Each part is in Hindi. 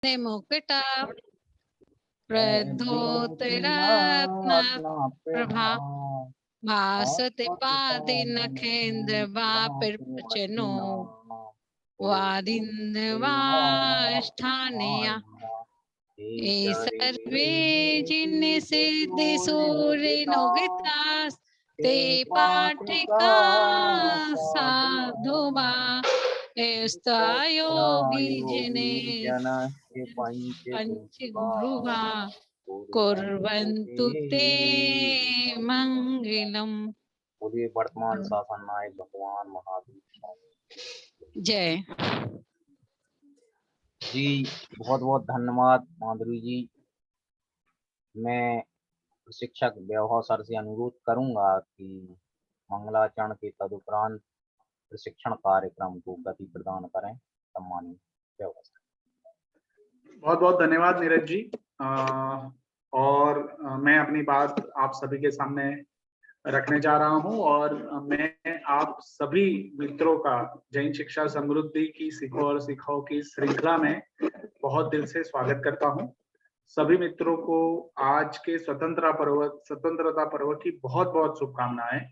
मुकुटा प्रद्योतरत्न प्रभा भासते पादे नखेन्द्र वापिर्चनो वादिन्द्रवाष्ठानेया ये सर्वे जिन सिद्धि सूर्यनुगितास् ते पाठिका साधुमा योगी जिने पंचगुरुवा कुर्वन्तु ते मंगलम। बोलिए वर्तमान शासन नायक भगवान महावीर जय जी। बहुत बहुत धन्यवाद माधुरी जी। मैं प्रशिक्षक वैभव सर से अनुरोध करूंगा कि मंगलाचरण के तदुपरांत प्रशिक्षण कार्यक्रम को गति प्रदान करें। सम्मानित वैभव सर। बहुत बहुत धन्यवाद नीरज जी। और मैं अपनी बात आप सभी के सामने रखने जा रहा हूं और मैं आप सभी मित्रों का जैन शिक्षा समृद्धि की सीखो और सिखाओ की श्रृंखला में बहुत दिल से स्वागत करता हूं। सभी मित्रों को आज के स्वतंत्रता पर्व की बहुत बहुत शुभकामनाएं।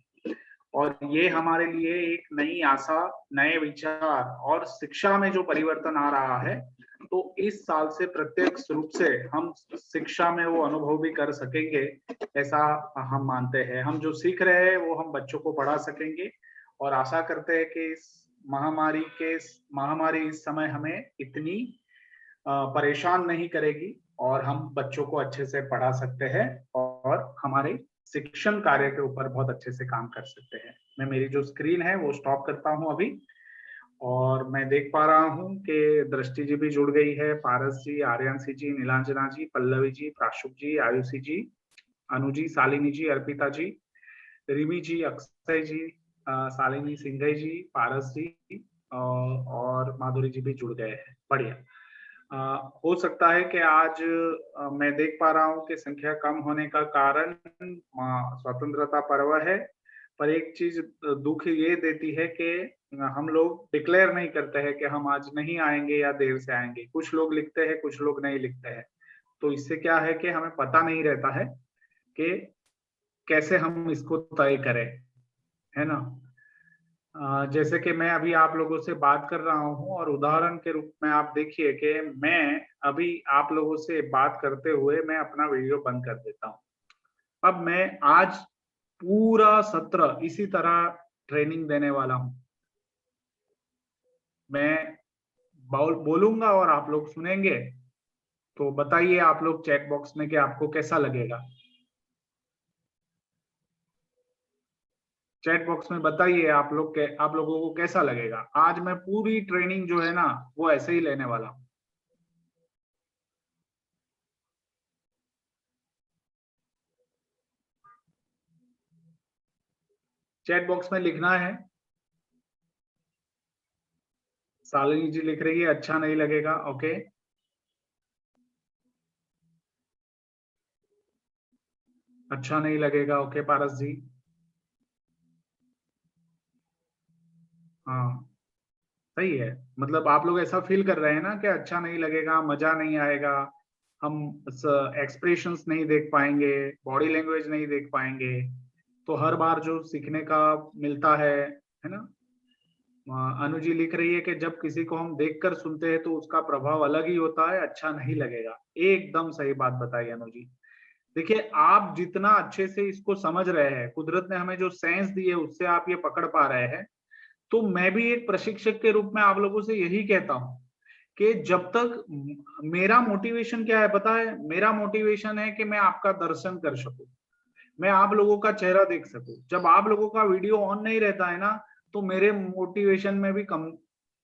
और ये हमारे लिए एक नई आशा, नए विचार और शिक्षा में जो परिवर्तन आ रहा है, तो इस साल से प्रत्यक्ष रूप से हम शिक्षा में वो अनुभव भी कर सकेंगे, ऐसा हम मानते हैं। हम जो सीख रहे हैं वो हम बच्चों को पढ़ा सकेंगे और आशा करते हैं कि इस महामारी इस समय हमें इतनी परेशान नहीं करेगी और हम बच्चों को अच्छे से पढ़ा सकते हैं और हमारे शिक्षण कार्य के ऊपर बहुत अच्छे से काम कर सकते हैं। मैं मेरी जो स्क्रीन है वो स्टॉप करता हूं अभी और मैं देख पा रहा हूं कि दृष्टि जी भी जुड़ गई है, पारस जी, आर्यांशी जी, नीलांजना जी, पल्लवी जी, प्राशुक जी, आयुषी जी, अनु जी, शालिनी जी, अर्पिता जी, रिमी जी, अक्षय जी, शालिनी सिंघई जी, पारस जी और माधुरी जी भी जुड़ गए हैं। बढ़िया। हो सकता है कि आज मैं देख पा रहा हूं कि संख्या कम होने का कारण स्वतंत्रता पर्व है, पर एक चीज दुख ये देती है कि हम लोग डिक्लेयर नहीं करते हैं कि हम आज नहीं आएंगे या देर से आएंगे। कुछ लोग लिखते हैं, कुछ लोग नहीं लिखते हैं। तो इससे क्या है कि हमें पता नहीं रहता है कि कैसे हम इसको तय करें, है ना। जैसे कि मैं अभी आप लोगों से बात कर रहा हूं और उदाहरण के रूप में आप देखिए कि मैं अभी आप लोगों से बात करते हुए मैं अपना वीडियो बंद कर देता हूं। अब मैं आज पूरा सत्र इसी तरह ट्रेनिंग देने वाला हूं। मैं बोलूंगा और आप लोग सुनेंगे। तो बताइए आप लोग चैट बॉक्स में कि आपको कैसा लगेगा। चैट बॉक्स में बताइए आप लोगों को कैसा लगेगा। आज मैं पूरी ट्रेनिंग जो है ना वो ऐसे ही लेने वाला हूं। चैट बॉक्स में लिखना है। शालिनी जी लिख रही है अच्छा नहीं लगेगा। ओके, अच्छा नहीं लगेगा। ओके पारस जी, हाँ सही है। मतलब आप लोग ऐसा फील कर रहे हैं ना कि अच्छा नहीं लगेगा, मजा नहीं आएगा, हम एक्सप्रेशंस नहीं देख पाएंगे, बॉडी लैंग्वेज नहीं देख पाएंगे। तो हर बार जो सीखने का मिलता है ना। अनु जी लिख रही है कि जब किसी को हम देखकर सुनते हैं तो उसका प्रभाव अलग ही होता है, अच्छा नहीं लगेगा। एकदम सही बात बताई अनु जी। देखिए आप जितना अच्छे से इसको समझ रहे हैं, कुदरत ने हमें जो सेंस दी है उससे आप ये पकड़ पा रहे हैं। तो मैं भी एक प्रशिक्षक के रूप में आप लोगों से यही कहता हूं कि जब तक मेरा मोटिवेशन क्या है पता है, मेरा मोटिवेशन है कि मैं आपका दर्शन कर सकूं, मैं आप लोगों का चेहरा देख सकूं। जब आप लोगों का वीडियो ऑन नहीं रहता है ना तो मेरे मोटिवेशन में भी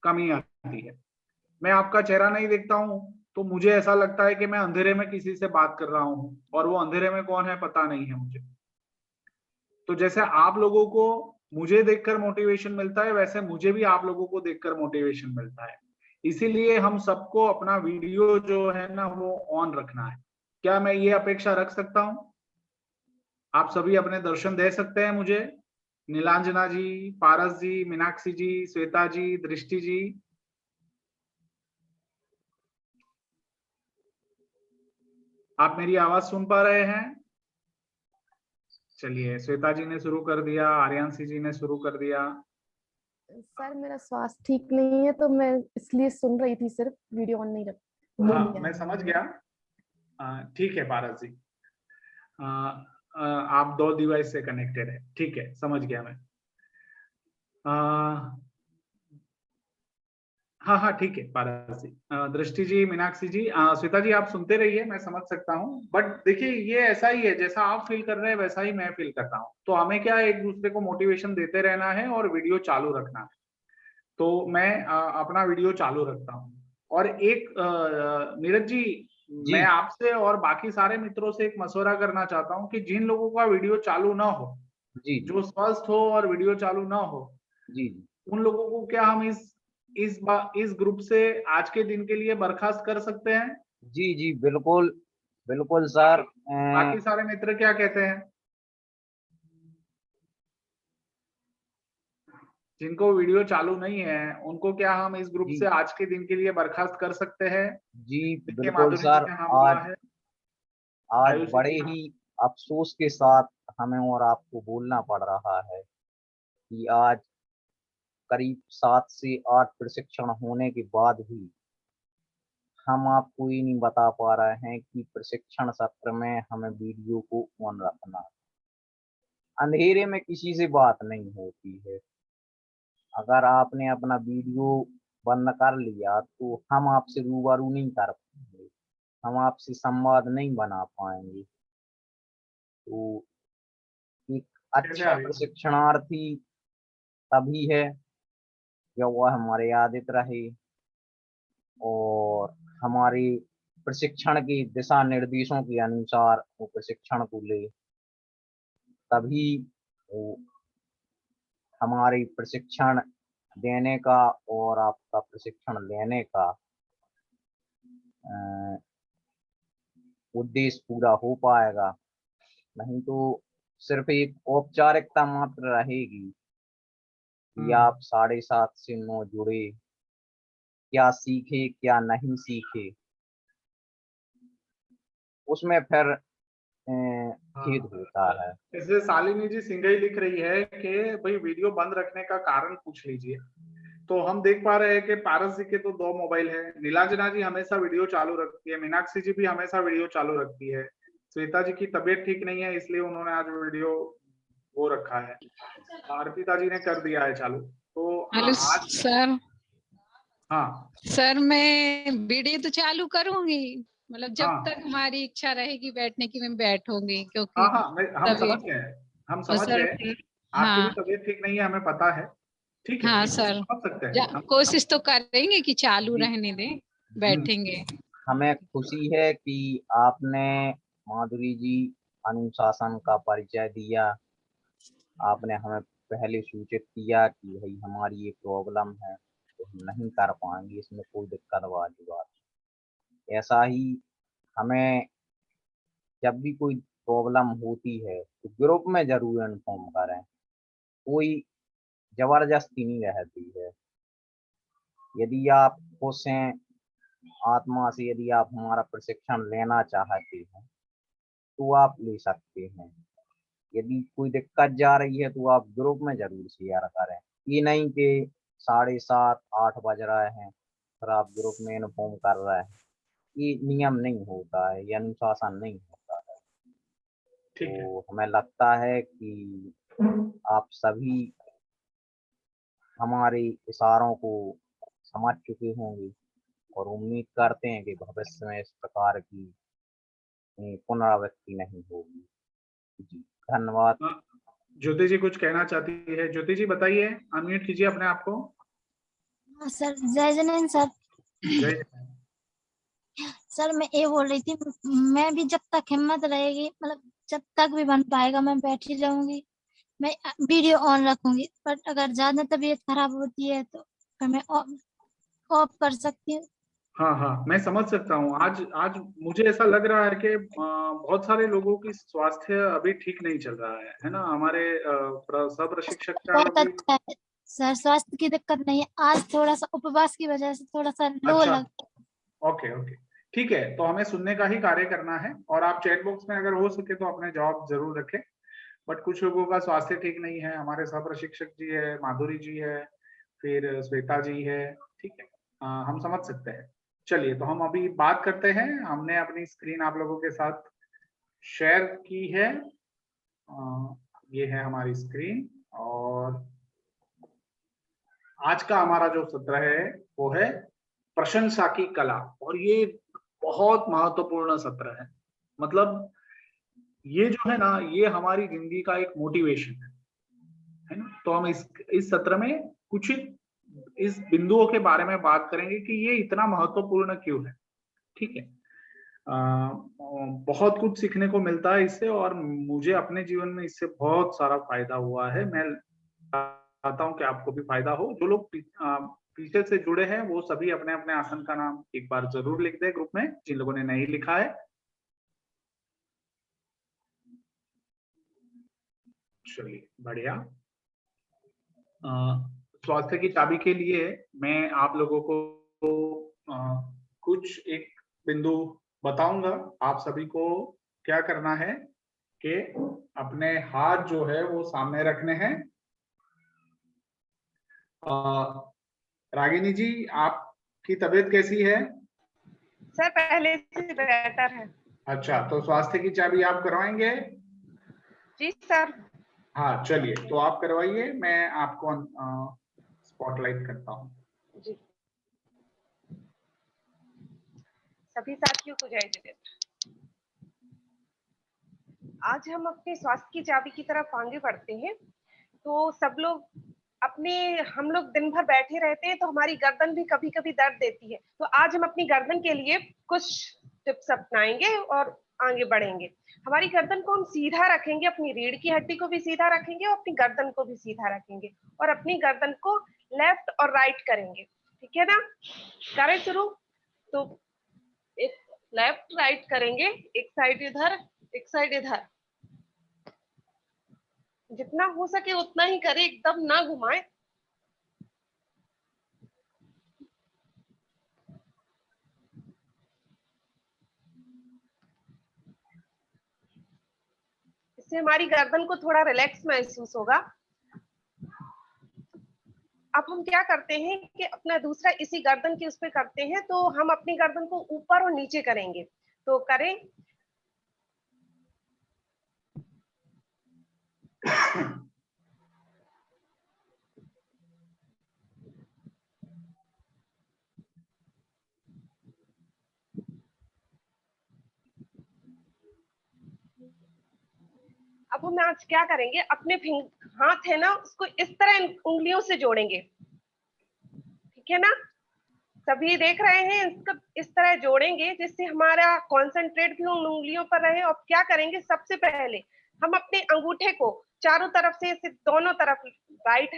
कमी आती है। मैं आपका चेहरा नहीं देखता हूं तो मुझे ऐसा लगता है कि मैं अंधेरे में किसी से बात कर रहा हूं और वो अंधेरे में कौन है पता नहीं है मुझे। तो जैसे आप लोगों को मुझे देखकर मोटिवेशन मिलता है, वैसे मुझे भी आप लोगों को देखकर मोटिवेशन मिलता है। इसीलिए हम सबको अपना वीडियो जो है ना वो ऑन रखना है। क्या मैं ये अपेक्षा रख सकता हूं? आप सभी अपने दर्शन दे सकते हैं मुझे? नीलांजना जी, पारस जी, मीनाक्षी जी, श्वेता जी, दृष्टि जी। आप मेरी आवाज सुन पा रहे हैं? चलिए, श्वेता जी ने शुरू कर दिया, आर्यांशी जी ने शुरू कर दिया। सर मेरा स्वास्थ्य ठीक नहीं है तो मैं इसलिए सुन रही थी, सिर्फ वीडियो ऑन नहीं रख। हाँ, मैं समझ गया। ठीक है पारस जी, आप 2 डिवाइस से कनेक्टेड है, ठीक है, समझ गया मैं। हाँ हाँ ठीक है पारस जी, दृष्टि जी, मीनाक्षी जी, श्वेता जी आप सुनते रहिए, मैं समझ सकता हूँ। बट देखिए ये ऐसा ही है, जैसा आप फील कर रहे हैं वैसा ही मैं फील करता हूँ। तो हमें क्या है, एक दूसरे को मोटिवेशन देते रहना है और वीडियो चालू रखना है। तो मैं अपना वीडियो चालू रखता हूँ। और एक नीरज जी, जी। मैं आपसे और बाकी सारे मित्रों से एक मशवरा करना चाहता हूँ कि जिन लोगों का वीडियो चालू ना हो, जी जो स्वस्थ हो और वीडियो चालू ना हो, जी उन लोगों को क्या हम इस ग्रुप से आज के दिन के लिए बर्खास्त कर सकते हैं? जी जी बिल्कुल बिल्कुल सर। बाकी सारे मित्र क्या कहते हैं? जिनको वीडियो चालू नहीं है उनको क्या हम इस ग्रुप जी से आज के दिन के लिए बर्खास्त कर सकते हैं? जी देखिए बिल्कुल माधुरी जी सर। ने हाँ बोला आज है, आज आयुषी बड़े जी हाँ। ही अफसोस के साथ हमें और आपको बोलना पड़ रहा है कि आज करीब 7 से 8 प्रशिक्षण होने के बाद भी हम आपको ये नहीं बता पा रहे हैं कि प्रशिक्षण सत्र में हमें वीडियो को ऑन रखना है। अंधेरे में किसी से बात नहीं होती है। अगर आपने अपना वीडियो बंद कर लिया तो हम आपसे रूबरू नहीं कर पाएंगे, हम आपसे संवाद नहीं बना पाएंगे। तो एक कैसे अच्छा आ रही? प्रशिक्षणार्थी तभी है जब वह हमारे आदित रहे और हमारे प्रशिक्षण के दिशा निर्देशों के अनुसार वो प्रशिक्षण को ले, तभी वो हमारी प्रशिक्षण देने का और आपका प्रशिक्षण लेने का अ, उद्देश्य पूरा हो पाएगा। नहीं तो सिर्फ एक औपचारिकता मात्र रहेगी कि आप 7:30 से 9 जुड़े, क्या सीखे क्या नहीं सीखे, उसमें फिर खेद होता है। जैसे शालिनी जी सिंघई लिख रही है कि भाई वीडियो बंद रखने का कारण पूछ लीजिए। तो हम देख पा रहे हैं कि पारस जी के तो 2 मोबाइल है, नीलांजना जी हमेशा वीडियो चालू रखती है, मीनाक्षी जी भी हमेशा वीडियो चालू रखती है, श्वेता जी की तबीयत ठीक नहीं है इसलिए उन्होंने आज वीडियो वो रखा है, अर्पिता जी ने कर दिया है चालू। तो हेलो आज सर। हाँ सर मैं वीडियो तो चालू करूंगी, मतलब जब हाँ तक हमारी इच्छा रहेगी बैठने की मैं बैठूंगी, क्योंकि हाँ हाँ हम तभी समझ गए, हम और समझ सर गए। आपकी भी हाँ तबीयत ठीक नहीं है, हमें पता है। ठीक है, हाँ हम सर, समझ सकते हैं हम। कोशिश तो करेंगे कि चालू जी रहने दें, जी बैठेंगे। हमें खुशी है कि आपने माधुरी जी अनुशासन का परिचय दिया। आपने हमें पहले सूचित किया कि भाई हमारी ये प्रॉब्लम है तो हम नहीं कर पाएंगे, इसमें कोई दिक्कत वाली बात नहीं। ऐसा ही हमें जब भी कोई प्रॉब्लम होती है तो ग्रुप में जरूर इन्फॉर्म करें, कोई जबरदस्ती नहीं रहती है। यदि आप खुश हैं आत्मा से, यदि आप हमारा प्रशिक्षण लेना चाहते हैं तो आप ले सकते हैं। यदि कोई दिक्कत जा रही है तो आप ग्रुप में जरूर शेयर करें। ये नहीं कि 7:30 8 बज रहे हैं फिर आप ग्रुप में इन्फॉर्म कर रहे हैं, ये नियम नहीं होता है, ये अनुशासन नहीं होता है। ठीक है, तो हमें लगता है कि आप सभी हमारे इशारों को समझ चुके होंगे और उम्मीद करते हैं कि भविष्य में इस प्रकार की पुनरावृत्ति नहीं होगी। जी धन्यवाद। ज्योति जी कुछ कहना चाहती है? ज्योति जी बताइए, अनम्यूट कीजिए अपने आप को। हाँ सर, जय जैन सर। जय सर मैं ये बोल रही थी, मैं भी जब तक हिम्मत रहेगी, मतलब जब तक भी बन पाएगा मैं बैठी रहूंगी, मैं वीडियो ऑन रखूंगी। बट अगर ज्यादा तबीयत खराब होती है तो फिर मैं ऑफ कर सकती हूँ। हाँ हाँ मैं समझ सकता हूँ। आज आज मुझे ऐसा लग रहा है कि बहुत सारे लोगों की स्वास्थ्य अभी ठीक नहीं चल रहा है ना? हमारे सब प्रशिक्षक का बहुत भी। अच्छा है सर, स्वास्थ्य की दिक्कत नहीं है। आज थोड़ा सा उपवास की वजह से थोड़ा सा लो अच्छा, लग। ओके ओके, ठीक है, तो हमें सुनने का ही कार्य करना है, और आप चैट बॉक्स में अगर हो सके तो अपने जवाब जरूर रखें। बट कुछ लोगों का स्वास्थ्य ठीक नहीं है, हमारे सह प्रशिक्षक जी है, माधुरी जी है, फिर श्वेता जी है, ठीक है, हम समझ सकते हैं। चलिए, तो हम अभी बात करते हैं। हमने अपनी स्क्रीन आप लोगों के साथ शेयर की है, ये है हमारी स्क्रीन, और आज का हमारा जो सत्र है वो है प्रशंसा की कला, और ये बहुत महत्वपूर्ण सत्र है। मतलब ये जो है ना, ये हमारी जिंदगी का एक मोटिवेशन है ना। तो हम इस सत्र में कुछ इस बिंदुओं के बारे में बात करेंगे कि ये इतना महत्वपूर्ण क्यों है, ठीक है। बहुत कुछ सीखने को मिलता है इससे, और मुझे अपने जीवन में इससे बहुत सारा फायदा हुआ है। मैं चाहता हूं कि आपको भी फायदा हो। जो लोग पीछे से जुड़े हैं वो सभी अपने अपने आसन का नाम एक बार जरूर लिख दें ग्रुप में, जिन लोगों ने नहीं लिखा है। चलिए, बढ़िया। स्वास्थ्य की चाबी के लिए मैं आप लोगों को कुछ एक बिंदु बताऊंगा। आप सभी को क्या करना है कि अपने हाथ जो है वो सामने रखने हैं। रागिनी जी, आपकी तबीयत कैसी है? सर पहले से बेहतर है। अच्छा, तो स्वास्थ्य की चाबी आप करवाएंगे? जी सर। हाँ, चलिए, तो आप करवाइए, मैं आपको स्पॉटलाइट करता हूँ जी। सभी साथियों को जय जगत। आज हम अपने स्वास्थ्य की चाबी की तरफ आगे बढ़ते हैं। तो सब लोग हम लोग दिन भर बैठे रहते हैं तो हमारी गर्दन भी कभी कभी दर्द देती है। तो आज हम अपनी गर्दन के लिए कुछ टिप्स अपनाएंगे और आगे बढ़ेंगे। हमारी गर्दन को हम सीधा रखेंगे, अपनी रीढ़ की हड्डी को भी सीधा रखेंगे और अपनी गर्दन को भी सीधा रखेंगे, और अपनी गर्दन को लेफ्ट और राइट करेंगे, ठीक है ना। करें शुरू। तो एक लेफ्ट राइट करेंगे, एक साइड इधर एक साइड इधर। जितना हो सके उतना ही करें, एकदम ना घुमाएं। इससे हमारी गर्दन को थोड़ा रिलैक्स महसूस होगा। अब हम क्या करते हैं कि अपना दूसरा इसी गर्दन के उस पे करते हैं। तो हम अपनी गर्दन को ऊपर और नीचे करेंगे। तो करें। अब हम आज क्या करेंगे, अपने हाथ है ना उसको इस तरह उंगलियों से जोड़ेंगे, ठीक है ना। सभी देख रहे हैं, इसको इस तरह जोड़ेंगे जिससे हमारा कंसंट्रेट भी उन उंगलियों पर रहे। और क्या करेंगे, सबसे पहले हम अपने अंगूठे को चारों तरफ से दोनों तरफ राइट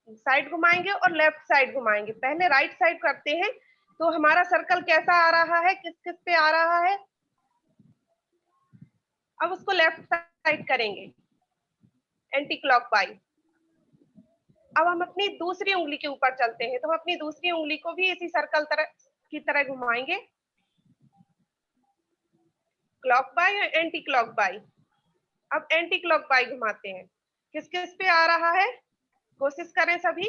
साइड घुमाएंगे और लेफ्ट साइड घुमाएंगे। पहले राइट साइड करते हैं तो हमारा सर्कल कैसा आ रहा है, किस किस पे आ रहा है। अब उसको लेफ्ट साइड करेंगे एंटी क्लॉकवाइज। अब हम अपनी दूसरी उंगली के ऊपर चलते हैं। तो हम अपनी दूसरी उंगली को भी इसी सर्कल की तरह घुमाएंगे, क्लॉकवाइज और एंटी क्लॉकवाइज। अब एंटी क्लॉकवाइज घुमाते हैं, किस किस पे आ रहा है, कोशिश करें सभी।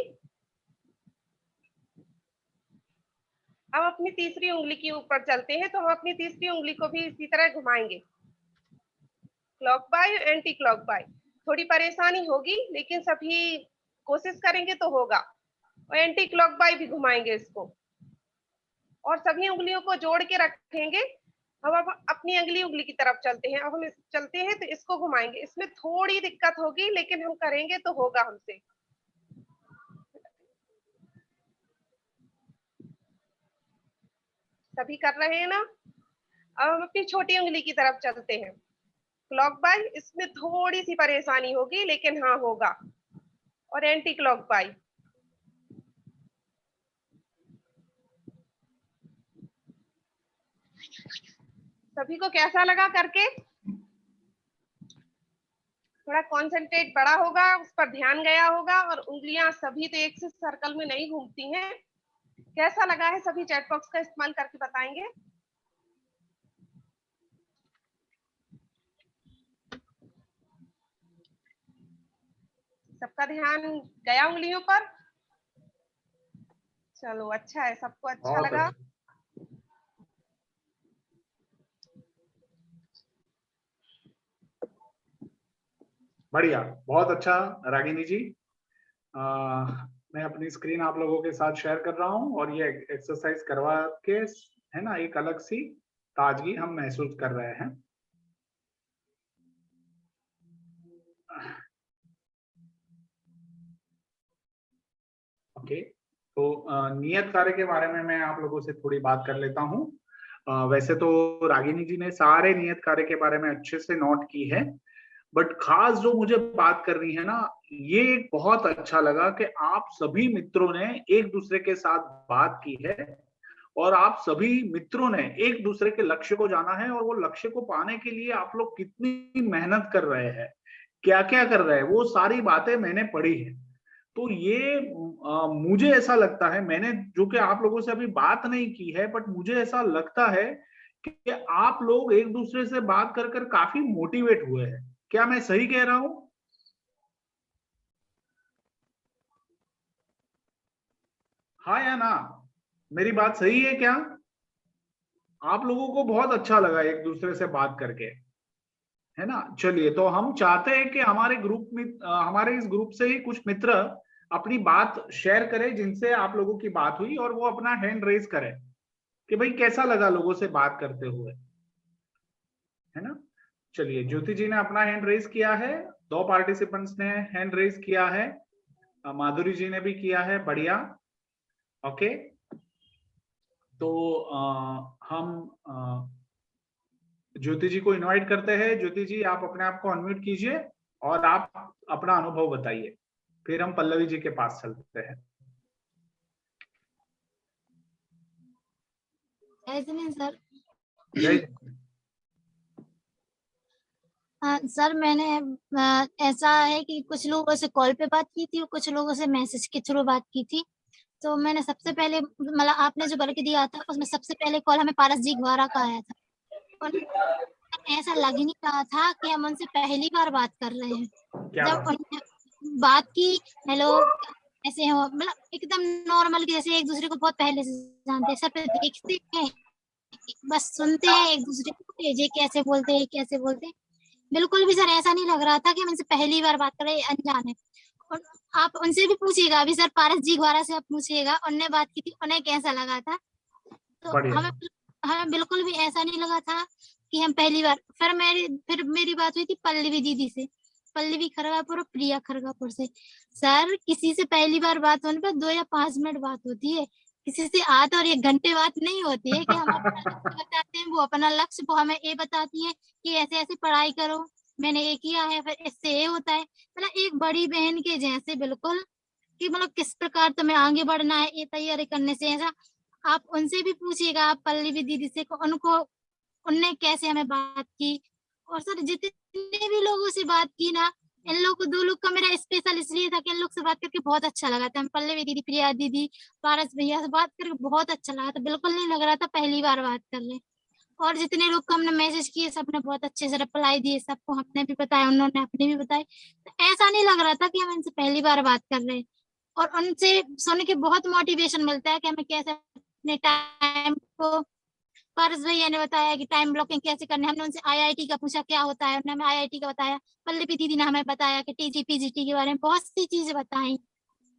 अब अपनी तीसरी उंगली के ऊपर चलते हैं। तो हम अपनी तीसरी उंगली को भी इसी तरह घुमाएंगे, क्लॉकवाइज और एंटी क्लॉकवाइज। थोड़ी परेशानी होगी लेकिन सभी कोशिश करेंगे तो होगा। और एंटी क्लॉकवाइज भी घुमाएंगे इसको, और सभी उंगलियों को जोड़ के रखेंगे। अब अपनी अगली उंगली की तरफ चलते हैं। अब हम चलते हैं तो इसको घुमाएंगे। इसमें थोड़ी दिक्कत होगी लेकिन हम करेंगे तो होगा हमसे। सभी कर रहे हैं ना। अब हम अपनी छोटी उंगली की तरफ चलते हैं, क्लॉकवाइज। इसमें थोड़ी सी परेशानी होगी लेकिन हाँ होगा। और एंटी क्लॉकवाइज। सभी को कैसा लगा करके? थोड़ा कंसंट्रेट बड़ा होगा, उस पर ध्यान गया होगा, और उंगलियां सभी तो एक से सर्कल में नहीं घूमती हैं। कैसा लगा है सभी चैट बॉक्स का इस्तेमाल करके बताएंगे। सबका ध्यान गया उंगलियों पर? चलो अच्छा है, सबको अच्छा बहुत लगा। अच्छा। बढ़िया, बहुत अच्छा रागिनी जी। मैं अपनी स्क्रीन आप लोगों के साथ शेयर कर रहा हूं और ये एक्सरसाइज करवा के है ना एक अलग सी ताजगी हम महसूस कर रहे हैं। ओके, तो नियत कार्य के बारे में मैं आप लोगों से थोड़ी बात कर लेता हूं। वैसे तो रागिनी जी ने सारे नियत कार्य के बारे में अच्छे से नोट की है, बट खास जो मुझे बात करनी है ना, ये बहुत अच्छा लगा कि आप सभी मित्रों ने एक दूसरे के साथ बात की है और आप सभी मित्रों ने एक दूसरे के लक्ष्य को जाना है और वो लक्ष्य को पाने के लिए आप लोग कितनी मेहनत कर रहे हैं, क्या क्या कर रहे हैं, वो सारी बातें मैंने पढ़ी है। तो ये मुझे ऐसा लगता है, मैंने जो कि आप लोगों से अभी बात नहीं की है, बट मुझे ऐसा लगता है कि आप लोग एक दूसरे से बात कर कर काफी मोटिवेट हुए हैं। क्या मैं सही कह रहा हूं? हाँ या ना? मेरी बात सही है क्या? आप लोगों को बहुत अच्छा लगा एक दूसरे से बात करके, है ना? चलिए, तो हम चाहते हैं कि हमारे ग्रुप में हमारे इस ग्रुप से ही कुछ मित्र अपनी बात शेयर करें जिनसे आप लोगों की बात हुई, और वो अपना हैंड रेज करें कि भाई कैसा लगा लोगों से बात करते हुए, है ना? चलिए, ज्योति जी ने अपना हैंड रेज किया है, 2 पार्टिसिपेंट्स ने हैंड रेज किया है, माधुरी जी ने भी किया है। बढ़िया, ओके। तो हम ज्योति जी को इनवाइट करते हैं। ज्योति जी, आप अपने आप को अनम्यूट कीजिए और आप अपना अनुभव बताइए, फिर हम पल्लवी जी के पास चलते हैं। सर जय सर, मैंने ऐसा है कि कुछ लोगों से कॉल पे बात की थी और कुछ लोगों से मैसेज के थ्रू बात की थी। तो मैंने सबसे पहले मतलब आपने जो करके दिया था उसमें सबसे पहले कॉल हमें पारस जी ग्वारा का आया था और ऐसा लग ही नहीं रहा था कि हम उनसे पहली बार बात कर रहे हैं। क्या जब उन्होंने बात की, हेलो ऐसे हो, मतलब एकदम नॉर्मल, जैसे एक दूसरे को बहुत पहले से जानते हैं, सब पे देखते हैं, बस सुनते हैं एक दूसरे को, ये कैसे बोलते हैं कैसे बोलते हैं। बिल्कुल भी सर ऐसा नहीं लग रहा था कि हम इनसे पहली बार बात कर रहे हैं, अनजान है। और आप उनसे भी पूछिएगा, अभी सर पारस जी ग्वारा से आप पूछिएगा, उनने बात की थी, उन्हें कैसा लगा था। तो हमें बिल्कुल भी ऐसा नहीं लगा था कि हम पहली बार। फिर मेरी बात हुई थी पल्लवी दीदी से, पल्लवी खरगापुर और प्रिया खरगापुर से। सर, किसी से पहली बार बात होने पर 2 या 5 मिनट बात होती है, किसी से आधा और 1 घंटे बात नहीं होती है कि हम अपना लक्ष्य बताते हैं, वो अपना लक्ष्य, वो हमें ये बताती है कि ऐसे ऐसे पढ़ाई करो, मैंने ये किया है, फिर इससे ये होता है। मतलब एक बड़ी बहन के जैसे बिल्कुल, कि मतलब किस प्रकार तुम्हें आगे बढ़ना है ये तैयारी करने से। ऐसा आप उनसे भी पूछिएगा, आप पल्लवी दीदी से, उनको उनने कैसे हमें बात की। और सर जितने भी लोगों से बात की ना, इन लोग को 2 लोग का मेरा स्पेशल इसलिए था कि इन लोग से बात करके बहुत अच्छा लगा था। पल्लवी दीदी, प्रिया दीदी, पारस भैया से बात करके बहुत अच्छा लगा था, बिल्कुल नहीं लग रहा था पहली बार बात कर रहे। और जितने लोग को हमने मैसेज किए सबने बहुत अच्छे से रिप्लाई दिए, सबको हमने भी बताया, उन्होंने अपने भी बताए। तो ऐसा नहीं लग रहा था कि हम इनसे पहली बार बात कर रहे हैं। और उनसे सुन के बहुत मोटिवेशन मिलता है कि हमें कैसे अपने टाइम को, पारस भैया ने बताया कि टाइम ब्लॉकिंग कैसे करना है, हमने उनसे आईआईटी का पूछा क्या होता है, उन्होंने हमें आईआईटी का बताया। पल्लवी दीदी ने हमें बताया कि टीजी पीजीटी के बारे में बहुत सी चीजें बताई।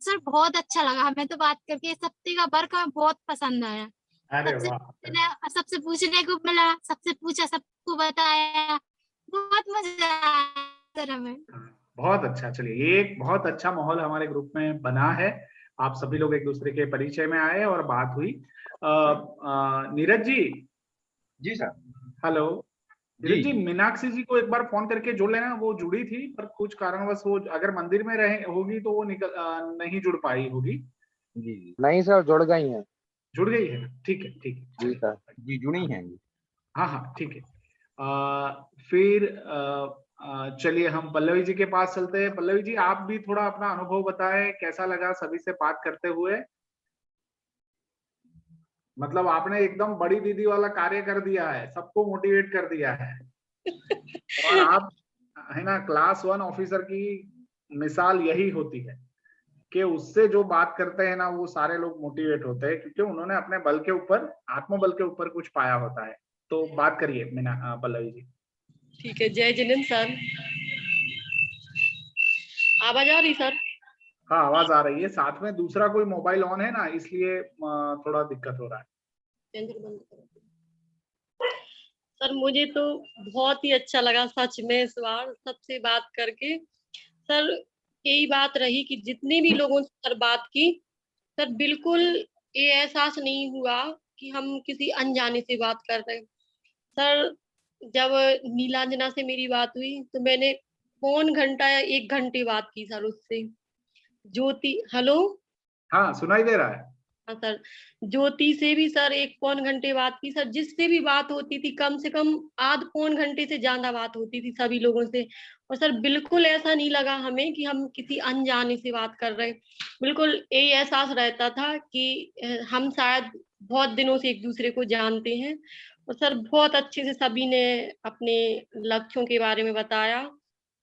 सर बहुत अच्छा लगा हमें तो बात करके, सप्ते का वर्क हमें बहुत पसंद आया। सबसे पूछने को मिला, सबसे पूछा, सबको बताया, बहुत मजा आया सर हमें। बहुत अच्छा। चलिए, ये एक बहुत अच्छा माहौल हमारे ग्रुप में बना है, आप सभी लोग एक दूसरे के परिचय में आए और बात हुई। नीरज जी। जी सर। हेलो नीरज जी, जी मीनाक्षी जी को एक बार फोन करके जोड़ लेना, वो जुड़ी थी पर कुछ कारणवश वो अगर मंदिर में रहे होगी तो वो नहीं जुड़ पाई होगी। जी नहीं सर, जुड़ गई हैं। जुड़ गई है? ठीक है ठीक है। जी सर। जी जुड़ी हैं। हाँ हाँ ठीक है। फिर चलिए हम पल्लवी जी के पास चलते हैं। पल्लवी जी, आप भी थोड़ा अपना अनुभव बताएं, कैसा लगा सभी से बात करते हुए। मतलब आपने एकदम बड़ी दीदी वाला कार्य कर दिया है, सबको मोटिवेट कर दिया है और आप है ना क्लास 1 ऑफिसर की मिसाल यही होती है कि उससे जो बात करते हैं ना वो सारे लोग मोटिवेट होते हैं, क्योंकि उन्होंने अपने बल के ऊपर, आत्मबल के ऊपर कुछ पाया होता है। तो बात करिए मीना पल्लवी जी। ठीक है, जय जिनेंद्र सर। आवाज आ रही सर? हाँ आवाज आ रही है, साथ में दूसरा कोई मोबाइल ऑन है ना, इसलिए थोड़ा दिक्कत हो रहा है। बंद करो। सर मुझे तो बहुत ही अच्छा लगा सच में इस बार सबसे बात करके। सर यही बात रही कि जितने भी लोगों से सर बात की, सर बिल्कुल ये एहसास नहीं हुआ कि हम किसी अनजाने से बात कर रहे हैं। सर जब नीलांजना से मेरी बात हुई तो मैंने पौन घंटा या 1 घंटे बात की सर उससे। ज्योति, हेलो? हाँ सुनाई दे रहा है। हाँ सर, ज्योति से भी सर 1 पौन घंटे बात की सर। जिससे भी बात होती थी कम से कम आध पौन घंटे से ज्यादा बात होती थी सभी लोगों से। और सर बिल्कुल ऐसा नहीं लगा हमें कि हम किसी अनजाने से बात कर रहे हैं। बिल्कुल यही एहसास रहता था कि हम शायद बहुत दिनों से एक दूसरे को जानते हैं। और सर बहुत अच्छे से सभी ने अपने लक्ष्यों के बारे में बताया।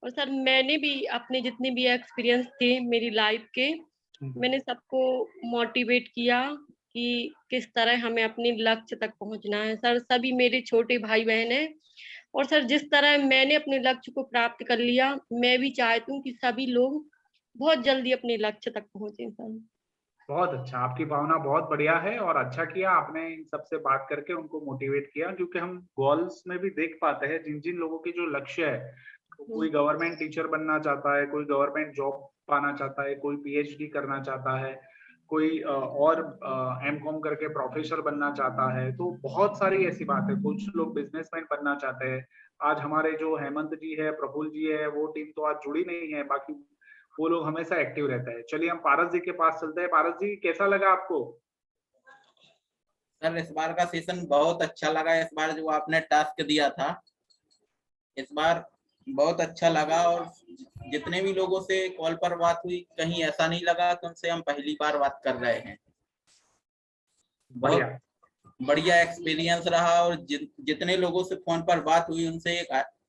और सर मैंने भी अपने जितने भी एक्सपीरियंस थे मेरी लाइफ के, मैंने सबको मोटिवेट किया कि किस तरह हमें अपने लक्ष्य तक पहुंचना है। सर सभी मेरे छोटे भाई बहन हैं। और सर जिस तरह मैंने अपने लक्ष्य को प्राप्त कर लिया, मैं भी चाहती हूँ कि सभी लोग बहुत जल्दी अपने लक्ष्य तक पहुंचे सर। बहुत अच्छा, आपकी भावना बहुत बढ़िया है और अच्छा किया आपने इन सबसे बात करके उनको मोटिवेट किया, क्योंकि हम गोल्स में भी देख पाते हैं जिन जिन लोगों की जो लक्ष्य है, कोई गवर्नमेंट टीचर बनना चाहता है, कोई गवर्नमेंट जॉब पाना चाहता है, कोई पीएचडी करना चाहता है, कोई और एमकॉम करके प्रोफेसर बनना चाहता है। तो बहुत सारी ऐसी बात है, कुछ लोग बिजनेसमैन बनना चाहते हैं। आज हमारे जो हेमंत जी है, प्रफुल्ल जी है, वो टीम तो आज जुड़ी नहीं है, बाकी वो लोग हमेशा एक्टिव रहते हैं। चलिए हम पारस जी के पास चलते हैं। पारस जी कैसा लगा आपको? सर इस बार का सेशन बहुत अच्छा लगा। इस बार जो आपने टास्क दिया था इस बार बहुत अच्छा लगा, और जितने भी लोगों से कॉल पर बात हुई कहीं ऐसा नहीं लगा कि उनसे हम पहली बार बात कर रहे हैं। बहुत बढ़िया एक्सपीरियंस रहा, और जितने लोगों से फोन पर बात हुई उनसे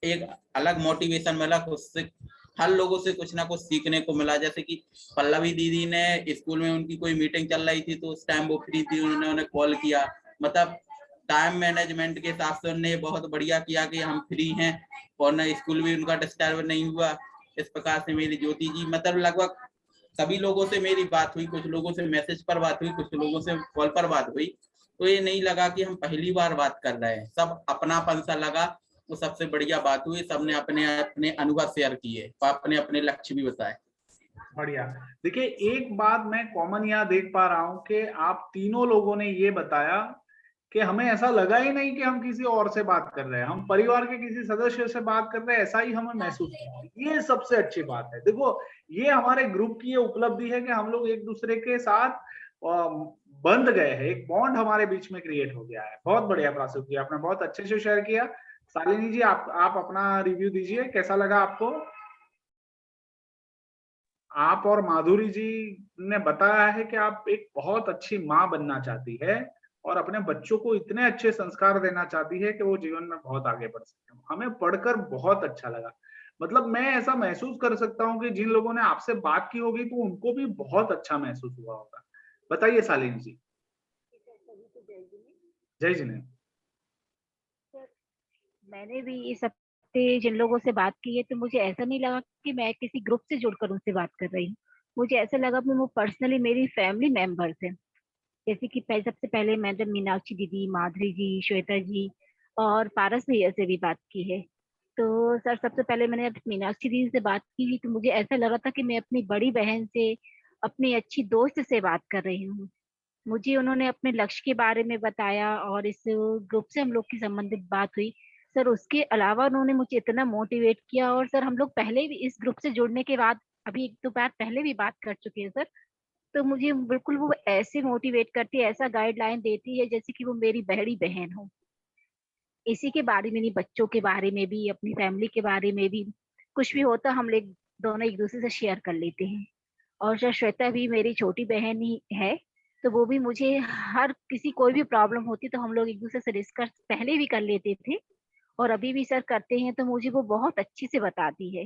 एक अलग मोटिवेशन मिला। उससे हर लोगों से कुछ ना कुछ सीखने को मिला। जैसे कि पल्लवी दीदी ने स्कूल में उनकी कोई मीटिंग चल रही थी तो उस टाइम वो फ्री थी, उन्होंने कॉल किया। मतलब टाइम मैनेजमेंट के हिसाब से उन्होंने बहुत बढ़िया किया कि हम फ्री हैं, और ना स्कूल भी उनका डिस्टर्ब नहीं हुआ। इस प्रकार से मेरी ज्योति जी, मतलब लगभग सभी लोगों से मेरी बात हुई। कुछ लोगों से मैसेज पर बात हुई, कुछ लोगों से कॉल पर बात हुई, तो ये नहीं लगा कि हम पहली बार बात कर रहे हैं। सब अपनापन सा लगा, वो सबसे बढ़िया बात हुई। सबने अपने अपने अनुभव शेयर किए और अपने अपने लक्ष्य भी बताए। बढ़िया। देखिए एक बात मैं कॉमन यहाँ देख पा रहा हूँ कि आप तीनों लोगों ने ये बताया कि हमें ऐसा लगा ही नहीं कि हम किसी और से बात कर रहे हैं, हम परिवार के किसी सदस्य से बात कर रहे हैं, ऐसा ही हमें महसूस हुआ। ये सबसे अच्छी बात है। देखो ये हमारे ग्रुप की ये उपलब्धि है कि हम लोग एक दूसरे के साथ बंध गए हैं, एक बॉन्ड हमारे बीच में क्रिएट हो गया है। बहुत बढ़िया प्रासूप जी, आपने बहुत अच्छे से शेयर किया। शालिनी जी आप अपना रिव्यू दीजिए, कैसा लगा आपको? आप और माधुरी जी ने बताया है कि आप एक बहुत अच्छी माँ बनना चाहती है और अपने बच्चों को इतने अच्छे संस्कार देना चाहती है कि वो जीवन में बहुत आगे बढ़ सके। हमें पढ़कर बहुत अच्छा लगा। मतलब मैं ऐसा महसूस कर सकता हूँ कि जिन लोगों ने आपसे बात की होगी तो उनको भी बहुत अच्छा महसूस हुआ होगा। बताइए शालिनी जी। जय जिनेंद्र। मैंने भी इस हफ्ते जिन लोगों से बात की है तो मुझे ऐसा नहीं लगा कि मैं किसी ग्रुप से जुड़कर उनसे बात कर रही हूँ। मुझे ऐसा लगा कि वो पर्सनली मेरी फैमिली मेंबर्स हैं। जैसे कि सबसे पहले मैडम मीनाक्षी दीदी, माधुरी जी, श्वेता जी और पारस भैया से भी बात की है। तो सर सबसे पहले मैंने मीनाक्षी दीदी से बात की तो मुझे ऐसा लगा था कि मैं अपनी बड़ी बहन से, अपनी अच्छी दोस्त से बात कर रही हूँ। मुझे उन्होंने अपने लक्ष्य के बारे में बताया और इस ग्रुप से हम लोग की संबंधित बात हुई। सर उसके अलावा उन्होंने मुझे इतना मोटिवेट किया, और सर हम लोग पहले भी इस ग्रुप से जुड़ने के बाद अभी 1-2 बार पहले भी बात कर चुके हैं सर। तो मुझे बिल्कुल वो ऐसे मोटिवेट करती है, ऐसा गाइडलाइन देती है जैसे कि वो मेरी बड़ी बहन हो। इसी के बारे में नहीं, बच्चों के बारे में भी, अपनी फैमिली के बारे में भी, कुछ भी होता हम लोग दोनों एक दूसरे से शेयर कर लेते हैं। और सर श्वेता भी मेरी छोटी बहन ही है, तो वो भी मुझे हर किसी कोई भी प्रॉब्लम होती तो हम लोग एक दूसरे से डिस्कस पहले भी कर लेते थे और अभी भी सर करते हैं, तो मुझे वो बहुत अच्छी से बताती है।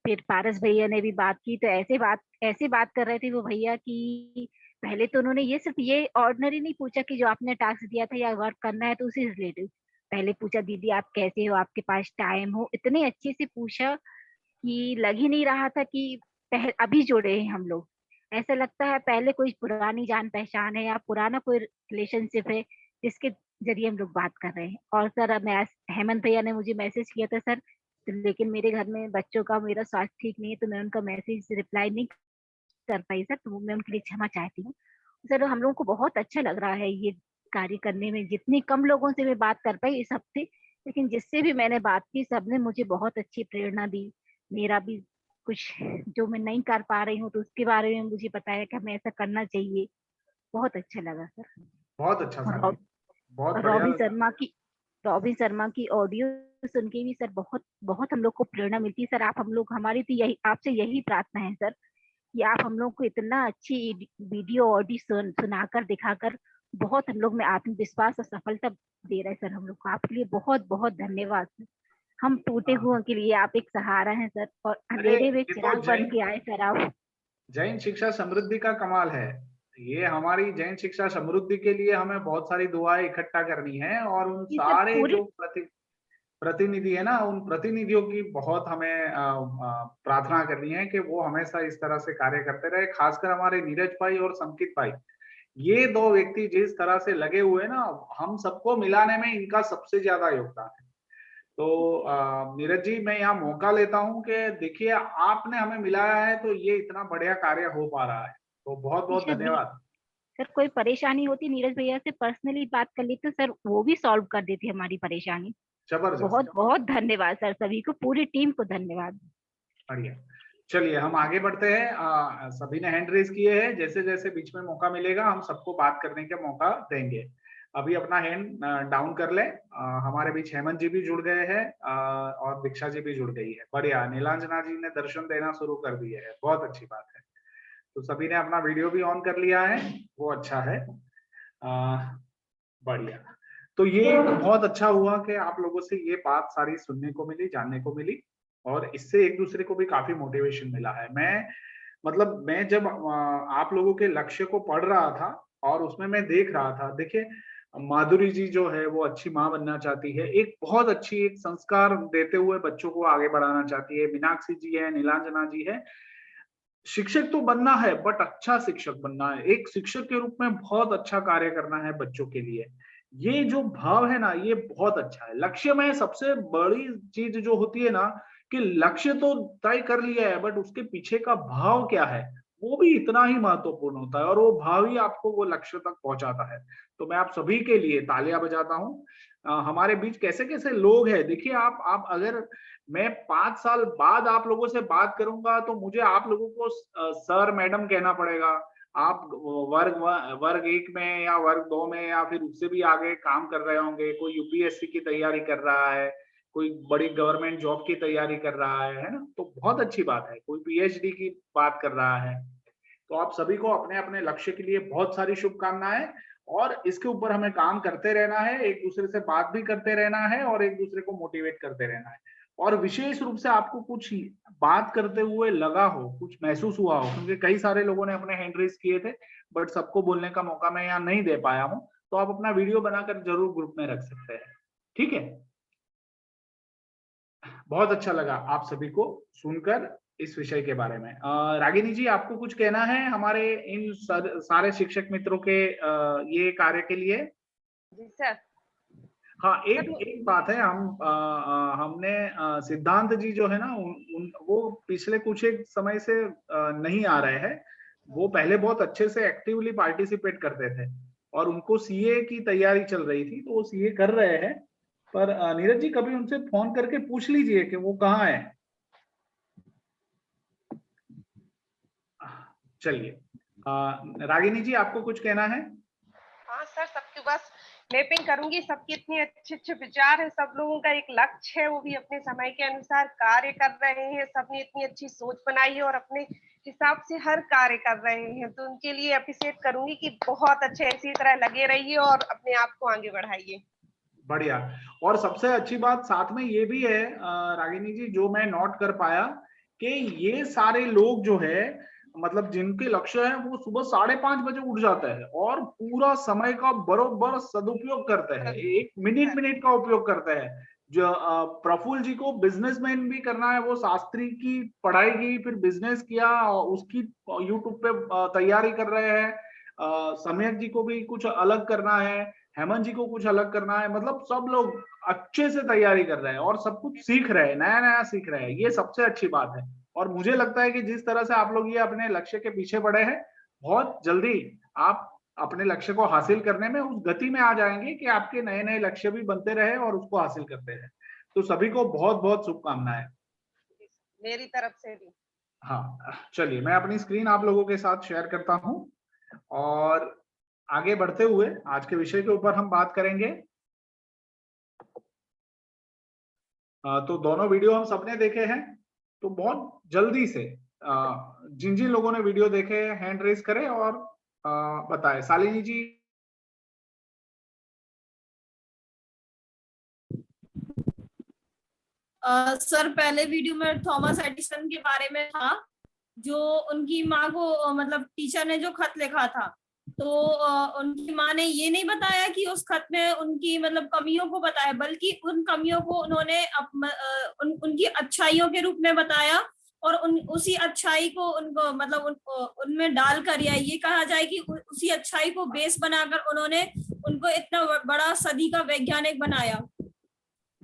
फिर पारस भैया ने भी बात की, तो ऐसे बात कर रहे थे वो भैया कि पहले तो उन्होंने ये सिर्फ ये ऑर्डिनरी नहीं पूछा कि जो आपने टास्क दिया था या वर्क करना है तो उसी रिलेटेड, पहले पूछा दीदी आप कैसे हो, आपके पास टाइम हो, इतने अच्छे से पूछा कि लग ही नहीं रहा था कि अभी जुड़े हैं हम लोग। ऐसा लगता है पहले कोई पुरानी जान पहचान है या पुराना कोई रिलेशनशिप है जिसके जरिए हम लोग बात कर रहे हैं। और सर मैं हेमंत भैया ने मुझे मैसेज किया था सर, लेकिन मेरे घर में बच्चों का मेरा स्वास्थ्य ठीक नहीं है तो मैं उनका मैसेज रिप्लाई नहीं कर पाई सर, तो मैं उनके लिए क्षमा चाहती हूँ सर। हम लोगों को बहुत अच्छा लग रहा है ये कार्य करने में, जितनी कम लोगों से मैं बात कर पाई इस हफ्ते, लेकिन जिससे भी मैंने बात की सबने मुझे बहुत अच्छी प्रेरणा दी। मेरा भी कुछ जो मैं नहीं कर पा रही हूँ तो उसके बारे में मुझे बताया कि हमें ऐसा करना चाहिए। बहुत अच्छा लगा सर। बहुत अच्छा सर, और बहुत बढ़िया। रॉबिन शर्मा की ऑडियो सुन के भी सर बहुत बहुत हम लोग को प्रेरणा मिलती है सर। आप हम लोग, हमारी तो यही आपसे यही प्रार्थना है सर कि आप हम लोग को इतना अच्छी वीडियो ऑडियो सुनाकर दिखाकर बहुत हम लोग में आत्मविश्वास और सफलता दे रहे हैं सर हम लोग को। आपके लिए बहुत बहुत धन्यवाद सर। हम टूटे हुए के लिए आप एक सहारा हैं सर, और अंधेरे में चिराग बन के आए सर आप। जैन शिक्षा समृद्धि का कमाल है ये। हमारी जैन शिक्षा समृद्धि के लिए हमें बहुत सारी दुआएं इकट्ठा करनी है, और उन सारे जो प्रतिनिधि है ना, उन प्रतिनिधियों की बहुत हमें प्रार्थना करनी है कि वो हमेशा इस तरह से कार्य करते रहे। खासकर हमारे नीरज भाई और संकित भाई, ये दो व्यक्ति जिस तरह से लगे हुए ना, हम सबको मिलाने में इनका सबसे ज्यादा योगदान है। तो नीरज जी, मैं यहाँ मौका लेता हूँ कि देखिए आपने हमें मिलाया है तो ये इतना बढ़िया कार्य हो पा रहा है, तो बहुत बहुत धन्यवाद सर। कोई परेशानी होती नीरज भैया से पर्सनली बात कर ली तो सर वो भी सॉल्व कर देती हमारी परेशानी। जबरदस्त। बहुत बहुत धन्यवाद सर, सभी को, पूरी टीम को धन्यवाद। बढ़िया, चलिए हम आगे बढ़ते हैं। सभी ने हैंड रेज किए हैं, जैसे जैसे बीच में मौका मिलेगा हम सबको बात करने का मौका देंगे। अभी अपना हैंड डाउन कर ले। हमारे बीच हेमंत जी भी जुड़ गए हैं और दीक्षा जी भी जुड़ गई है। बढ़िया, नीलांजना जी ने दर्शन देना शुरू कर दिए है, बहुत अच्छी बात है। तो सभी ने अपना वीडियो भी ऑन कर लिया है, वो अच्छा है। बढ़िया, तो ये बहुत अच्छा हुआ कि आप लोगों से ये बात सारी सुनने को मिली, जानने को मिली, और इससे एक दूसरे को भी काफी मोटिवेशन मिला है। मैं जब आप लोगों के लक्ष्य को पढ़ रहा था और उसमें मैं देख रहा था, देखिए माधुरी जी जो है वो अच्छी माँ बनना चाहती है, एक बहुत अच्छी एक संस्कार देते हुए बच्चों को आगे बढ़ाना चाहती है। मीनाक्षी जी है, नीलांजना जी है। शिक्षक तो बनना है बट अच्छा शिक्षक बनना है, एक शिक्षक के रूप में बहुत अच्छा कार्य करना है बच्चों के लिए। ये जो भाव है ना, ये बहुत अच्छा है। लक्ष्य में सबसे बड़ी चीज जो होती है ना, कि लक्ष्य तो तय कर लिया है बट उसके पीछे का भाव क्या है, वो भी इतना ही महत्वपूर्ण होता है, और वो भाव ही आपको वो लक्ष्य तक पहुंचाता है। तो मैं आप सभी के लिए तालियां बजाता हूँ। हमारे बीच कैसे कैसे लोग हैं, देखिए आप अगर मैं 5 साल बाद आप लोगों से बात करूंगा तो मुझे आप लोगों को सर मैडम कहना पड़ेगा। आप वर्ग 1 में या वर्ग 2 में या फिर उससे भी आगे काम कर रहे होंगे, कोई यूपीएससी की तैयारी कर रहा है, कोई बड़ी गवर्नमेंट जॉब की तैयारी कर रहा है ना, तो बहुत अच्छी बात है। कोई पीएचडी की बात कर रहा है, तो आप सभी को अपने अपने लक्ष्य के लिए बहुत सारी शुभकामनाएं, और इसके ऊपर हमें काम करते रहना है, एक दूसरे से बात भी करते रहना है और एक दूसरे को मोटिवेट करते रहना है। और विशेष रूप से आपको कुछ बात करते हुए लगा हो, कुछ महसूस हुआ हो, क्योंकि कई सारे लोगों ने अपने हैंड रेज किए थे बट सबको बोलने का मौका मैं यहाँ नहीं दे पाया हूँ, तो आप अपना वीडियो बनाकर जरूर ग्रुप में रख सकते हैं, ठीक है। बहुत अच्छा लगा आप सभी को सुनकर इस विषय के बारे में। रागिनी जी, आपको कुछ कहना है हमारे इन सारे शिक्षक मित्रों के ये कार्य के लिए? जी सर। हाँ, एक बात है, हमने सिद्धांत जी जो है ना, वो पिछले कुछ एक समय से नहीं आ रहे हैं। वो पहले बहुत अच्छे से एक्टिवली पार्टिसिपेट करते थे और उनको सीए की तैयारी चल रही थी, तो वो सीए कर रहे हैं। पर नीरज जी, कभी उनसे फोन करके पूछ लीजिए कि वो कहाँ है। चलिए, रागिनी जी, आपको कुछ कहना है? हाँ सर, सबके बस मैपिंग करूंगी, सबके इतने अच्छे अच्छे विचार है, सब लोगों का एक लक्ष्य है, वो भी अपने समय के अनुसार कार्य कर रहे हैं, सबने इतनी अच्छी सोच बनाई है और अपने हिसाब से हर कार्य कर रहे हैं, तो उनके लिए अप्रिशिएट करूंगी कि बहुत अच्छे इसी तरह लगे रहिए और अपने आप को आगे बढ़ाइए। बढ़िया। और सबसे अच्छी बात साथ में ये भी है रागिनी जी, जो मैं नोट कर पाया कि ये सारे लोग जो है मतलब जिनके लक्ष्य है वो सुबह 5:30 बजे उठ जाता है और पूरा समय का बरोबर सदुपयोग करते हैं, एक मिनट मिनट का उपयोग करते हैं। जो प्रफुल्ल जी को बिजनेसमैन भी करना है, वो शास्त्री की पढ़ाई की, फिर बिजनेस किया, उसकी यूट्यूब पे तैयारी कर रहे हैं। सम्यक जी को भी कुछ अलग करना है, हेमंत जी को कुछ अलग करना है, मतलब सब लोग अच्छे से तैयारी कर रहे हैं और सब कुछ सीख रहे हैं, नया नया सीख रहे हैं। ये सबसे अच्छी बात है। और मुझे लगता है कि जिस तरह से आप लोग ये अपने लक्ष्य के पीछे बढ़े हैं, बहुत जल्दी आप अपने लक्ष्य को हासिल करने में उस गति में आ जाएंगे कि आपके नए नए लक्ष्य भी बनते रहे और उसको हासिल करते रहे। तो सभी को बहुत बहुत शुभकामनाएं मेरी तरफ से भी। हाँ, चलिए मैं अपनी स्क्रीन आप लोगों के साथ शेयर करता हूं और आगे बढ़ते हुए आज के विषय के ऊपर हम बात करेंगे। तो दोनों वीडियो हम सबने देखे हैं, तो बहुत जल्दी से जिन जिन लोगों ने वीडियो देखे हैंड रेज करें और बताएं। शालिनी जी। सर पहले वीडियो में थॉमस एडिसन के बारे में था, जो उनकी माँ को मतलब टीचर ने जो खत लिखा था, तो उनकी माँ ने ये नहीं बताया कि उस खत में उनकी मतलब कमियों को बताया, बल्कि उन कमियों को उन्होंने उनकी अच्छाइयों के रूप में बताया और उसी अच्छाई को उनको मतलब उनमें डालकर, या ये कहा जाए कि उसी अच्छाई को बेस बनाकर उन्होंने उनको इतना बड़ा सदी का वैज्ञानिक बनाया।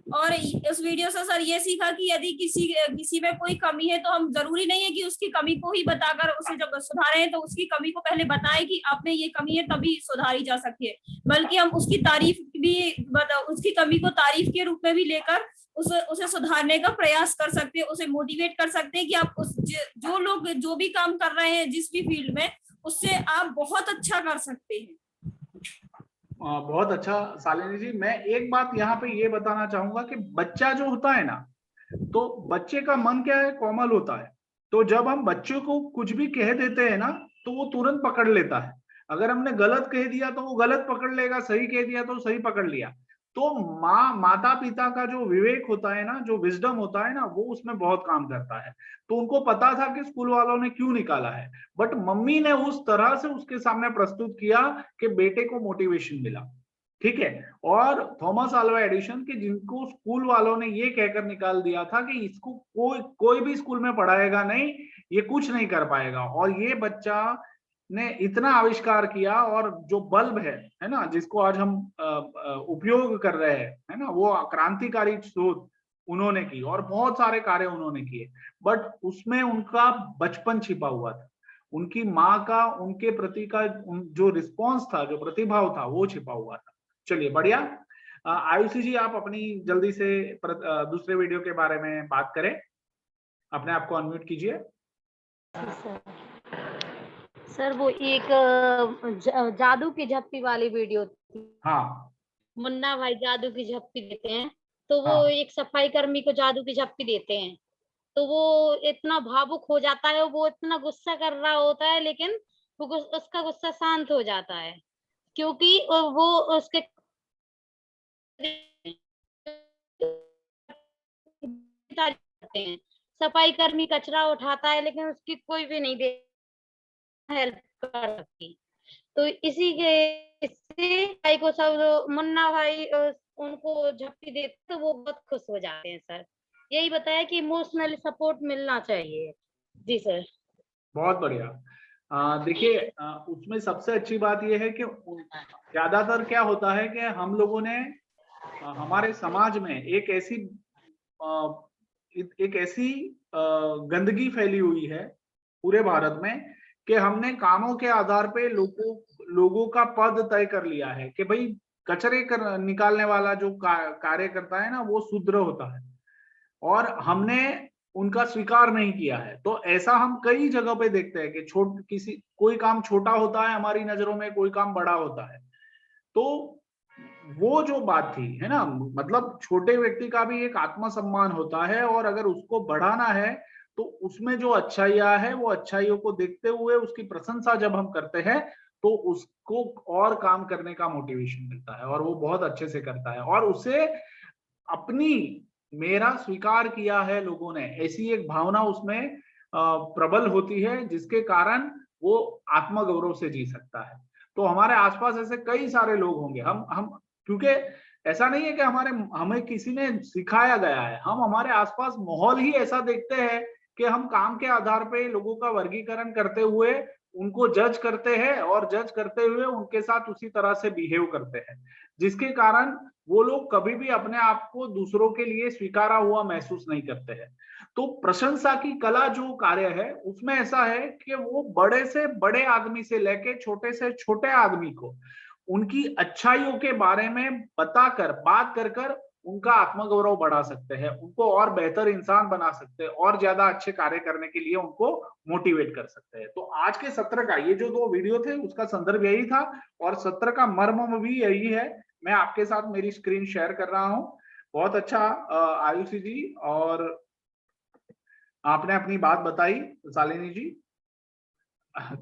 और इस वीडियो से सर ये सीखा कि यदि किसी में कोई कमी है तो हम जरूरी नहीं है कि उसकी कमी को ही बताकर उसे जब सुधारें, तो उसकी कमी को पहले बताएं कि आप में ये कमी है, तभी सुधारी जा सकती है। बल्कि हम उसकी तारीफ भी उसकी कमी को तारीफ के रूप में भी लेकर उसे सुधारने का प्रयास कर सकते हैं, उसे मोटिवेट कर सकते हैं कि आप जो लोग जो भी काम कर रहे हैं जिस भी फील्ड में, उससे आप बहुत अच्छा कर सकते हैं। बहुत अच्छा शालिनी जी। मैं एक बात यहाँ पे ये बताना चाहूंगा कि बच्चा जो होता है ना, तो बच्चे का मन क्या है, कोमल होता है। तो जब हम बच्चों को कुछ भी कह देते हैं ना, तो वो तुरंत पकड़ लेता है। अगर हमने गलत कह दिया तो वो गलत पकड़ लेगा, सही कह दिया तो सही पकड़ लिया। तो माता पिता का जो विवेक होता है ना, जो विजडम होता है ना, वो उसमें बहुत काम करता है। तो उनको पता था कि स्कूल वालों ने क्यों निकाला है, बट मम्मी ने उस तरह से उसके सामने प्रस्तुत किया कि बेटे को मोटिवेशन मिला। ठीक है। और थॉमस अल्वा एडिसन के जिनको स्कूल वालों ने ये कहकर निकाल दिया था कि इसको कोई भी स्कूल में पढ़ाएगा नहीं, ये कुछ नहीं कर पाएगा, और ये बच्चा ने इतना आविष्कार किया, और जो बल्ब है ना, जिसको आज हम उपयोग कर रहे हैं, है ना, वो क्रांतिकारी शोध उन्होंने की और बहुत सारे कार्य उन्होंने किए, बट उसमें उनका बचपन छिपा हुआ था। उनकी माँ का उनके प्रति का जो रिस्पॉन्स था, जो प्रतिभाव था, वो छिपा हुआ था। चलिए बढ़िया। आयुषी जी, आप अपनी जल्दी से दूसरे वीडियो के बारे में बात करें। अपने आप को अनम्यूट कीजिए। सर वो एक जादू की झप्पी वाली वीडियो थी। हाँ, मुन्ना भाई जादू की झप्पी देते हैं, तो वो हाँ। एक सफाई कर्मी को जादू की झप्पी देते हैं, तो वो इतना भावुक हो जाता है, वो इतना गुस्सा कर रहा होता है, लेकिन उसका गुस्सा शांत हो जाता है, क्योंकि वो उसके सफाई कर्मी कचरा उठाता है, लेकिन उसकी कोई भी नहीं दे हेल्प कर सकती। तो इसी के भाई को सब मुन्ना भाई उनको झप्पी देते तो वो बहुत खुश हो जाते हैं। सर यही बताया कि इमोशनल सपोर्ट मिलना चाहिए। जी सर, बहुत बढ़िया। देखिए, उसमें सबसे अच्छी बात यह है कि ज्यादातर क्या होता है कि हम लोगों ने हमारे समाज में एक ऐसी गंदगी फैली हुई है पूरे भारत में कि हमने कामों के आधार पे लोगों का पद तय कर लिया है कि भाई कचरे निकालने वाला जो कार्य करता है ना, वो शूद्र होता है, और हमने उनका स्वीकार नहीं किया है। तो ऐसा हम कई जगह पे देखते हैं कि कोई काम छोटा होता है हमारी नजरों में, कोई काम बड़ा होता है। तो वो जो बात थी, है ना, मतलब छोटे व्यक्ति का भी एक आत्मसम्मान होता है, और अगर उसको बढ़ाना है तो उसमें जो अच्छाइयां है, वो अच्छाइयों को देखते हुए उसकी प्रशंसा जब हम करते हैं तो उसको और काम करने का मोटिवेशन मिलता है, और वो बहुत अच्छे से करता है, और उसे अपनी मेरा स्वीकार किया है लोगों ने, ऐसी एक भावना उसमें प्रबल होती है, जिसके कारण वो आत्मगौरव से जी सकता है। तो हमारे आसपास ऐसे कई सारे लोग होंगे, हम क्योंकि ऐसा नहीं है कि हमें किसी ने सिखाया गया है, हम हमारे आसपास माहौल ही ऐसा देखते हैं कि हम काम के आधार पे लोगों का वर्गीकरण करते हुए उनको जज करते हैं और जज करते हुए उनके साथ उसी तरह से बिहेव करते हैं, जिसके कारण वो लोग कभी भी अपने आप को दूसरों के लिए स्वीकारा हुआ महसूस नहीं करते हैं। तो प्रशंसा की कला जो कार्य है उसमें ऐसा है कि वो बड़े से बड़े आदमी से लेके छोटे से छोटे आदमी को उनकी अच्छाइयों के बारे में बताकर बात कर कर उनका आत्मगौरव बढ़ा सकते हैं, उनको और बेहतर इंसान बना सकते हैं, और ज्यादा अच्छे कार्य करने के लिए उनको मोटिवेट कर सकते हैं। तो आज के सत्र का ये जो 2 वीडियो थे उसका संदर्भ यही था, और सत्र का मर्म भी यही है। मैं आपके साथ मेरी स्क्रीन शेयर कर रहा हूं। बहुत अच्छा आयुषी जी, और आपने अपनी बात बताई शालिनी जी।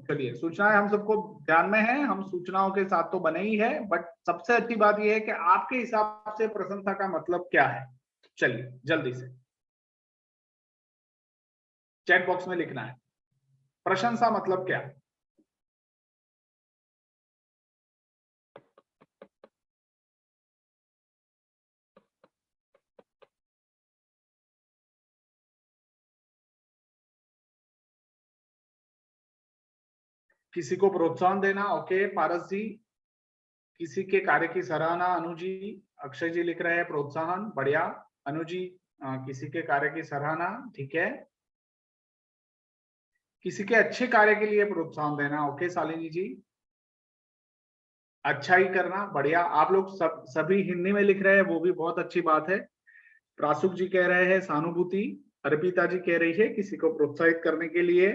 चलिए, सूचनाएं हम सबको ध्यान में है, हम सूचनाओं के साथ तो बने ही है, बट सबसे अच्छी बात यह है कि आपके हिसाब से प्रशंसा का मतलब क्या है। चलिए जल्दी से चैट बॉक्स में लिखना है, प्रशंसा मतलब क्या है। किसी को प्रोत्साहन देना, ओके पारस जी। किसी के कार्य की सराहना, अनु जी। अक्षय जी लिख रहे हैं प्रोत्साहन, बढ़िया। अनु जी किसी के कार्य की सराहना, ठीक है। किसी के अच्छे कार्य के लिए प्रोत्साहन देना, ओके शालिनी जी। अच्छाई करना, बढ़िया। आप लोग सभी हिंदी में लिख रहे हैं, वो भी बहुत अच्छी बात है। प्रासुक जी कह रहे हैं सहानुभूति। अर्पिता जी कह रही है किसी को प्रोत्साहित करने के लिए।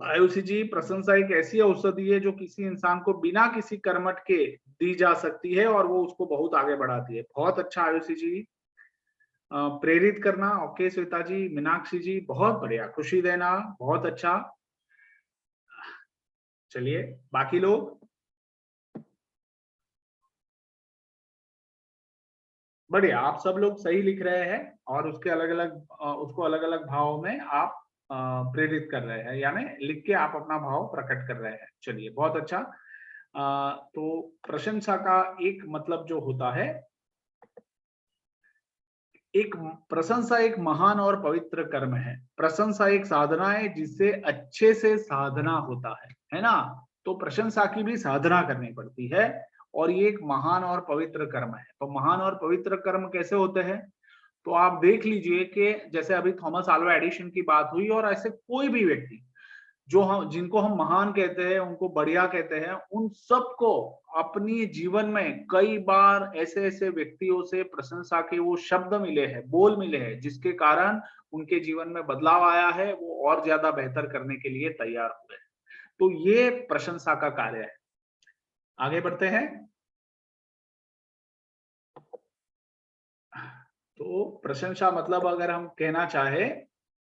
आयुषी जी, प्रशंसा एक ऐसी औषधि है जो किसी इंसान को बिना किसी कर्मठ के दी जा सकती है और वो उसको बहुत आगे बढ़ाती है। बहुत अच्छा आयुषी जी। प्रेरित करना, ओके श्वेता जी। मीनाक्षी जी, बहुत बढ़िया। खुशी देना, बहुत अच्छा। चलिए बाकी लोग। बढ़िया, आप सब लोग सही लिख रहे हैं और उसके उसको अलग अलग भावों में आप प्रेरित कर रहे हैं, यानी लिख के आप अपना भाव प्रकट कर रहे हैं। चलिए बहुत अच्छा। तो प्रशंसा का एक मतलब जो होता है, प्रशंसा एक महान और पवित्र कर्म है। प्रशंसा एक साधना है जिससे अच्छे से साधना होता है ना। तो प्रशंसा की भी साधना करनी पड़ती है और ये एक महान और पवित्र कर्म है। तो महान और पवित्र कर्म कैसे होते हैं, तो आप देख लीजिए कि जैसे अभी थॉमस अल्वा एडिसन की बात हुई, और ऐसे कोई भी व्यक्ति जिनको हम महान कहते हैं, उनको बढ़िया कहते हैं, उन सबको अपनी जीवन में कई बार ऐसे ऐसे व्यक्तियों से प्रशंसा के वो शब्द मिले हैं, बोल मिले हैं, जिसके कारण उनके जीवन में बदलाव आया है, वो और ज्यादा बेहतर करने के लिए तैयार हुए हैं। तो ये प्रशंसा का कार्य है। आगे बढ़ते हैं। तो प्रशंसा मतलब अगर हम कहना चाहे,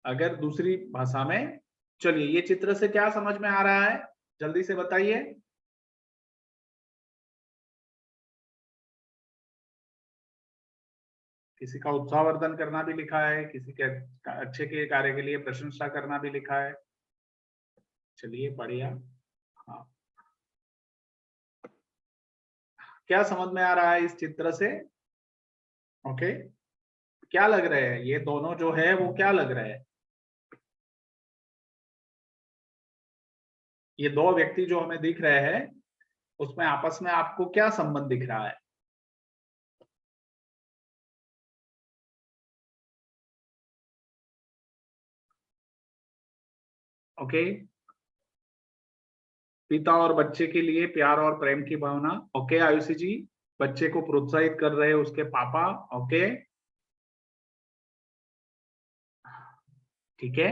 अगर दूसरी भाषा में, चलिए ये चित्र से क्या समझ में आ रहा है, जल्दी से बताइए। किसी का उत्साहवर्धन करना भी लिखा है, किसी के अच्छे के कार्य के लिए प्रशंसा करना भी लिखा है। चलिए बढ़िया। हाँ, क्या समझ में आ रहा है इस चित्र से? ओके, क्या लग रहे हैं ये दोनों जो है वो क्या लग रहे हैं? ये 2 व्यक्ति जो हमें दिख रहे हैं उसमें आपस में आपको क्या संबंध दिख रहा है? ओके, पिता और बच्चे के लिए प्यार और प्रेम की भावना, ओके आयुषी जी। बच्चे को प्रोत्साहित कर रहे हैं उसके पापा, ओके ठीक है।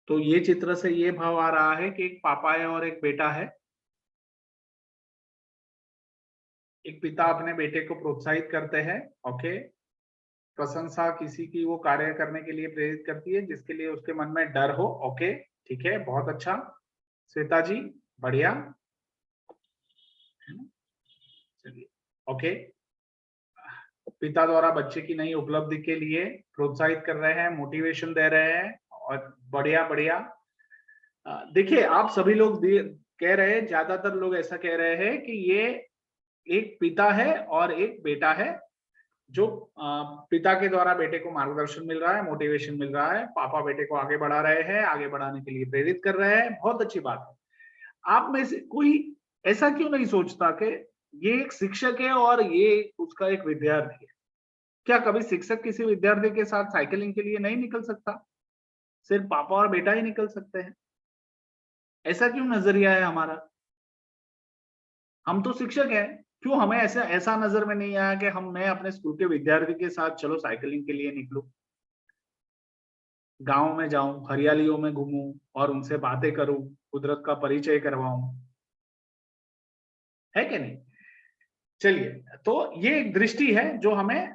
तो ये चित्र से ये भाव आ रहा है कि एक पापा है और एक बेटा है। एक पिता अपने बेटे को प्रोत्साहित करते हैं, ओके। प्रशंसा किसी की वो कार्य करने के लिए प्रेरित करती है जिसके लिए उसके मन में डर हो, ओके ठीक है, बहुत अच्छा। श्वेता जी बढ़िया। ओके, पिता द्वारा बच्चे की नई उपलब्धि के लिए प्रोत्साहित कर रहे हैं, मोटिवेशन दे रहे हैं, और बढ़िया बढ़िया। देखिए आप सभी लोग कह रहे हैं, ज्यादातर लोग ऐसा कह रहे हैं कि ये एक पिता है और एक बेटा है, जो पिता के द्वारा बेटे को मार्गदर्शन मिल रहा है, मोटिवेशन मिल रहा है, पापा बेटे को आगे बढ़ा रहे हैं, आगे बढ़ाने के लिए प्रेरित कर रहे हैं, बहुत अच्छी बात है। आप में से कोई ऐसा क्यों नहीं सोचता कि ये एक शिक्षक है और ये उसका एक विद्यार्थी है? क्या कभी शिक्षक किसी विद्यार्थी के साथ साइकिलिंग के लिए नहीं निकल सकता? सिर्फ पापा और बेटा ही निकल सकते हैं? ऐसा क्यों नजरिया है हमारा? हम तो शिक्षक हैं, क्यों हमें ऐसा नजर में नहीं आया कि मैं अपने स्कूल के विद्यार्थी के साथ चलो साइकिलिंग के लिए निकलूं, गांव में जाऊं, हरियालियों में घूमूं और उनसे बातें करूं, कुदरत का परिचय करवाऊं, है कि नहीं? चलिए, तो ये एक दृष्टि है जो हमें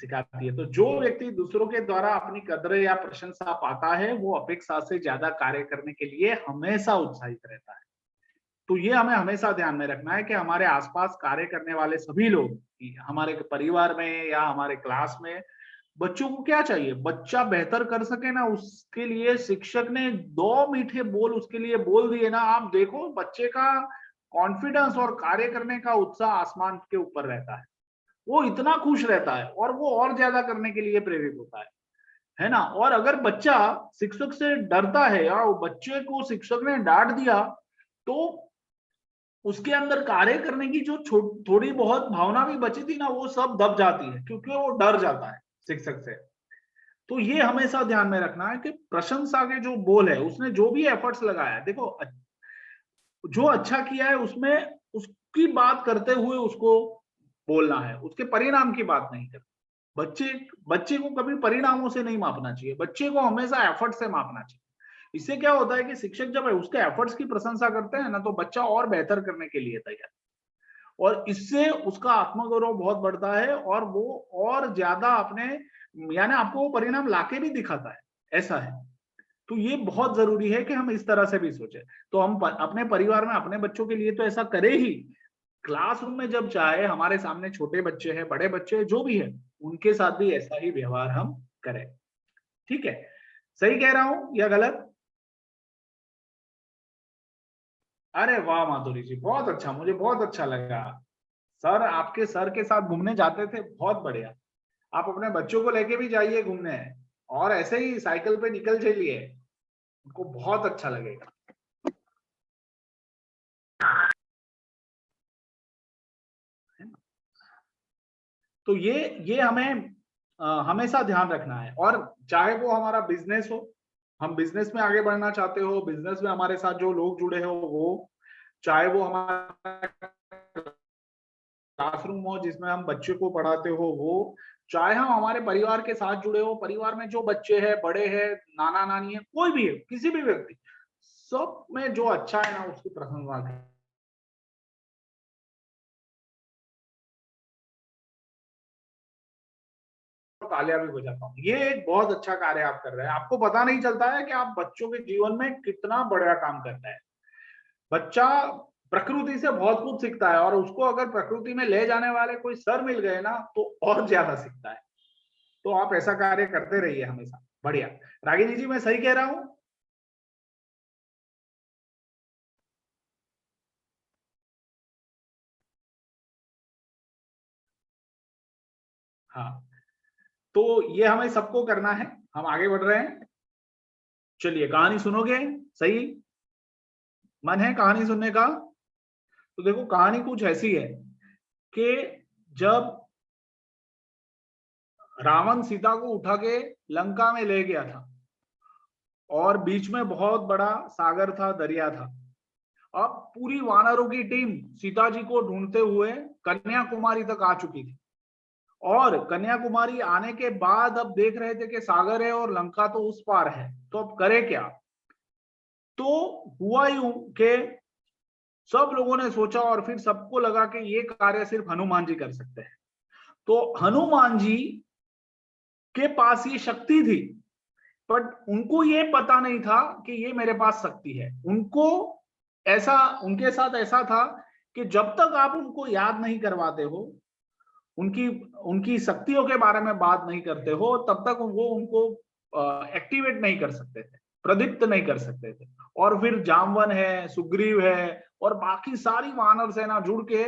सिखाती है। तो जो व्यक्ति दूसरों के द्वारा अपनी कदर या प्रशंसा पाता है, वो अपेक्षा से ज्यादा कार्य करने के लिए हमेशा उत्साहित रहता है। तो ये हमें हमेशा ध्यान में रखना है कि हमारे आसपास कार्य करने वाले सभी लोग, हमारे परिवार में या हमारे क्लास में, बच्चों को क्या चाहिए? बच्चा बेहतर कर सके ना, उसके लिए शिक्षक ने 2 मीठे बोल उसके लिए बोल दिए ना, आप देखो बच्चे का कॉन्फिडेंस और कार्य करने का उत्साह आसमान के ऊपर रहता है, वो इतना खुश रहता है और वो और ज्यादा करने के लिए प्रेरित होता है ना। और अगर बच्चा शिक्षक से डरता है या बच्चे को शिक्षक ने डांट दिया, तो उसके अंदर कार्य करने की जो थोड़ी बहुत भावना भी बची थी ना, वो सब दब जाती है, क्योंकि वो डर जाता है शिक्षक से। तो ये हमेशा ध्यान में रखना है कि प्रशंसा के जो बोल है, उसने जो भी एफर्ट्स लगाया, देखो जो अच्छा किया है उसमें उसकी बात करते हुए उसको बोलना है, उसके परिणाम की बात नहीं करना। बच्चे को कभी परिणामों से नहीं मापना चाहिए, बच्चे को हमेशा एफर्ट से मापना चाहिए। इससे क्या होता है कि शिक्षक जब उसके एफर्ट्स की प्रशंसा करते हैं ना, तो बच्चा और बेहतर करने के लिए तैयार, और इससे उसका आत्मगौरव बहुत बढ़ता है और वो और ज्यादा अपने, यानी आपको वो परिणाम लाके भी दिखाता है, ऐसा है। तो ये बहुत जरूरी है कि हम इस तरह से भी सोचें। तो हम अपने परिवार में अपने बच्चों के लिए तो ऐसा करें ही, क्लासरूम में जब चाहे हमारे सामने छोटे बच्चे हैं, बड़े बच्चे हैं, जो भी है, उनके साथ भी ऐसा ही व्यवहार हम करें। ठीक है, सही कह रहा हूं या गलत? अरे वाह माधुरी जी, बहुत अच्छा, मुझे बहुत अच्छा लगा। सर आपके सर के साथ घूमने जाते थे, बहुत बढ़िया। आप अपने बच्चों को लेके भी जाइए घूमने, और ऐसे ही साइकिल पे निकल चलिए, उनको बहुत अच्छा लगेगा। तो ये हमें हमेशा ध्यान रखना है। और चाहे वो हमारा बिजनेस हो, हम बिजनेस में आगे बढ़ना चाहते हो, बिजनेस में हमारे साथ जो लोग जुड़े हो वो, चाहे वो हमारा क्लासरूम हो जिसमें हम बच्चे को पढ़ाते हो वो, चाहे हम हमारे परिवार के साथ जुड़े हो, परिवार में जो बच्चे हैं, बड़े हैं, नाना नानी है, कोई भी है, किसी भी व्यक्ति, सब में जो अच्छा है ना उसकी प्रशंसा करें। तालियां भी बजाता हूँ। ये एक बहुत अच्छा कार्य आप कर रहे हैं। आपको पता नहीं चलता है कि आप बच्चों के जीवन में कितना बड़ा काम करते हैं। बच्चा प्रकृति से बहुत कुछ सीखता है, और उसको अगर प्रकृति में ले जाने वाले कोई सर मिल गए ना, तो और ज्यादा सीखता है। तो आप ऐसा कार्य करते रहिए हमेशा। बढ़िया। रागिनी जी, मैं सही कह रहा हूं? हाँ, तो ये हमें सबको करना है। हम आगे बढ़ रहे हैं। चलिए, कहानी सुनोगे? सही मन है कहानी सुनने का? तो देखो, कहानी कुछ ऐसी है कि जब रावण सीता को उठा के लंका में ले गया था, और बीच में बहुत बड़ा सागर था, दरिया था। अब पूरी वानरों की टीम सीता जी को ढूंढते हुए कन्याकुमारी तक आ चुकी थी, और कन्याकुमारी आने के बाद अब देख रहे थे कि सागर है और लंका तो उस पार है, तो अब करे क्या? तो हुआ यूं कि सब लोगों ने सोचा, और फिर सबको लगा कि ये कार्य सिर्फ हनुमान जी कर सकते हैं। तो हनुमान जी के पास ये शक्ति थी, बट उनको ये पता नहीं था कि ये मेरे पास शक्ति है। उनको ऐसा, उनके साथ ऐसा था कि जब तक आप उनको याद नहीं करवाते हो, उनकी शक्तियों के बारे में बात नहीं करते हो, तब तक वो उनको एक्टिवेट नहीं कर सकते थे, प्रदीप्त नहीं कर सकते थे। और फिर जामवन है, सुग्रीव है और बाकी सारी वानर सेना जुड़ के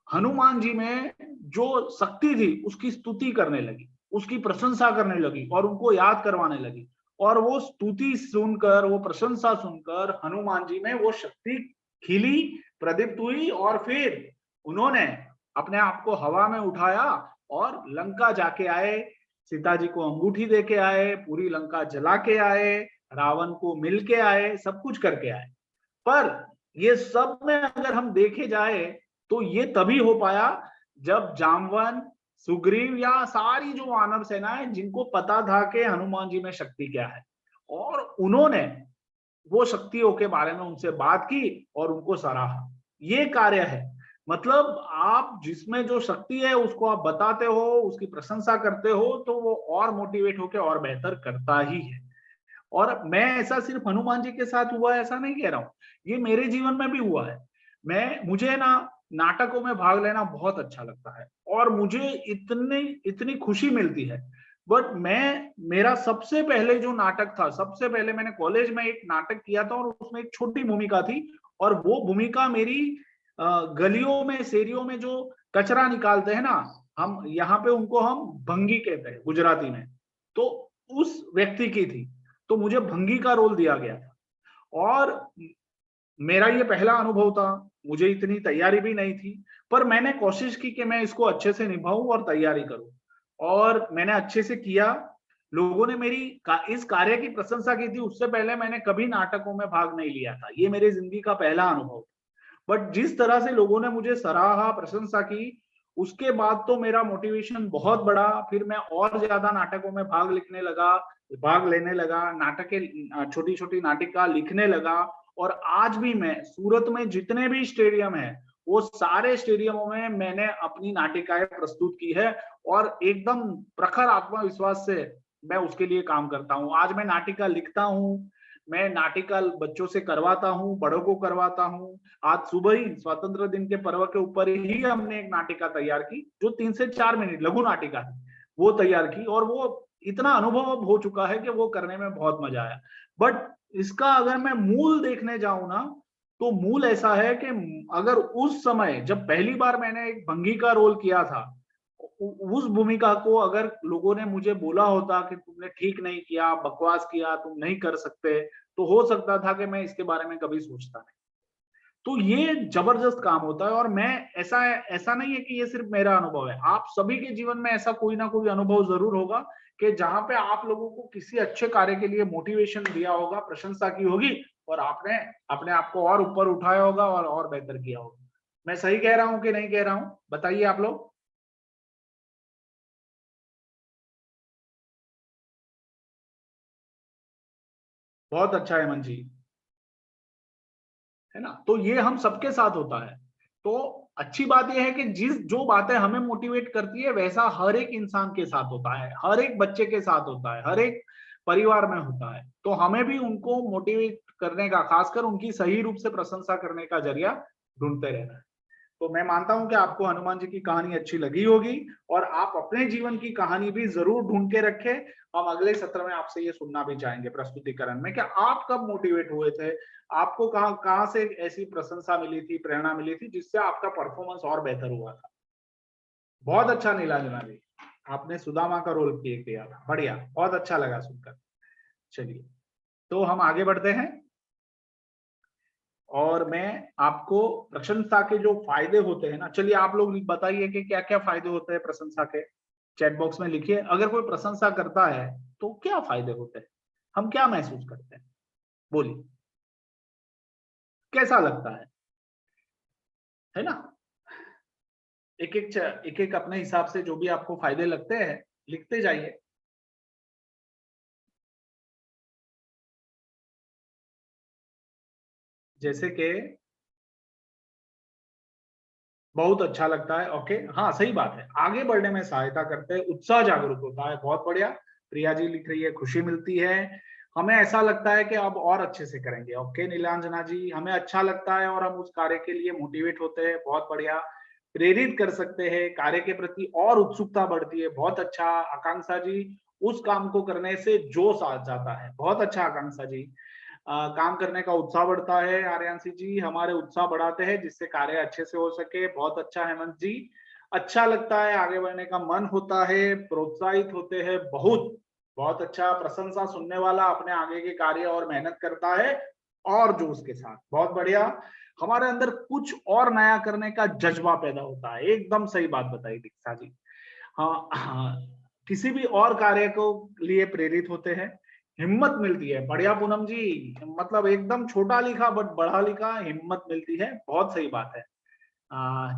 हनुमान जी में जो शक्ति थी उसकी स्तुति करने लगी, उसकी प्रशंसा करने लगी और उनको याद करवाने लगी। और वो स्तुति सुनकर, वो प्रशंसा सुनकर हनुमान जी में वो शक्ति खिली, प्रदीप्त हुई और फिर उन्होंने अपने आप को हवा में उठाया और लंका जाके आए, सीता जी को अंगूठी दे के आए, पूरी लंका जला के आए, रावण को मिल के आए, सब कुछ करके आए। पर ये सब में अगर हम देखे जाए तो ये तभी हो पाया जब जामवन, सुग्रीव या सारी जो वानर सेनाएं, जिनको पता था कि हनुमान जी में शक्ति क्या है, और उन्होंने वो शक्तियों के बारे में उनसे बात की और उनको सराहा। ये कार्य है, मतलब आप जिसमें जो शक्ति है उसको आप बताते हो, उसकी प्रशंसा करते हो, तो वो और मोटिवेट होकर और बेहतर करता ही है। और मैं ऐसा सिर्फ हनुमान जी के साथ हुआ ऐसा नहीं कह रहा हूं, ये मेरे जीवन में भी हुआ है। मुझे ना नाटकों में भाग लेना बहुत अच्छा लगता है और मुझे इतनी खुशी मिलती है। बट मेरा सबसे पहले जो नाटक था, सबसे पहले मैंने कॉलेज में एक नाटक किया था और उसमें एक छोटी भूमिका थी, और वो भूमिका मेरी गलियों में, शेरियों में जो कचरा निकालते हैं ना, हम यहाँ पे उनको हम भंगी कहते हैं गुजराती में, तो उस व्यक्ति की थी। तो मुझे भंगी का रोल दिया गया था और मेरा ये पहला अनुभव था, मुझे इतनी तैयारी भी नहीं थी, पर मैंने कोशिश की कि मैं इसको अच्छे से निभाऊं और तैयारी करूं, और मैंने अच्छे से किया। लोगों ने मेरी इस कार्य की प्रशंसा की थी। उससे पहले मैंने कभी नाटकों में भाग नहीं लिया था, ये मेरी जिंदगी का पहला अनुभव। बट जिस तरह से लोगों ने मुझे सराहा, प्रशंसा की, उसके बाद तो मेरा मोटिवेशन बहुत बढ़ा। फिर मैं और ज्यादा नाटकों में भाग लेने लगा, छोटी छोटी नाटिका लिखने लगा। और आज भी मैं सूरत में जितने भी स्टेडियम है, वो सारे स्टेडियमों में मैंने अपनी नाटिकाएं प्रस्तुत की है और एकदम प्रखर आत्मविश्वास से मैं उसके लिए काम करता हूँ। आज मैं नाटिका लिखता हूँ, मैं नाटिका बच्चों से करवाता हूँ, बड़ों को करवाता हूँ। आज सुबह ही स्वतंत्र दिन के पर्व के ऊपर ही हमने एक नाटिका तैयार की जो 3 से 4 मिनट लघु नाटिका थी, वो तैयार की, और वो इतना अनुभव अब हो चुका है कि वो करने में बहुत मजा आया। बट इसका अगर मैं मूल देखने जाऊं ना, तो मूल ऐसा है कि अगर उस समय जब पहली बार मैंने एक भंगी का रोल किया था, उस भूमिका को अगर लोगों ने मुझे बोला होता कि तुमने ठीक नहीं किया, बकवास किया, तुम नहीं कर सकते, तो हो सकता था कि मैं इसके बारे में कभी सोचता नहीं। तो ये जबरदस्त काम होता है। और मैं ऐसा नहीं है कि ये सिर्फ मेरा अनुभव है, आप सभी के जीवन में ऐसा कोई ना कोई अनुभव जरूर होगा कि जहां पे आप लोगों को किसी अच्छे कार्य के लिए मोटिवेशन दिया होगा, प्रशंसा की होगी और आपने अपने आप को और ऊपर उठाया होगा और बेहतर किया होगा। मैं सही कह रहा हूं कि नहीं कह रहा हूं, बताइए आप लोग। बहुत अच्छा है मन जी, है ना। तो ये हम सबके साथ होता है। तो अच्छी बात यह है कि जो बातें हमें मोटिवेट करती है वैसा हर एक इंसान के साथ होता है, हर एक बच्चे के साथ होता है, हर एक परिवार में होता है। तो हमें भी उनको मोटिवेट करने का, खासकर उनकी सही रूप से प्रशंसा करने का जरिया ढूंढते रहना है। तो मैं मानता हूं कि आपको हनुमान जी की कहानी अच्छी लगी होगी और आप अपने जीवन की कहानी भी जरूर ढूंढ के रखें। हम अगले सत्र में आपसे ये सुनना भी चाहेंगे प्रस्तुतिकरण में कि आप कब मोटिवेट हुए थे, आपको कहां से ऐसी प्रशंसा मिली थी, प्रेरणा मिली थी, जिससे आपका परफॉर्मेंस और बेहतर हुआ था। बहुत अच्छा नीलांजना जी, आपने सुदामा का रोल किया था, बढ़िया, बहुत अच्छा लगा सुनकर। चलिए तो हम आगे बढ़ते हैं और मैं आपको प्रशंसा के जो फायदे होते हैं ना, चलिए आप लोग बताइए कि क्या क्या फायदे होते हैं प्रशंसा के, चैट बॉक्स में लिखिए। अगर कोई प्रशंसा करता है तो क्या फायदे होते हैं, हम क्या महसूस करते हैं, बोलिए, कैसा लगता है ना। एक एक अपने हिसाब से जो भी आपको फायदे लगते हैं लिखते जाइए। जैसे कि बहुत अच्छा लगता है, ओके, हाँ सही बात है, आगे बढ़ने में सहायता करते हैं, उत्साह जागरूक होता है, बहुत बढ़िया। प्रिया जी लिख रही है खुशी मिलती है, हमें ऐसा लगता है कि अब और अच्छे से करेंगे। ओके नीलांजना जी, हमें अच्छा लगता है और हम उस कार्य के लिए मोटिवेट होते हैं, बहुत बढ़िया, प्रेरित कर सकते हैं, कार्य के प्रति और उत्सुकता बढ़ती है, बहुत अच्छा। आकांक्षा जी, उस काम को करने से जोश आ जाता है, बहुत अच्छा आकांक्षा जी। काम करने का उत्साह बढ़ता है। आर्यांशी जी, हमारे उत्साह बढ़ाते हैं जिससे कार्य अच्छे से हो सके, बहुत अच्छा। हेमंत जी, अच्छा लगता है, आगे बढ़ने का मन होता है, प्रोत्साहित होते हैं, बहुत बहुत अच्छा। प्रशंसा सुनने वाला अपने आगे के कार्य और मेहनत करता है और जोश के साथ, बहुत बढ़िया। हमारे अंदर कुछ और नया करने का जज्बा पैदा होता है, एकदम सही बात बताई दीक्षा जी। हाँ, किसी भी और कार्य को लिए प्रेरित होते हैं, हिम्मत मिलती है। बढ़िया पूनम जी, मतलब एकदम छोटा लिखा बट बड़ा लिखा, हिम्मत मिलती है, बहुत सही बात है।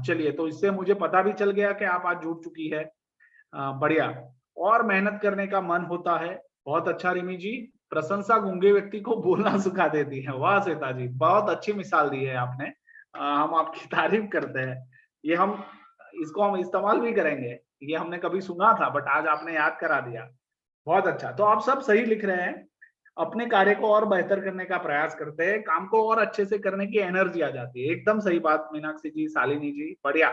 चलिए, तो इससे मुझे पता भी चल गया कि आप आज जुड़ चुकी है। बढ़िया, और मेहनत करने का मन होता है, बहुत अच्छा। रिमी जी, प्रशंसा गूंगे व्यक्ति को बोलना सिखा देती है। वाह श्वेता जी, बहुत अच्छी मिसाल दी है आपने। हम आपकी तारीफ करते हैं, ये हम इसको हम इस्तेमाल भी करेंगे। ये हमने कभी सुना था बट आज आपने याद करा दिया, बहुत अच्छा। तो आप सब सही लिख रहे हैं, अपने कार्य को और बेहतर करने का प्रयास करते हैं, काम को और अच्छे से करने की एनर्जी आ जाती है, एकदम सही बात मीनाक्षी जी, शालिनी जी, बढ़िया,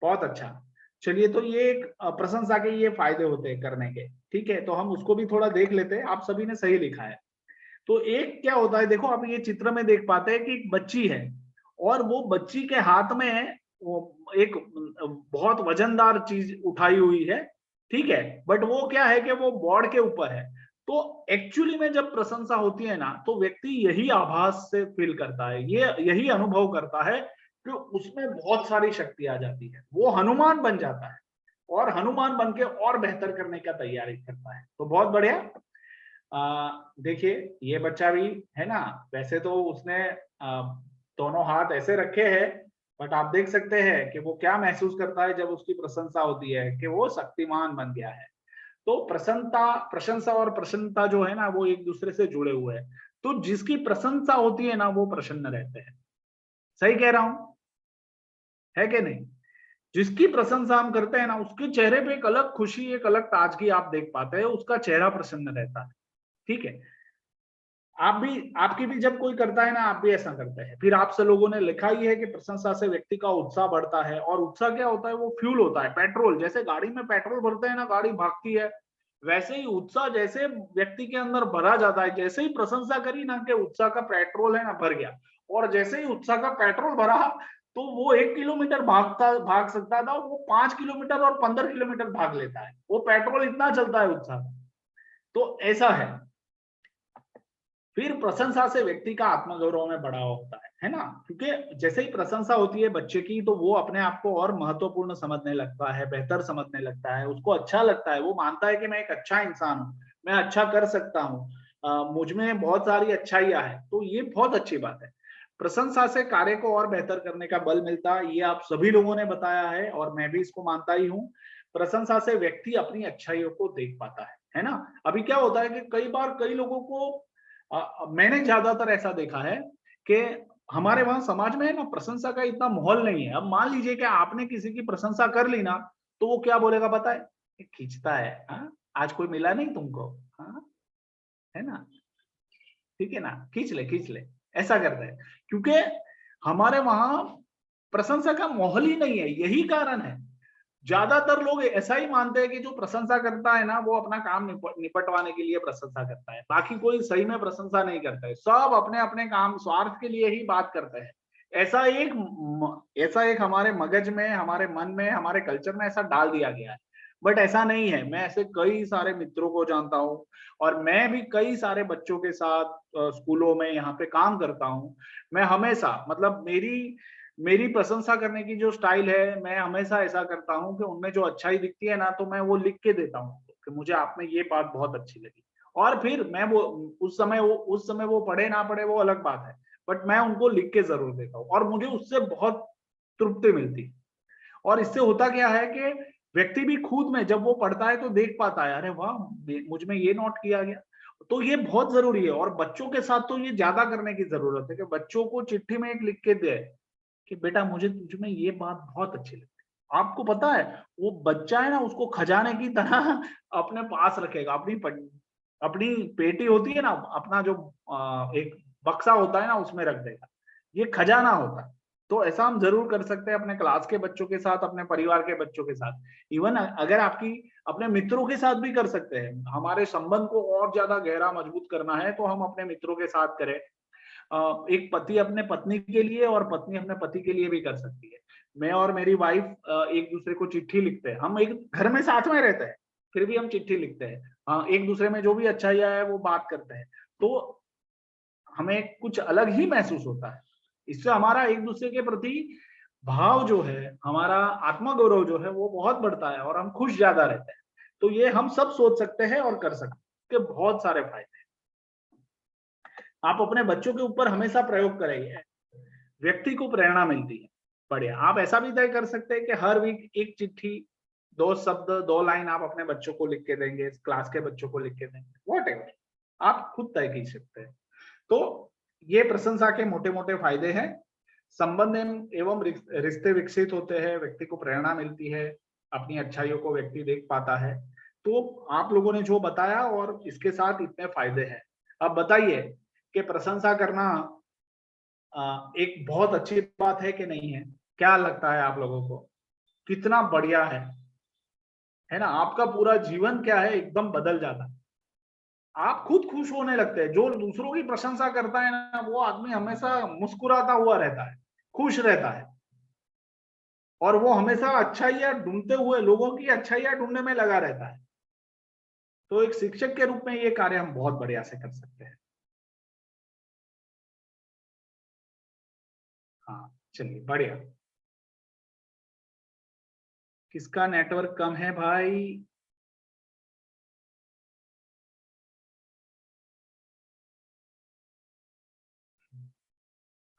बहुत अच्छा। चलिए, तो ये एक प्रशंसा के ये फायदे होते हैं करने के, ठीक है, तो हम उसको भी थोड़ा देख लेते हैं। आप सभी ने सही लिखा है। तो एक क्या होता है, देखो आप ये चित्र में देख पाते हैं कि एक बच्ची है और वो बच्ची के हाथ में वो एक बहुत वजनदार चीज उठाई हुई है, ठीक है, बट वो क्या है कि वो बोर्ड के ऊपर है। तो एक्चुअली में जब प्रशंसा होती है ना, तो व्यक्ति यही आभास से फील करता है, ये यही अनुभव करता है कि उसमें बहुत सारी शक्ति आ जाती है, वो हनुमान बन जाता है और हनुमान बन के और बेहतर करने का तैयारी करता है। तो बहुत बढ़िया। देखिए, ये बच्चा भी है ना, वैसे तो उसने दोनों हाथ ऐसे रखे हैं, बट आप देख सकते हैं कि वो क्या महसूस करता है जब उसकी प्रशंसा होती है, कि वो शक्तिमान बन गया है। तो प्रशंसा और प्रसन्नता जो है ना, वो एक दूसरे से जुड़े हुए हैं। तो जिसकी प्रशंसा होती है ना, वो प्रसन्न रहते हैं। सही कह रहा हूं, है कि नहीं? जिसकी प्रशंसा हम करते हैं ना, उसके चेहरे पे एक अलग खुशी, एक अलग ताजगी आप देख पाते हैं, उसका चेहरा प्रसन्न रहता है, ठीक है। आप भी, आपकी भी जब कोई करता है ना, आप भी ऐसा करते हैं। फिर आपसे लोगों ने लिखा ही है कि प्रशंसा से व्यक्ति का उत्साह बढ़ता है, और उत्साह क्या होता है, वो फ्यूल होता है, पेट्रोल। जैसे गाड़ी में पेट्रोल भरते हैं ना, गाड़ी भागती है, वैसे ही उत्साह जैसे व्यक्ति के अंदर भरा जाता है, जैसे ही प्रशंसा करी ना, कि उत्साह का पेट्रोल है ना भर गया, और जैसे ही उत्साह का पेट्रोल भरा, तो वो 1 किलोमीटर भाग सकता था, वो 5 किलोमीटर और 15 किलोमीटर भाग लेता है, वो पेट्रोल इतना चलता है उत्साह। तो ऐसा है। फिर प्रशंसा से व्यक्ति का आत्मगौरव में बढ़ावा होता है ना, क्योंकि जैसे ही प्रशंसा होती है बच्चे की, तो वो अपने आप को और महत्वपूर्ण समझने लगता है, बेहतर समझने लगता है, उसको अच्छा लगता है, वो मानता है कि मैं एक अच्छा इंसान हूँ, मैं अच्छा कर सकता हूँ, मुझ में बहुत सारी अच्छाइयां है। तो ये बहुत अच्छी बात है। प्रशंसा से कार्य को और बेहतर करने का बल मिलता है, ये आप सभी लोगों ने बताया है और मैं भी इसको मानता ही हूँ। प्रशंसा से व्यक्ति अपनी अच्छाइयों को देख पाता है ना। अभी क्या होता है कि कई बार कई लोगों को, मैंने ज्यादातर ऐसा देखा है कि हमारे वहां समाज में है ना, प्रशंसा का इतना माहौल नहीं है। अब मान लीजिए कि आपने किसी की प्रशंसा कर ली ना, तो वो क्या बोलेगा पता है, खींचता है, हाँ आज कोई मिला नहीं तुमको, हाँ है ना, ठीक है ना, खींच ले, ऐसा करते हैं, क्योंकि हमारे वहां प्रशंसा का माहौल ही नहीं है। यही कारण है, ज्यादातर लोग ऐसा ही मानते हैं कि जो प्रशंसा करता है ना, वो अपना काम निपटवाने के लिए प्रशंसा करता है, बाकी कोई सही में प्रशंसा नहीं करता है, सब अपने अपने काम स्वार्थ के लिए ही बात करते हैं। ऐसा एक हमारे मगज में, हमारे मन में, हमारे कल्चर में ऐसा डाल दिया गया है, बट ऐसा नहीं है। मैं ऐसे कई सारे मित्रों को जानता हूँ, और मैं भी कई सारे बच्चों के साथ स्कूलों में यहाँ पे काम करता हूँ। मैं हमेशा, मतलब मेरी प्रशंसा करने की जो स्टाइल है, मैं हमेशा ऐसा करता हूं कि उनमें जो अच्छाई दिखती है ना, तो मैं वो लिख के देता हूं कि मुझे आप में ये बात बहुत अच्छी लगी। और फिर मैं वो उस समय वो पढ़े ना पढ़े वो अलग बात है, बट मैं उनको लिख के जरूर देता हूँ, और मुझे उससे बहुत तृप्ति मिलती। और इससे होता क्या है कि व्यक्ति भी खुद में जब वो पढ़ता है तो देख पाता है, अरे वाह, मुझ में ये नोट किया गया। तो ये बहुत जरूरी है, और बच्चों के साथ तो ये ज्यादा करने की जरूरत है कि बच्चों को चिट्ठी में एक लिख के दे कि बेटा मुझे तुझ में ये बात बहुत अच्छी लगती है। आपको पता है, वो बच्चा है ना, उसको खजाने की तरह अपने पास रखेगा, अपनी अपनी पेटी होती है ना, अपना जो एक बक्सा होता है ना, उसमें रख देगा। ये खजाना होता है। तो ऐसा हम जरूर कर सकते हैं अपने क्लास के बच्चों के साथ, अपने परिवार के बच्चों के साथ। इवन अगर आपकी अपने मित्रों के साथ भी कर सकते हैं। हमारे संबंध को और ज्यादा गहरा मजबूत करना है तो हम अपने मित्रों के साथ करें। एक पति अपने पत्नी के लिए और पत्नी अपने पति के लिए भी कर सकती है। मैं और मेरी वाइफ एक दूसरे को चिट्ठी लिखते हैं। हम एक घर में साथ में रहते हैं, फिर भी हम चिट्ठी लिखते हैं। एक दूसरे में जो भी अच्छाइयाँ है वो बात करते हैं, तो हमें कुछ अलग ही महसूस होता है। इससे हमारा एक दूसरे के प्रति भाव जो है, हमारा आत्मगौरव जो है वो बहुत बढ़ता है और हम खुश ज्यादा रहते हैं। तो ये हम सब सोच सकते हैं और कर सकते हैं। इसके बहुत सारे फायदे हैं। आप अपने बच्चों के ऊपर हमेशा प्रयोग करेंगे, व्यक्ति को प्रेरणा मिलती है। बढ़िया। आप ऐसा भी तय कर सकते हैं कि हर वीक एक चिट्ठी, 2 शब्द, 2 लाइन आप अपने बच्चों को लिख के देंगे, क्लास के बच्चों को लिख के देंगे, व्हाटएवर आप खुद तय कर सकते हैं। तो ये प्रशंसा के मोटे मोटे फायदे हैं। संबंध एवं रिश्ते विकसित होते हैं, व्यक्ति को प्रेरणा मिलती है, अपनी अच्छाइयों को व्यक्ति देख पाता है। तो आप लोगों ने जो बताया और इसके साथ इतने फायदे हैं। अब बताइए कि प्रशंसा करना एक बहुत अच्छी बात है कि नहीं है? क्या लगता है आप लोगों को? कितना बढ़िया है ना? आपका पूरा जीवन क्या है, एकदम बदल जाता है। आप खुद खुश होने लगते हैं। जो दूसरों की प्रशंसा करता है ना, वो आदमी हमेशा मुस्कुराता हुआ रहता है, खुश रहता है, और वो हमेशा अच्छाइयां ढूंढते हुए, लोगों की अच्छाइयां ढूंढने में लगा रहता है। तो एक शिक्षक के रूप में ये कार्य हम बहुत बढ़िया से कर सकते हैं। हाँ, चलिए बढ़िया। किसका नेटवर्क कम है भाई?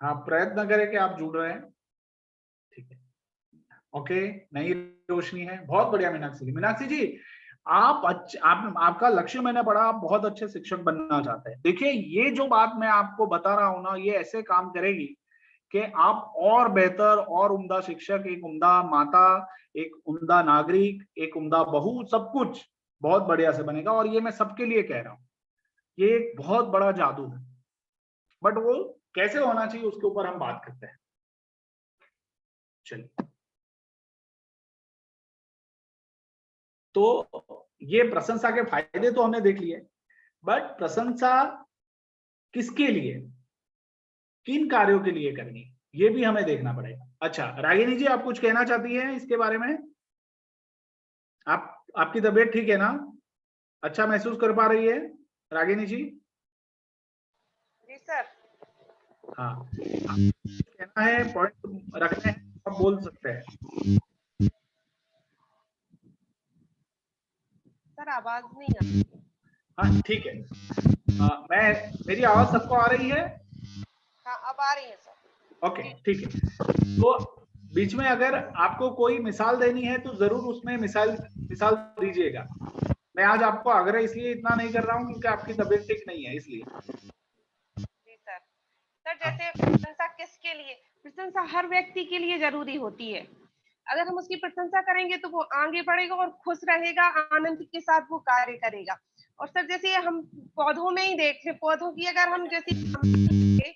हाँ, प्रयत्न करें कि आप जुड़ रहे हैं। ठीक है, ओके। नई रोशनी है, बहुत बढ़िया। मीनाक्षी जी, मीनाक्षी जी, आपका लक्ष्य मैंने पढ़ा, आप बहुत अच्छे शिक्षक बनना चाहते हैं। देखिए, ये जो बात मैं आपको बता रहा हूं ना, ये ऐसे काम करेगी कि आप और बेहतर और उम्दा शिक्षक, एक उम्दा माता, एक उम्दा नागरिक, एक उम्दा बहू, सब कुछ बहुत बढ़िया से बनेगा। और ये मैं सबके लिए कह रहा हूँ, ये एक बहुत बड़ा जादू है। बट वो कैसे होना चाहिए उसके ऊपर हम बात करते हैं। चलिए, तो ये प्रशंसा के फायदे तो हमने देख लिए, बट प्रशंसा किसके लिए, किन कार्यों के लिए करनी, ये भी हमें देखना पड़ेगा। अच्छा, रागिनी जी, आप कुछ कहना चाहती हैं इसके बारे में? आपकी तबीयत ठीक है ना? अच्छा महसूस कर पा रही है रागिनी जी? जी सर। हाँ, कहना है, पॉइंट रखने हैं, आप बोल सकते हैं। सर आवाज नहीं आ रही। हाँ ठीक है। मेरी आवाज सबको आ रही है? हाँ, अब आ रही है सर। ओके, ठीक है। तो बीच में अगर आपको कोई मिसाल देनी है तो जरूर उसमें मिसाल दीजिएगा। मैं आज आपको आग्रह इसलिए इतना नहीं कर रहा हूँ क्योंकि आपकी तबीयत ठीक नहीं है, इसलिए। जी सर। सर जैसे प्रशंसा किसके लिए? प्रशंसा हर व्यक्ति के लिए जरूरी होती है। अगर हम उसकी प्रशंसा करेंगे तो वो आगे बढ़ेगा और खुश रहेगा, आनंद के साथ वो कार्य करेगा। और सर जैसे हम पौधों में ही देखें, पौधों की अगर हम जैसे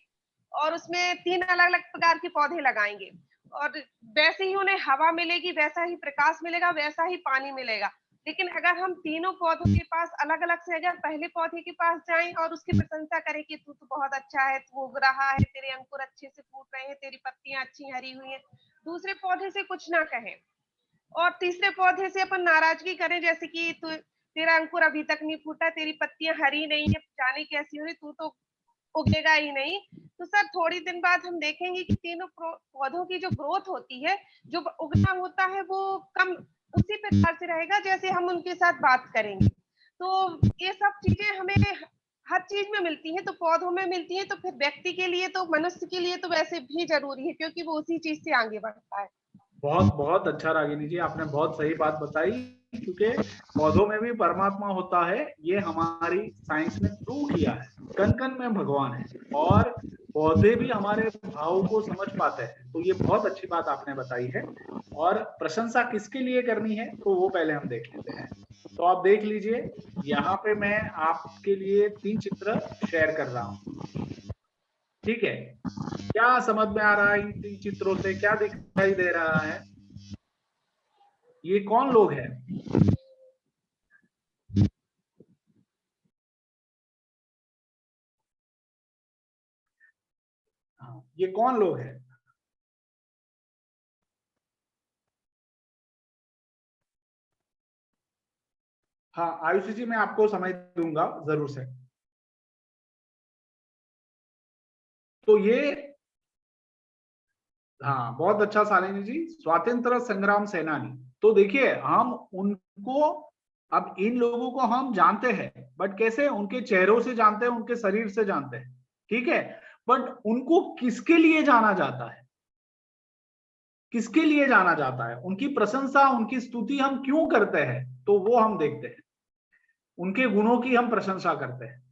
और उसमें 3 अलग-अलग प्रकार के पौधे लगाएंगे और वैसे ही उन्हें हवा मिलेगी, वैसा ही प्रकाश मिलेगा, वैसा ही पानी मिलेगा। लेकिन अगर हम तीनों पौधों के पास अलग-अलग से अगर पहले पौधे के पास जाएं और उसकी प्रशंसा करें कि तू तो बहुत अच्छा है, तू उग रहा है, तेरे अंकुर अच्छे से फूट रहे हैं, तेरी पत्तियां अच्छी हरी हुई हैं, दूसरे पौधे से कुछ ना कहें और तीसरे पौधे से अपन नाराजगी करें, जैसे कि तू, तेरा अंकुर अभी तक नहीं फूटा, तेरी पत्तियां हरी नहीं है, जाने कैसी हो रही, तू तो उगेगा ही नहीं। तो सर थोड़ी दिन बाद हम देखेंगे कि तीनों पौधों की जो ग्रोथ होती है, जो उगना होता है, वो कम उसी प्रकार से रहेगा जैसे हम उनके साथ बात करेंगे। तो ये सब चीजें हमें हर चीज में मिलती हैं, तो पौधों में मिलती हैं, तो फिर व्यक्ति के लिए, तो मनुष्य के लिए तो वैसे भी जरूरी है क्योंकि वो उसी चीज से आगे बढ़ता है। बहुत बहुत अच्छा रागिनी जी, आपने बहुत सही बात बताई, क्योंकि पौधों में भी परमात्मा होता है, ये हमारी साइंस ने प्रूव किया है। कण कण में भगवान है और पौधे भी हमारे भावों को समझ पाते हैं। तो ये बहुत अच्छी बात आपने बताई है। और प्रशंसा किसके लिए करनी है तो वो पहले हम देख लेते हैं। तो आप देख लीजिए, यहाँ पे मैं आपके लिए 3 चित्र शेयर कर रहा हूँ। ठीक है, क्या समझ में आ रहा है इन 3 चित्रों से? क्या दिखाई दे रहा है? ये कौन लोग हैं? हाँ, ये कौन लोग हैं? हाँ आयुषी जी, मैं आपको समझ दूंगा जरूर से। तो ये, हाँ बहुत अच्छा शालिनी जी, स्वातंत्र संग्राम सेनानी। तो देखिए, हम उनको, अब इन लोगों को हम जानते हैं, बट कैसे? उनके चेहरों से जानते हैं, उनके शरीर से जानते हैं, ठीक है। बट उनको किसके लिए जाना जाता है? किसके लिए जाना जाता है? उनकी प्रशंसा, उनकी स्तुति हम क्यों करते हैं? तो वो हम देखते हैं। उनके गुणों की हम प्रशंसा करते हैं,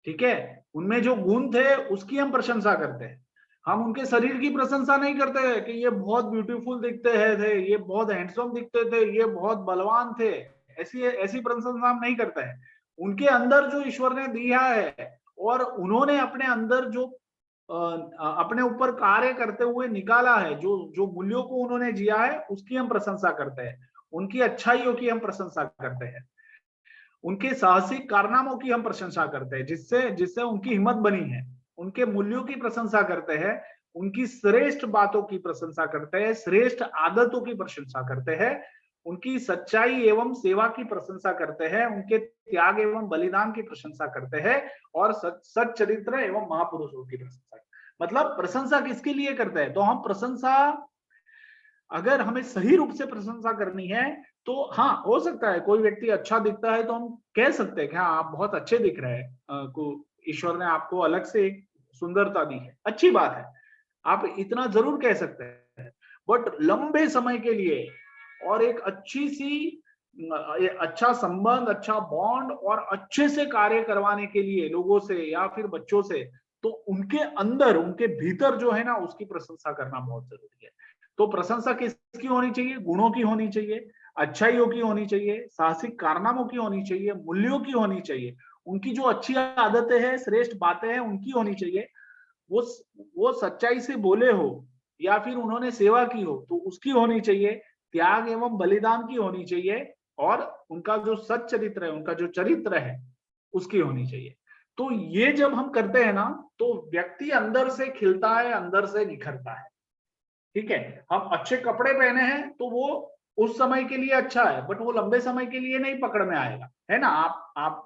ठीक है। उनमें जो गुण थे उसकी हम प्रशंसा करते हैं। हम उनके शरीर की प्रशंसा नहीं करते हैं कि ये बहुत ब्यूटीफुल दिखते हैं थे, ये बहुत हैंडसम दिखते थे, ये बहुत बलवान थे। ऐसी ऐसी प्रशंसा हम नहीं करते हैं। उनके अंदर जो ईश्वर ने दिया है और उन्होंने अपने अंदर जो अपने ऊपर कार्य करते हुए निकाला है, जो जो मूल्यों को उन्होंने जिया है, उसकी हम प्रशंसा करते हैं। उनकी अच्छाइयों की हम प्रशंसा करते हैं। उनके साहसिक कारनामों की हम प्रशंसा करते हैं, जिससे जिससे उनकी हिम्मत बनी है। उनके मूल्यों की प्रशंसा करते हैं, उनकी श्रेष्ठ बातों की प्रशंसा करते हैं, श्रेष्ठ आदतों की प्रशंसा करते हैं, उनकी सच्चाई एवं सेवा की प्रशंसा करते हैं, उनके त्याग एवं बलिदान की प्रशंसा करते हैं, और सच चरित्र एवं महापुरुषों की प्रशंसा। मतलब प्रशंसा किसके लिए करते हैं? तो हम प्रशंसा, अगर हमें सही रूप से प्रशंसा करनी है तो हाँ, हो सकता है कोई व्यक्ति अच्छा दिखता है तो हम कह सकते हैं कि हाँ आप बहुत अच्छे दिख रहे हैं, ईश्वर ने आपको अलग से एक सुंदरता दी है, अच्छी बात है, आप इतना जरूर कह सकते हैं। बट लंबे समय के लिए और एक अच्छी सी अच्छा संबंध, अच्छा बॉन्ड और अच्छे से कार्य करवाने के लिए लोगों से या फिर बच्चों से, तो उनके अंदर, उनके भीतर जो है ना, उसकी प्रशंसा करना बहुत जरूरी है। तो प्रशंसा किसकी होनी चाहिए? गुणों की होनी चाहिए, अच्छाइयों की होनी चाहिए, साहसिक कारनामों की होनी चाहिए, मूल्यों की होनी चाहिए, उनकी जो अच्छी आदतें हैं, श्रेष्ठ बातें हैं, उनकी होनी चाहिए। वो सच्चाई से बोले हो या फिर उन्होंने सेवा की हो तो उसकी होनी चाहिए, त्याग एवं बलिदान की होनी चाहिए, और उनका जो सच चरित्र है, उनका जो चरित्र है, उसकी होनी चाहिए। तो ये जब हम करते हैं ना, तो व्यक्ति अंदर से खिलता है, अंदर से निखरता है, ठीक है। हम अच्छे कपड़े पहने हैं तो वो उस समय के लिए अच्छा है, बट वो लंबे समय के लिए नहीं पकड़ में आएगा, है ना।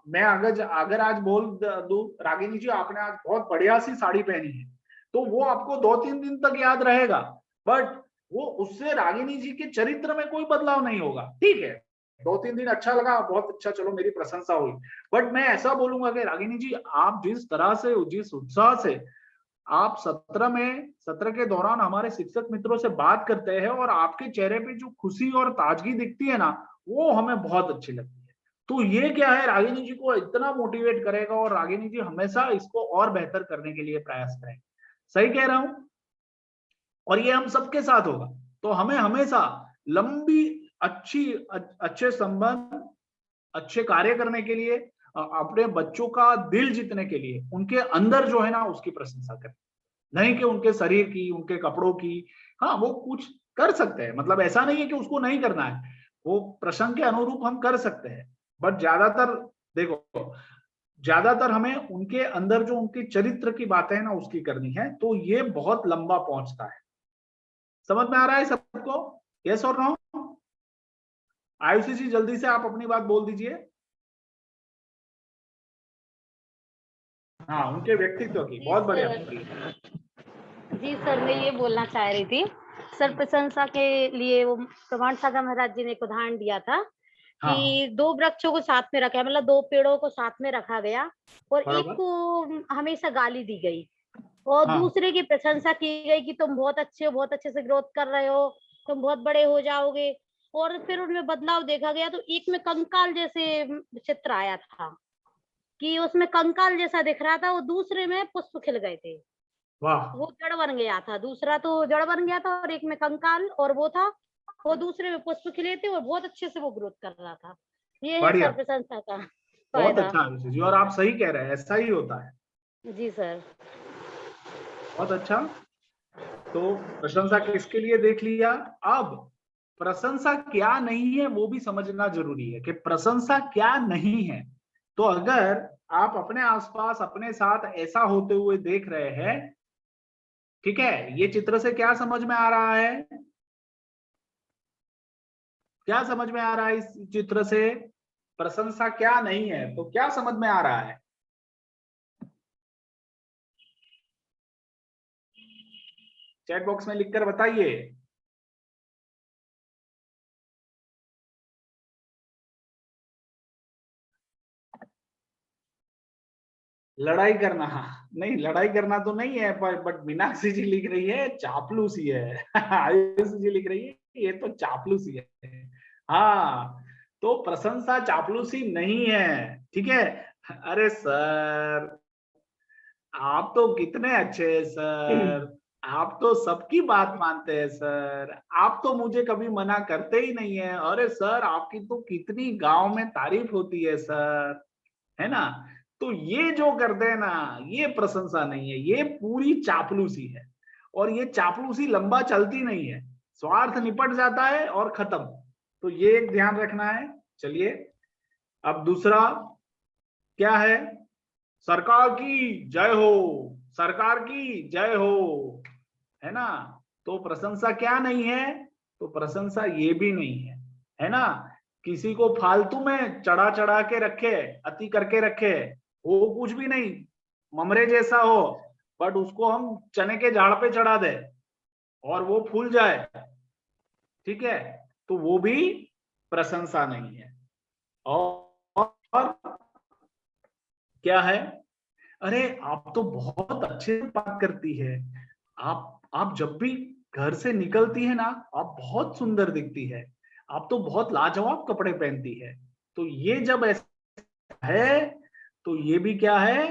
मैं अगर आज बोल दूं, रागिनी जी आपने आज बहुत बढ़िया सी साड़ी पहनी है, तो वो आपको 2-3 दिन तक याद रहेगा, बट वो उससे रागिनी जी के चरित्र में कोई बदलाव नहीं होगा, ठीक है। 2-3 दिन अच्छा लगा, बहुत अच्छा, चलो मेरी प्रशंसा हुई। बट मैं ऐसा बोलूंगा कि रागिनी जी, आप जिस तरह से, जिस उत्साह से आप सत्र के दौरान हमारे शिक्षक मित्रों से बात करते हैं, और आपके चेहरे पे जो खुशी और ताजगी दिखती है ना, वो हमें बहुत अच्छी लगती है। तो ये क्या है, रागिनी जी को इतना मोटिवेट करेगा, और रागिनी जी हमेशा इसको और बेहतर करने के लिए प्रयास करेंगे। सही कह रहा हूं? और ये हम सबके साथ होगा। तो हमें हमेशा लंबी अच्छे संबंध, अच्छे कार्य करने के लिए, अपने बच्चों का दिल जीतने के लिए, उनके अंदर जो है ना, उसकी प्रशंसा करें, नहीं कि उनके शरीर की, उनके कपड़ों की। हाँ, वो कुछ कर सकते हैं, मतलब ऐसा नहीं है कि उसको नहीं करना है, वो प्रसंग के अनुरूप हम कर सकते हैं, बट ज्यादातर देखो, ज्यादातर हमें उनके अंदर जो उनके चरित्र की बातें हैं ना, उसकी करनी है। तो ये बहुत लंबा पहुंचता है। समझ में आ रहा है सबको? यस और नो? आयुषी जी जल्दी से आप अपनी बात बोल दीजिए। हाँ, उनके व्यक्तित्व की बहुत बढ़िया। जी सर, मैं ये बोलना चाह रही थी सर, प्रशंसा के लिए वो प्रमाण सागर महाराज जी ने एक उदाहरण दिया था कि 2 वृक्षों को साथ में रखा, मतलब 2 पेड़ों को साथ में रखा गया, और एक को हमेशा गाली दी गई और दूसरे की प्रशंसा की गई कि तुम बहुत अच्छे हो, बहुत अच्छे से ग्रोथ कर रहे हो, तुम बहुत बड़े हो जाओगे। और फिर उनमें बदलाव देखा गया, तो एक में कंकाल जैसे चित्र आया था कि उसमें कंकाल जैसा दिख रहा था, वो दूसरे में पुष्प खिल गए थे। वो जड़ बन गया था, दूसरा तो जड़ बन गया था, और एक में कंकाल और वो था, वो दूसरे में पुष्प खिले थे, और बहुत अच्छे से वो ग्रोथ कर रहा था। ये है बढ़िया, सर प्रशंसा का बहुत फायदा। अच्छा आयुषी जी, और आप सही कह रहे हैं, ऐसा ही होता है। जी सर। बहुत अच्छा। तो प्रशंसा किसके लिए देख लिया, अब प्रशंसा क्या नहीं है वो भी समझना जरूरी है कि प्रशंसा क्या नहीं है। तो अगर आप अपने आसपास अपने साथ ऐसा होते हुए देख रहे हैं, ठीक है, ये चित्र से क्या समझ में आ रहा है, क्या समझ में आ रहा है इस चित्र से, प्रशंसा क्या नहीं है, तो क्या समझ में आ रहा है? चैट बॉक्स में लिखकर बताइए। लड़ाई करना, नहीं लड़ाई करना तो नहीं है, बट मीनाक्षी जी लिख रही है चापलूसी है। आयुषी जी लिख रही है ये तो चापलूसी है। हाँ, तो प्रशंसा चापलूसी नहीं है, ठीक है। अरे सर, आप तो कितने अच्छे हैं सर, आप तो सबकी बात मानते हैं सर, आप तो मुझे कभी मना करते ही नहीं है। अरे सर, आपकी तो कितनी गांव में तारीफ होती है सर, है ना। तो ये जो करते हैं ना, ये प्रशंसा नहीं है, ये पूरी चापलूसी है। और ये चापलूसी लंबा चलती नहीं है, स्वार्थ निपट जाता है और खत्म। तो ये एक ध्यान रखना है। चलिए, अब दूसरा क्या है, सरकार की जय हो, सरकार की जय हो, है ना। तो प्रशंसा क्या नहीं है, तो प्रशंसा ये भी नहीं है ना। किसी को फालतू में चढ़ा चढ़ा के रखे, अति करके रखे, वो कुछ भी नहीं, ममरे जैसा हो, बट उसको हम चने के झाड़ पे चढ़ा दे और वो फूल जाए, ठीक है, तो वो भी प्रशंसा नहीं है। और क्या है, अरे आप तो बहुत अच्छे से बात करती है, आप जब भी घर से निकलती है ना, आप बहुत सुंदर दिखती है, आप तो बहुत लाजवाब कपड़े पहनती है। तो ये जब ऐसा है तो ये भी क्या है,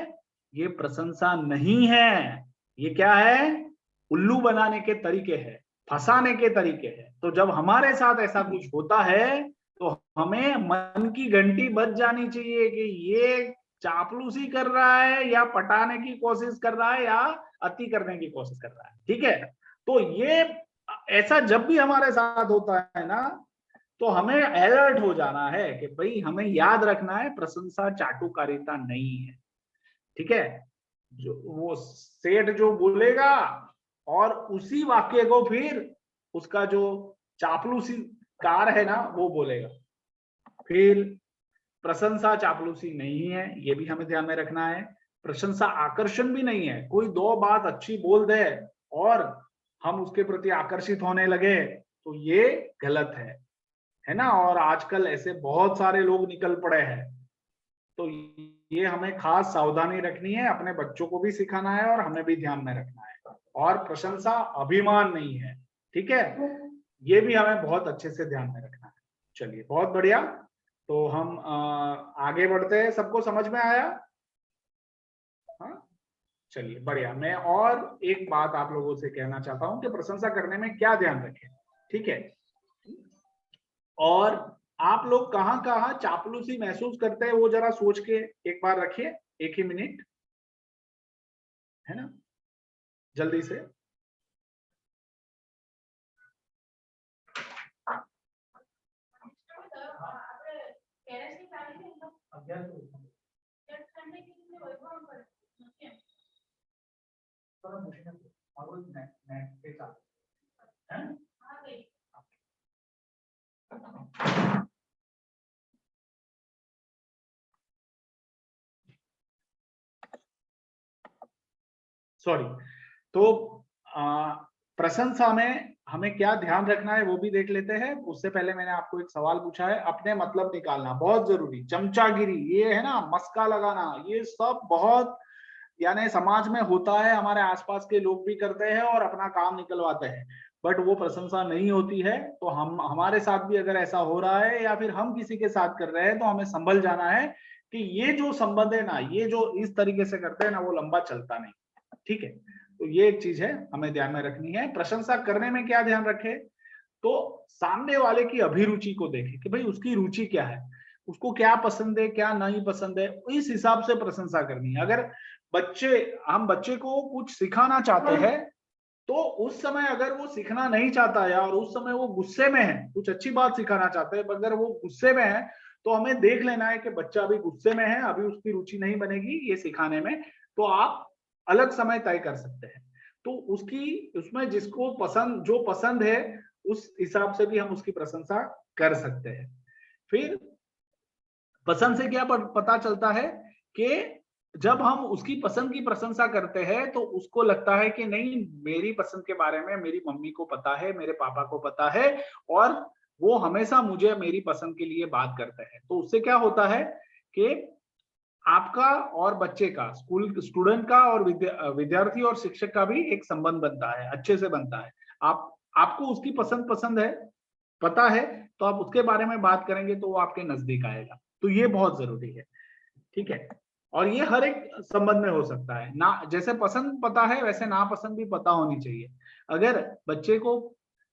ये प्रशंसा नहीं है, ये क्या है, उल्लू बनाने के तरीके हैं, फंसाने के तरीके हैं। तो जब हमारे साथ ऐसा कुछ होता है तो हमें मन की घंटी बज जानी चाहिए कि ये चापलूसी कर रहा है या पटाने की कोशिश कर रहा है या अति करने की कोशिश कर रहा है, ठीक है। तो ये ऐसा जब भी हमारे साथ होता है ना, तो हमें अलर्ट हो जाना है कि भाई हमें याद रखना है, प्रशंसा चाटुकारिता नहीं है, ठीक है। जो वो सेठ जो बोलेगा और उसी वाक्य को फिर उसका जो चापलूसी कार है ना वो बोलेगा, फिर प्रशंसा चापलूसी नहीं है, ये भी हमें ध्यान में रखना है। प्रशंसा आकर्षण भी नहीं है, कोई दो बात अच्छी बोल दे और हम उसके प्रति आकर्षित होने लगे तो ये गलत है ना। और आजकल ऐसे बहुत सारे लोग निकल पड़े हैं, तो ये हमें खास सावधानी रखनी है, अपने बच्चों को भी सिखाना है और हमें भी ध्यान में रखना है। और प्रशंसा अभिमान नहीं है, ठीक है, ये भी हमें बहुत अच्छे से ध्यान में रखना है। चलिए, बहुत बढ़िया। तो हम आगे बढ़ते हैं, सबको समझ में आया? हाँ, चलिए बढ़िया। मैं और एक बात आप लोगों से कहना चाहता हूं कि प्रशंसा करने में क्या ध्यान रखें, ठीक है। और आप लोग कहाँ कहाँ चापलूसी महसूस करते हैं वो जरा सोच के एक बार रखिए, एक ही मिनट, है ना, जल्दी से। सॉरी। तो प्रशंसा में हमें क्या ध्यान रखना है वो भी देख लेते हैं। उससे पहले मैंने आपको एक सवाल पूछा है, अपने मतलब निकालना बहुत जरूरी, चमचागिरी ये है ना, मस्का लगाना, ये सब बहुत यानी समाज में होता है, हमारे आसपास के लोग भी करते हैं और अपना काम निकलवाते हैं, बट वो प्रशंसा नहीं होती है। तो हम हमारे साथ भी अगर ऐसा हो रहा है या फिर हम किसी के साथ कर रहे हैं तो हमें संभल जाना है कि ये जो संबंध है ना, ये जो इस तरीके से करते हैं ना, वो लंबा चलता नहीं, ठीक है। तो ये एक चीज है हमें ध्यान में रखनी है। प्रशंसा करने में क्या ध्यान रखे, तो सामने वाले की अभिरुचि को देखें कि भाई उसकी रुचि क्या है। उसको क्या पसंद है क्या नहीं पसंद है, इस हिसाब से प्रशंसा करनी है। अगर हम बच्चे को कुछ सिखाना चाहते हैं तो उस समय अगर वो सीखना नहीं चाहता है और उस समय वो गुस्से में है, कुछ अच्छी बात सिखाना चाहते हैं अगर वो गुस्से में है, तो हमें देख लेना है कि बच्चा अभी गुस्से में है, अभी उसकी रुचि नहीं बनेगी ये सिखाने में, तो आप अलग समय तय कर सकते हैं। तो उसमें जिसको जो पसंद है उस हिसाब से भी हम उसकी प्रशंसा कर सकते हैं। फिर पसंद से क्या पता चलता है कि जब हम उसकी पसंद की प्रशंसा करते हैं तो उसको लगता है कि नहीं, मेरी पसंद के बारे में मेरी मम्मी को पता है, मेरे पापा को पता है और वो हमेशा मुझे मेरी पसंद के लिए बात करते हैं। तो उससे क्या होता है कि आपका और बच्चे का, स्टूडेंट का और विद्यार्थी और शिक्षक का भी एक संबंध बनता है, अच्छे से बनता है। आपको उसकी पसंद है, पता है, तो आप उसके बारे में बात करेंगे तो वो आपके नजदीक आएगा। तो ये बहुत जरूरी है, ठीक है। और ये हर एक संबंध में हो सकता है ना, जैसे पसंद पता है वैसे नापसंद भी पता होनी चाहिए। अगर बच्चे को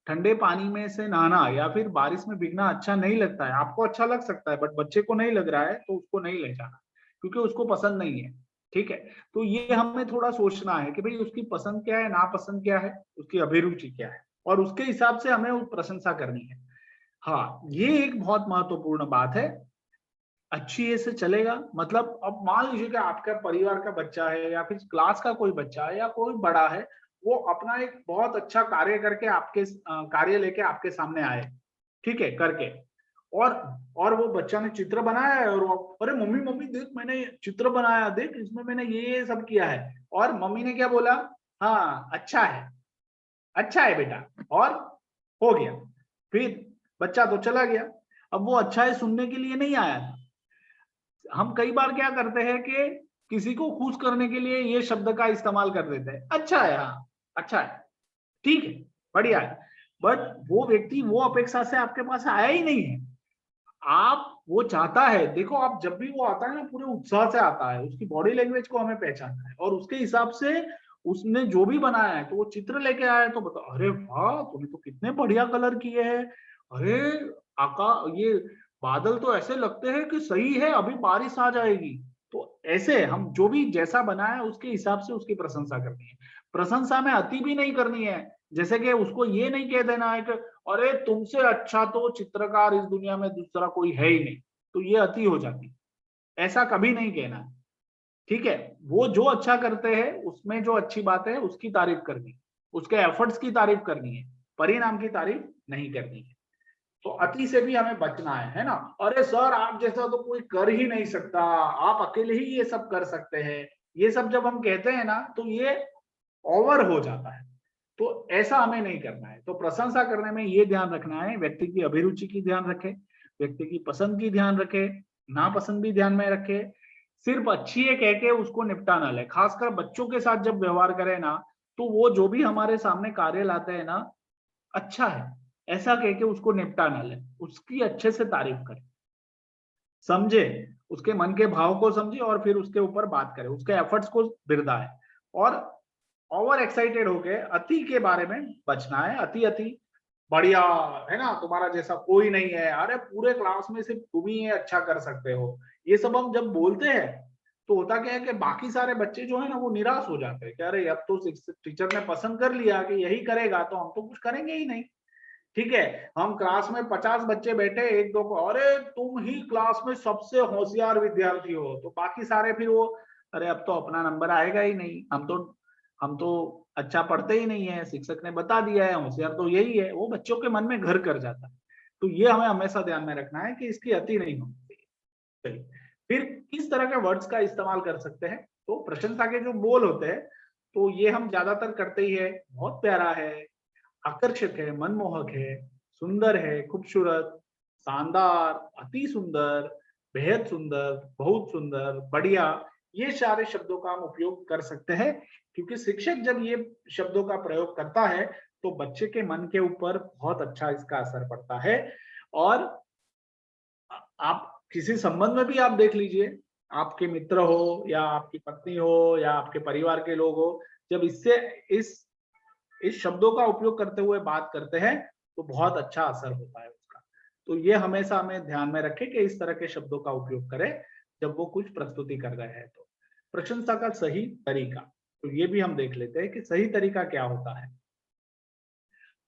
ठंडे पानी में से नहाना या फिर बारिश में भीगना अच्छा नहीं लगता है, आपको अच्छा लग सकता है बट बच्चे को नहीं लग रहा है, तो उसको नहीं ले जाना क्योंकि उसको पसंद नहीं है, ठीक है। तो ये हमें थोड़ा सोचना है कि भाई उसकी पसंद क्या है, नापसंद क्या है, उसकी अभिरुचि क्या है, और उसके हिसाब से हमें प्रशंसा करनी है। हाँ, ये एक बहुत महत्वपूर्ण बात है। अच्छी से चलेगा, मतलब अब मान लीजिए कि आपका परिवार का बच्चा है या फिर क्लास का कोई बच्चा है या कोई बड़ा है, वो अपना एक बहुत अच्छा कार्य करके कार्य लेके आपके सामने आए, ठीक है, करके, और वो बच्चा ने चित्र बनाया है और अरे मम्मी देख मैंने चित्र बनाया, देख इसमें मैंने ये सब किया है, और मम्मी ने क्या बोला, हाँ अच्छा है बेटा, और हो गया। फिर बच्चा तो चला गया। अब वो अच्छा है सुनने के लिए नहीं आया था। हम कई बार क्या करते हैं कि किसी को खुश करने के लिए ये शब्द का इस्तेमाल कर देते हैं, अच्छा है, हाँ अच्छा है, ठीक है, बढ़िया है, बट वो व्यक्ति वो अपेक्षा से आपके पास आया ही नहीं है। वो चाहता है, देखो आप जब भी वो आता है ना पूरे उत्साह से आता है, उसकी बॉडी लैंग्वेज को हमें पहचानना है और उसके हिसाब से उसने जो भी बनाया है, तो वो चित्र लेके आया है तो बताओ, अरे वाह तूने तो कितने बढ़िया कलर किए हैं, अरे ये बादल तो ऐसे लगते हैं कि सही है, अभी बारिश आ जाएगी। तो ऐसे हम जो भी जैसा बनाया उसके हिसाब से उसकी प्रशंसा करनी है। प्रशंसा में अति भी नहीं करनी है, जैसे कि उसको ये नहीं कह देना है कि अरे तुमसे अच्छा तो चित्रकार इस दुनिया में दूसरा कोई है ही नहीं, तो ये अति हो जाती, ऐसा कभी नहीं कहना है, ठीक है। वो जो अच्छा करते हैं उसमें जो अच्छी बात है उसकी तारीफ करनी, उसके एफर्ट्स की तारीफ करनी है, परिणाम की तारीफ नहीं करनी है। तो अति से भी हमें बचना है ना। अरे सर आप जैसा तो कोई कर ही नहीं सकता, आप अकेले ही ये सब कर सकते हैं, ये सब जब हम कहते हैं ना तो ये ओवर हो जाता है, तो ऐसा हमें नहीं करना है। तो प्रशंसा करने में ये ध्यान रखना है, व्यक्ति की अभिरुचि की ध्यान रखे, व्यक्ति की पसंद की ध्यान रखे, नापसंद भी ध्यान में रखे, सिर्फ अच्छी है कह के उसको निपटा ना ले। खासकर बच्चों के साथ जब व्यवहार करें ना, तो वो जो भी हमारे सामने कार्य लाते हैं ना, अच्छा है ऐसा कह के उसको निपटा ना ले, उसकी अच्छे से तारीफ करें, समझे, उसके मन के भाव को समझे और फिर उसके ऊपर बात करें, उसके एफर्ट्स को बिरदाए। और ओवर एक्साइटेड होके अति के बारे में बचना है। अति बढ़िया है ना, तुम्हारा जैसा कोई नहीं है, अरे पूरे क्लास में सिर्फ तुम ही ये अच्छा कर सकते हो, ये सब हम जब बोलते हैं तो होता क्या है कि बाकी सारे बच्चे जो है ना वो निराश हो जाते हैं कि अरे अब तो टीचर ने पसंद कर लिया कि यही करेगा तो हम तो कुछ करेंगे ही नहीं, ठीक है। हम क्लास में 50 बच्चे बैठे, एक दो को अरे तुम ही क्लास में सबसे होशियार विद्यार्थी हो, तो बाकी सारे फिर वो अरे अब तो अपना नंबर आएगा ही नहीं, हम तो अच्छा पढ़ते ही नहीं है, शिक्षक ने बता दिया है होशियार तो यही है, वो बच्चों के मन में घर कर जाता है। तो ये हमें हमेशा ध्यान में रखना है कि इसकी अति नहीं होनी चाहिए। चलिए फिर किस तरह के वर्ड्स का इस्तेमाल कर सकते हैं, तो प्रशंसा के जो बोल होते हैं तो ये हम ज्यादातर करते ही है, बहुत प्यारा है, आकर्षक है, मनमोहक है, सुंदर है, खूबसूरत, शानदार, अति सुंदर, बेहद सुंदर, बहुत सुंदर, बढ़िया, ये सारे शब्दों का हम उपयोग कर सकते हैं। क्योंकि शिक्षक जब ये शब्दों का प्रयोग करता है तो बच्चे के मन के ऊपर बहुत अच्छा इसका असर पड़ता है। और आप किसी संबंध में भी आप देख लीजिए, आपके मित्र हो या आपकी पत्नी हो या आपके परिवार के लोग हो, जब इस शब्दों का उपयोग करते हुए बात करते हैं तो बहुत अच्छा असर होता है उसका। तो ये हमेशा हमें ध्यान में रखें कि इस तरह के शब्दों का उपयोग करें जब वो कुछ प्रस्तुति कर रहे हैं। तो प्रशंसा का सही तरीका, तो ये भी हम देख लेते हैं कि सही तरीका क्या होता है।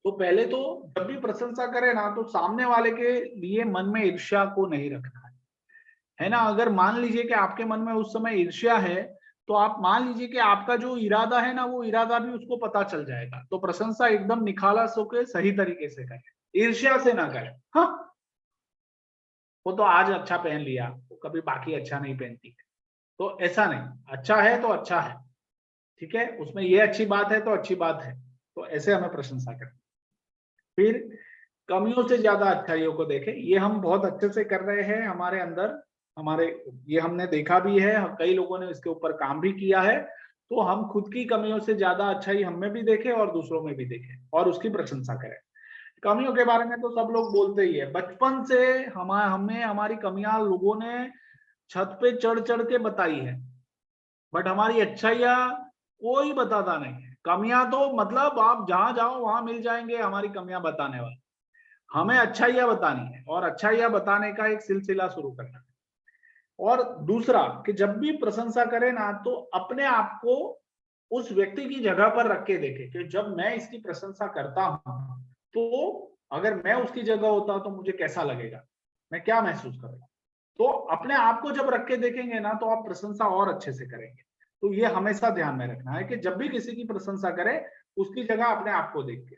तो पहले तो जब भी प्रशंसा करें ना, तो सामने वाले के लिए मन में ईर्ष्या को नहीं रखना है ना। अगर मान लीजिए कि आपके मन में उस समय ईर्ष्या है, तो आप मान लीजिए कि आपका जो इरादा है ना, वो इरादा भी उसको पता चल जाएगा। तो प्रशंसा एकदम निखालस होकर सही तरीके से करें, ईर्ष्या से ना करें। हाँ, वो तो आज अच्छा पहन लिया, तो कभी बाकी अच्छा नहीं पहनती है, तो ऐसा नहीं। अच्छा है तो अच्छा है, ठीक है, उसमें ये अच्छी बात है तो अच्छी बात है, तो ऐसे हमें प्रशंसा करें। फिर कमियों से ज्यादा अच्छाइयों को देखें। ये हम बहुत अच्छे से कर रहे हैं हमारे अंदर, हमारे ये हमने देखा भी है, कई लोगों ने इसके ऊपर काम भी किया है। तो हम खुद की कमियों से ज्यादा अच्छाई हम में भी देखें और दूसरों में भी देखें और उसकी प्रशंसा करें। कमियों के बारे में तो सब लोग बोलते ही है, बचपन से हमें हमारी कमियां लोगों ने छत पे चढ़ चढ़ के बताई है, बट हमारी अच्छाइयां कोई बताता नहीं है। कमियां तो मतलब आप जहां जाओ वहां मिल जाएंगे हमारी कमियां बताने वाले। हमें अच्छाइयां बतानी है और अच्छाइयां बताने का एक सिलसिला शुरू करना है। और दूसरा कि जब भी प्रशंसा करें ना, तो अपने आप को उस व्यक्ति की जगह पर रख के देखें कि जब मैं इसकी प्रशंसा करता हूं, तो अगर मैं उसकी जगह होता तो मुझे कैसा लगेगा, मैं क्या महसूस करूंगा। तो अपने आप को जब रख के देखेंगे ना, तो आप प्रशंसा और अच्छे से करेंगे। तो ये हमेशा ध्यान में रखना है कि जब भी किसी की प्रशंसा करें, उसकी जगह अपने आप को देख के।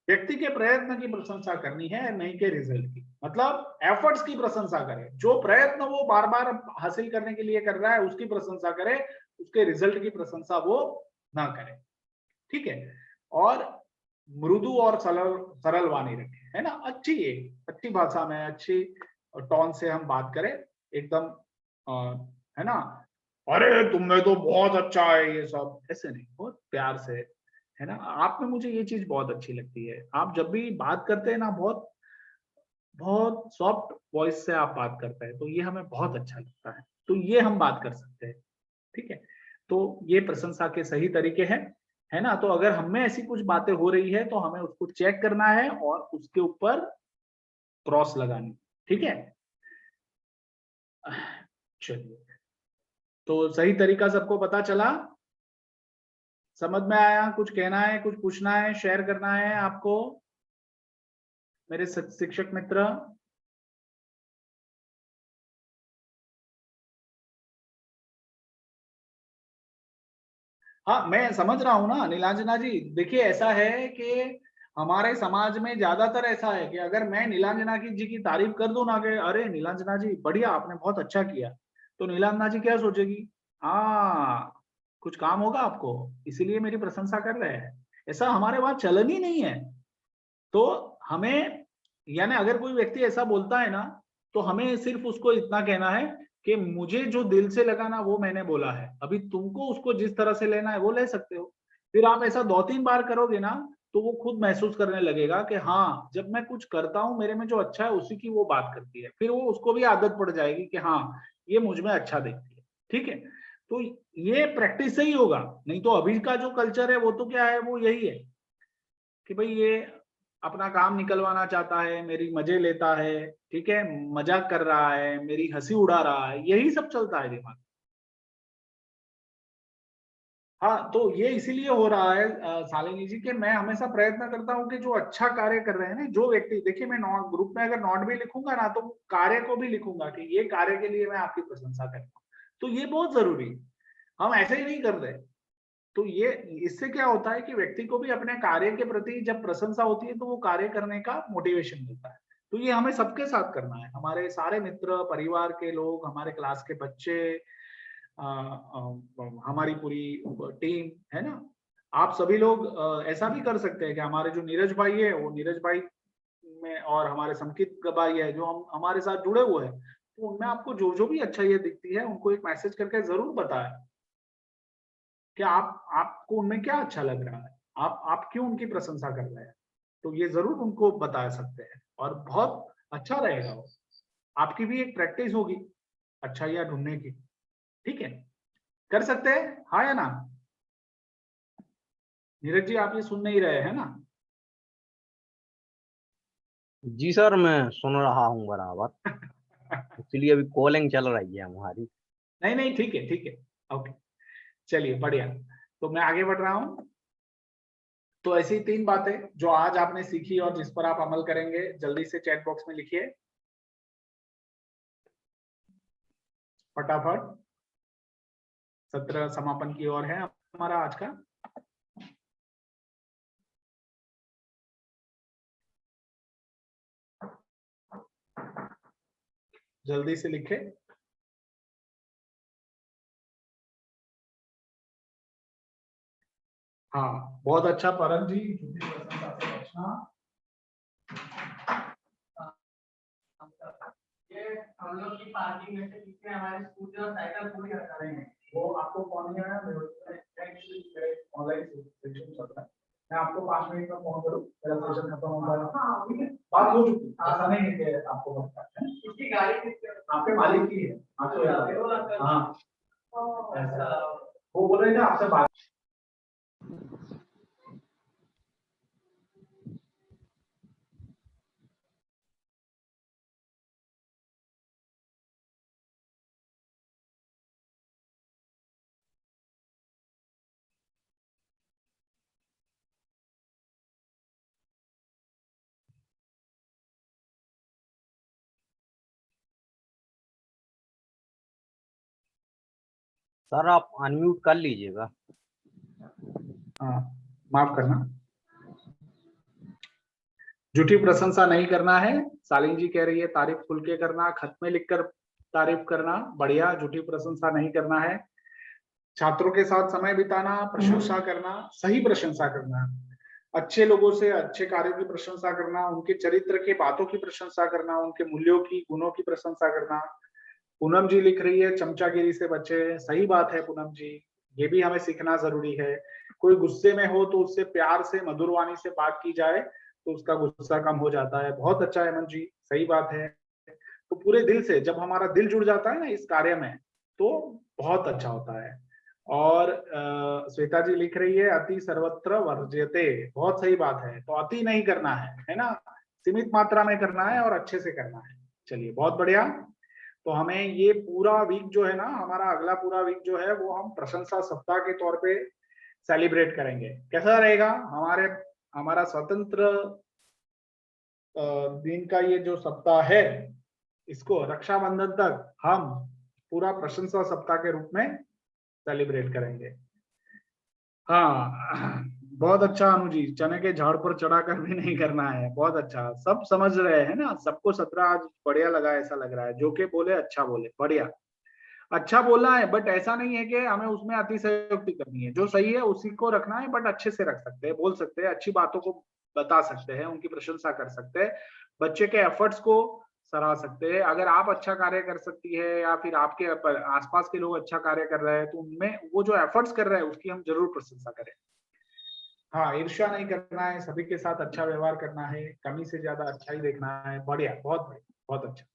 व्यक्ति के प्रयत्न की प्रशंसा करनी है, नहीं के रिजल्ट की। मतलब एफर्ट्स की प्रशंसा करें, जो प्रयत्न वो बार बार हासिल करने के लिए कर रहा है उसकी प्रशंसा करें, उसके रिजल्ट की प्रशंसा वो ना करें, ठीक है। और मृदु और सरल वाणी रखें, है ना। अच्छी भाषा में, अच्छी टोन से हम बात करें, एकदम है ना, अरे तुमने तो बहुत अच्छा है, ये सब ऐसे नहीं, बहुत प्यार से, है ना। आप में मुझे ये चीज बहुत अच्छी लगती है, आप जब भी बात करते हैं ना, बहुत बहुत सॉफ्ट वॉइस से आप बात करते हैं, तो ये हमें बहुत अच्छा लगता है। तो ये हम बात कर सकते हैं, ठीक है। तो ये प्रशंसा के सही तरीके हैं, है ना। तो अगर हमें ऐसी कुछ बातें हो रही है तो हमें उसको चेक करना है और उसके ऊपर क्रॉस लगानी, ठीक है। चलिए, तो सही तरीका सबको पता चला, समझ में आया? कुछ कहना है, कुछ पूछना है, शेयर करना है आपको मेरे शिक्षक मित्र? हाँ, मैं समझ रहा हूँ ना नीलांजना जी। देखिए, ऐसा है कि हमारे समाज में ज्यादातर ऐसा है कि अगर मैं नीलांजना जी की तारीफ कर दूं ना, कि अरे नीलांजना जी बढ़िया, आपने बहुत अच्छा किया, तो नीलांजना जी क्या सोचेगी, हाँ कुछ काम होगा आपको, इसीलिए मेरी प्रशंसा कर रहे हैं। ऐसा हमारे वहां चलन ही नहीं है। तो हमें, यानी अगर कोई व्यक्ति ऐसा बोलता है ना, तो हमें सिर्फ उसको इतना कहना है कि मुझे जो दिल से लगा ना, वो मैंने बोला है। अभी तुमको उसको जिस तरह से लेना है वो ले सकते हो। फिर आप ऐसा 2-3 बार करोगे ना, तो वो खुद महसूस करने लगेगा कि हाँ, जब मैं कुछ करता हूँ मेरे में जो अच्छा है उसी की वो बात करती है। फिर वो उसको भी आदत पड़ जाएगी कि हाँ, ये मुझ में अच्छा देखती है, ठीक है। तो ये प्रैक्टिस से ही होगा, नहीं तो अभी का जो कल्चर है वो तो क्या है, वो यही है कि भाई ये अपना काम निकलवाना चाहता है, मेरी मजे लेता है, ठीक है, मजाक कर रहा है, मेरी हंसी उड़ा रहा है, यही सब चलता है दिमाग। हाँ, तो ये इसीलिए हो रहा है शालिनी जी, कि मैं हमेशा प्रयत्न करता हूँ कि जो अच्छा कार्य कर रहे हैं ना, जो व्यक्ति, देखिए मैं नोट ग्रुप में अगर नोट भी लिखूंगा ना, तो कार्य को भी लिखूंगा कि ये कार्य के लिए मैं आपकी प्रशंसा करता हूँ। तो ये बहुत जरूरी है, हम ऐसे ही नहीं कर रहे। तो ये, इससे क्या होता है कि व्यक्ति को भी अपने कार्य के प्रति जब प्रशंसा होती है तो वो कार्य करने का मोटिवेशन मिलता है। तो ये हमें सबके साथ करना है, हमारे सारे मित्र, परिवार के लोग, हमारे क्लास के बच्चे, हमारी पूरी टीम, है ना। आप सभी लोग ऐसा भी कर सकते हैं कि हमारे जो नीरज भाई है, वो नीरज भाई में, और हमारे संकित भाई है जो हम हमारे साथ जुड़े हुए हैं, तो उनमें आपको जो जो भी अच्छा ये दिखती है उनको एक मैसेज करके जरूर बताएं कि आपको उनमें क्या अच्छा लग रहा है, आप क्यों उनकी प्रशंसा कर रहे हैं। तो ये जरूर उनको बता सकते हैं और बहुत अच्छा रहेगा वो, आपकी भी एक प्रैक्टिस होगी अच्छाइयाँ ढूंढने की, ठीक है। कर सकते हैं, हाँ या ना? नीरज जी, आप ये सुन नहीं रहे हैं ना? जी सर, मैं सुन रहा हूँ बराबर, इसलिए अभी कॉलिंग चल रही है हमारी। नहीं नहीं, ठीक है ठीक है, ओके, चलिए बढ़िया। तो मैं आगे बढ़ रहा हूँ। तो ऐसी 3 बातें जो आज आपने सीखी और जिस पर आप अमल करेंगे, जल्दी से चैट बॉक्स में लिखिए फटाफट। सत्र समापन की ओर है हमारा आज का। जल्दी से लिखे। हाँ, बहुत अच्छा परम जी, झूठी प्रशंसा से बचना। ये हम लोग की पार्किंग में से कितने हमारे स्कूटर और साइकिल पूरी हटा रहे हैं, वो आपको फोन नहीं आया, ऑनलाइन सेक्शन चल रहा है। मैं आपको 5 मिनट में फोन करूँ, मेरा सेशन खत्म हो जाएगा, ठीक है? बात हो चुकी है, ऐसा नहीं है कि आपको पता है। इसकी गाड़ी आपके मालिक की है, आपको याद है? हाँ, वो बोल रहे थे आपसे बात। सर आप अनम्यूट कर लीजिएगा। हाँ, माफ करना। झूठी प्रशंसा नहीं करना है। सालिन जी कह रही है तारीफ खुल के करना, खत में लिखकर तारीफ करना, बढ़िया। झूठी प्रशंसा नहीं करना है। छात्रों के साथ समय बिताना, प्रशंसा करना, सही प्रशंसा करना, अच्छे लोगों से अच्छे कार्यों की प्रशंसा करना, उनके चरित्र के बातों की प्रशंसा करना, उनके मूल्यों की, गुणों की प्रशंसा करना। पूनम जी लिख रही है चमचागिरी से बचे। सही बात है पूनम जी, ये भी हमें सीखना जरूरी है। कोई गुस्से में हो तो उससे प्यार से, मधुर वाणी से बात की जाए तो उसका गुस्सा कम हो जाता है। बहुत अच्छा है हेमंत जी, सही बात है। तो पूरे दिल से, जब हमारा दिल जुड़ जाता है ना इस कार्य में, तो बहुत अच्छा होता है। और श्वेता जी लिख रही है अति सर्वत्र वर्ज्यते। बहुत सही बात है, तो अति नहीं करना है ना, सीमित मात्रा में करना है और अच्छे से करना है। चलिए बहुत बढ़िया। तो हमें ये पूरा वीक जो है ना, हमारा अगला पूरा वीक जो है वो हम प्रशंसा सप्ताह के तौर पे सेलिब्रेट करेंगे। कैसा रहेगा? हमारा स्वतंत्र दिन का ये जो सप्ताह है, इसको रक्षाबंधन तक हम पूरा प्रशंसा सप्ताह के रूप में सेलिब्रेट करेंगे। हाँ, बहुत अच्छा अनु जी, चने के झाड़ पर चढ़ाकर भी नहीं करना है। बहुत अच्छा, सब समझ रहे हैं ना, सबको 17 आज बढ़िया लगा, ऐसा लग रहा है। जो के बोले अच्छा बोले, बढ़िया, अच्छा बोलना है, बट ऐसा नहीं है कि हमें उसमें अतिशयोक्ति करनी है। जो सही है उसी को रखना है, बट अच्छे से रख सकते हैं, बोल सकते हैं, अच्छी बातों को बता सकते हैं, उनकी प्रशंसा कर सकते हैं, बच्चे के एफर्ट्स को सराह सकते हैं। अगर आप अच्छा कार्य कर सकती है या फिर आपके आसपास के लोग अच्छा कार्य कर रहे हैं, तो उनमें वो जो एफर्ट्स कर रहे हैं उसकी हम जरूर प्रशंसा करें। हाँ, ईर्ष्या नहीं करना है, सभी के साथ अच्छा व्यवहार करना है, कमी से ज्यादा अच्छा ही देखना है। बढ़िया, बहुत बढ़िया, बहुत अच्छा,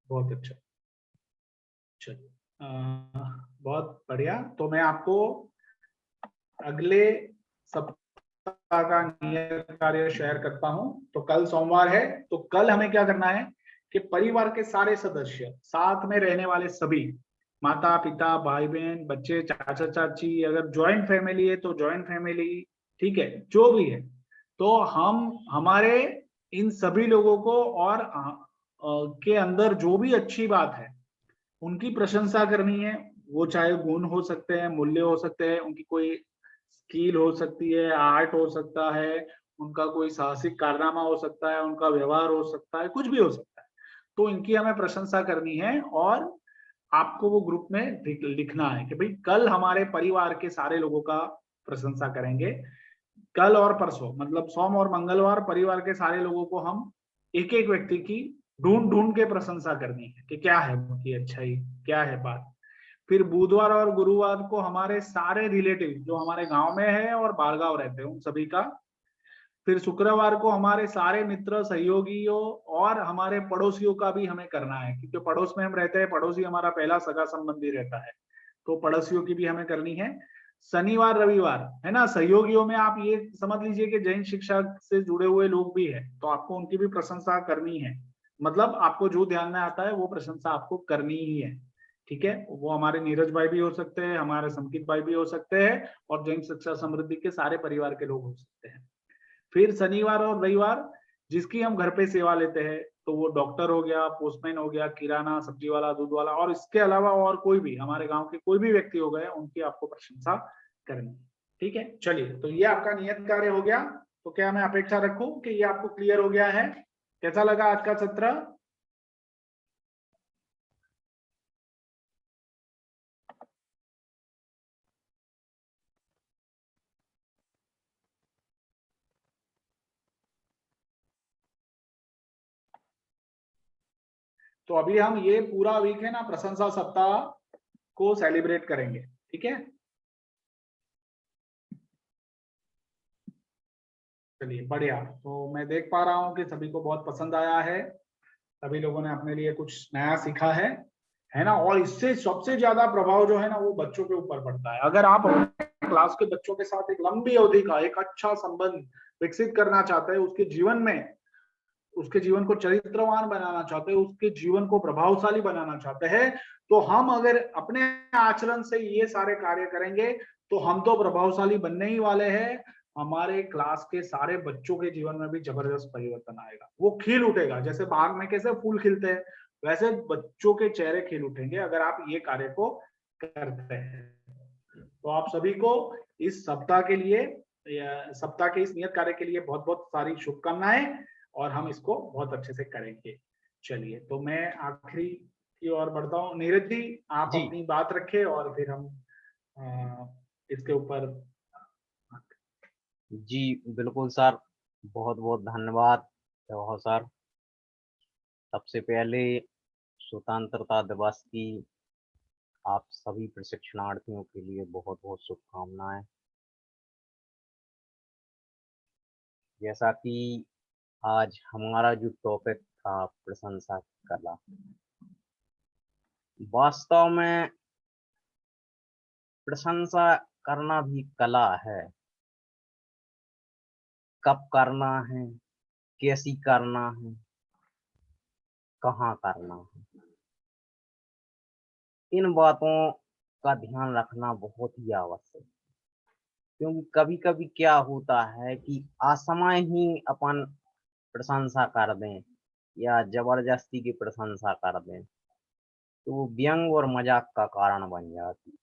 बहुत अच्छा। चलिए बहुत बढ़िया। तो मैं आपको अगले सप्ताह का नियत कार्य शेयर करता हूं। तो कल सोमवार है, तो कल हमें क्या करना है कि परिवार के सारे सदस्य, साथ में रहने वाले सभी, माता पिता, भाई बहन, बच्चे, चाचा चाची, अगर ज्वाइंट फैमिली है तो ज्वाइंट फैमिली, ठीक है, जो भी है, तो हम हमारे इन सभी लोगों को और के अंदर जो भी अच्छी बात है उनकी प्रशंसा करनी है। वो चाहे गुण हो सकते हैं, मूल्य हो सकते हैं, उनकी कोई स्किल हो सकती है, आर्ट हो सकता है, उनका कोई साहसिक कारनामा हो सकता है, उनका व्यवहार हो सकता है, कुछ भी हो सकता है। तो इनकी हमें प्रशंसा करनी है और आपको वो ग्रुप में लिखना है कि भाई कल हमारे परिवार के सारे लोगों का प्रशंसा करेंगे। कल और परसों, मतलब सोम और मंगलवार, परिवार के सारे लोगों को हम एक एक व्यक्ति की ढूंढ ढूंढ के प्रशंसा करनी है कि क्या है उनकी अच्छाई, क्या है बात। फिर बुधवार और गुरुवार को हमारे सारे रिलेटिव जो हमारे गांव में है और बाहर गांव रहते हैं उन सभी का। फिर शुक्रवार को हमारे सारे मित्र, सहयोगियों और हमारे पड़ोसियों का भी हमें करना है, क्योंकि पड़ोस में हम रहते हैं, पड़ोसी हमारा पहला सगा संबंधी रहता है, तो पड़ोसियों की भी हमें करनी है। शनिवार रविवार, है ना। सहयोगियों में आप ये समझ लीजिए कि जैन शिक्षा से जुड़े हुए लोग भी है, तो आपको उनकी भी प्रशंसा करनी है। मतलब आपको जो ध्यान में आता है वो प्रशंसा आपको करनी ही है, ठीक है। वो हमारे नीरज भाई भी हो सकते हैं, हमारे संकित भाई भी हो सकते हैं, और जैन शिक्षा समृद्धि के सारे परिवार के लोग हो सकते हैं। फिर शनिवार और रविवार जिसकी हम घर पे सेवा लेते हैं, तो वो डॉक्टर हो गया, पोस्टमैन हो गया, किराना सब्जी वाला, दूध वाला, और इसके अलावा और कोई भी हमारे गांव के कोई भी व्यक्ति हो गए, उनकी आपको प्रशंसा करनी, ठीक है। चलिए, तो ये आपका नियत कार्य हो गया। तो क्या मैं अपेक्षा रखूं कि ये आपको क्लियर हो गया है? कैसा लगा आज का सत्र? तो अभी हम ये पूरा वीक है ना प्रशंसा सप्ताह को सेलिब्रेट करेंगे, ठीक है। चलिए, बढ़िया। तो मैं देख पा रहा हूँ कि सभी को बहुत पसंद आया है, सभी लोगों ने अपने लिए कुछ नया सीखा है ना। और इससे सबसे ज्यादा प्रभाव जो है ना वो बच्चों के ऊपर पड़ता है। अगर आप अपने क्लास के बच्चों के साथ एक लंबी अवधि का एक अच्छा संबंध विकसित करना चाहते हैं, उसके जीवन में, उसके जीवन को चरित्रवान बनाना चाहते हैं, उसके जीवन को प्रभावशाली बनाना चाहते हैं, तो हम अगर अपने आचरण से ये सारे कार्य करेंगे तो हम तो प्रभावशाली बनने ही वाले हैं, हमारे क्लास के सारे बच्चों के जीवन में भी जबरदस्त परिवर्तन आएगा। वो खिल उठेगा, जैसे बाग में कैसे फूल खिलते हैं वैसे बच्चों के चेहरे खिल उठेंगे अगर आप ये कार्य को करते हैं। तो आप सभी को इस सप्ताह के लिए, सप्ताह के इस नियत कार्य के लिए बहुत बहुत सारी शुभकामनाएं, और हम इसको बहुत अच्छे से करेंगे। चलिए, तो मैं आखिरी की ओर बढ़ता हूँ। नीरज जी, आप जी। अपनी बात रखें और फिर हम इसके ऊपर। जी बिल्कुल सर, बहुत बहुत धन्यवाद जवाहर सर। सबसे पहले स्वतंत्रता दिवस की आप सभी प्रशिक्षणार्थियों के लिए बहुत बहुत शुभकामनाएं। जैसा कि आज हमारा जो टॉपिक था प्रशंसा कला, वास्तव में प्रशंसा करना भी कला है। कब करना है, कैसी करना है, कहाँ करना है, इन बातों का ध्यान रखना बहुत ही आवश्यक है। क्योंकि कभी कभी क्या होता है कि असमय ही अपन प्रशंसा कर दें या जबरदस्ती की प्रशंसा कर दें, तो वो व्यंग और मजाक का कारण बन जाती है।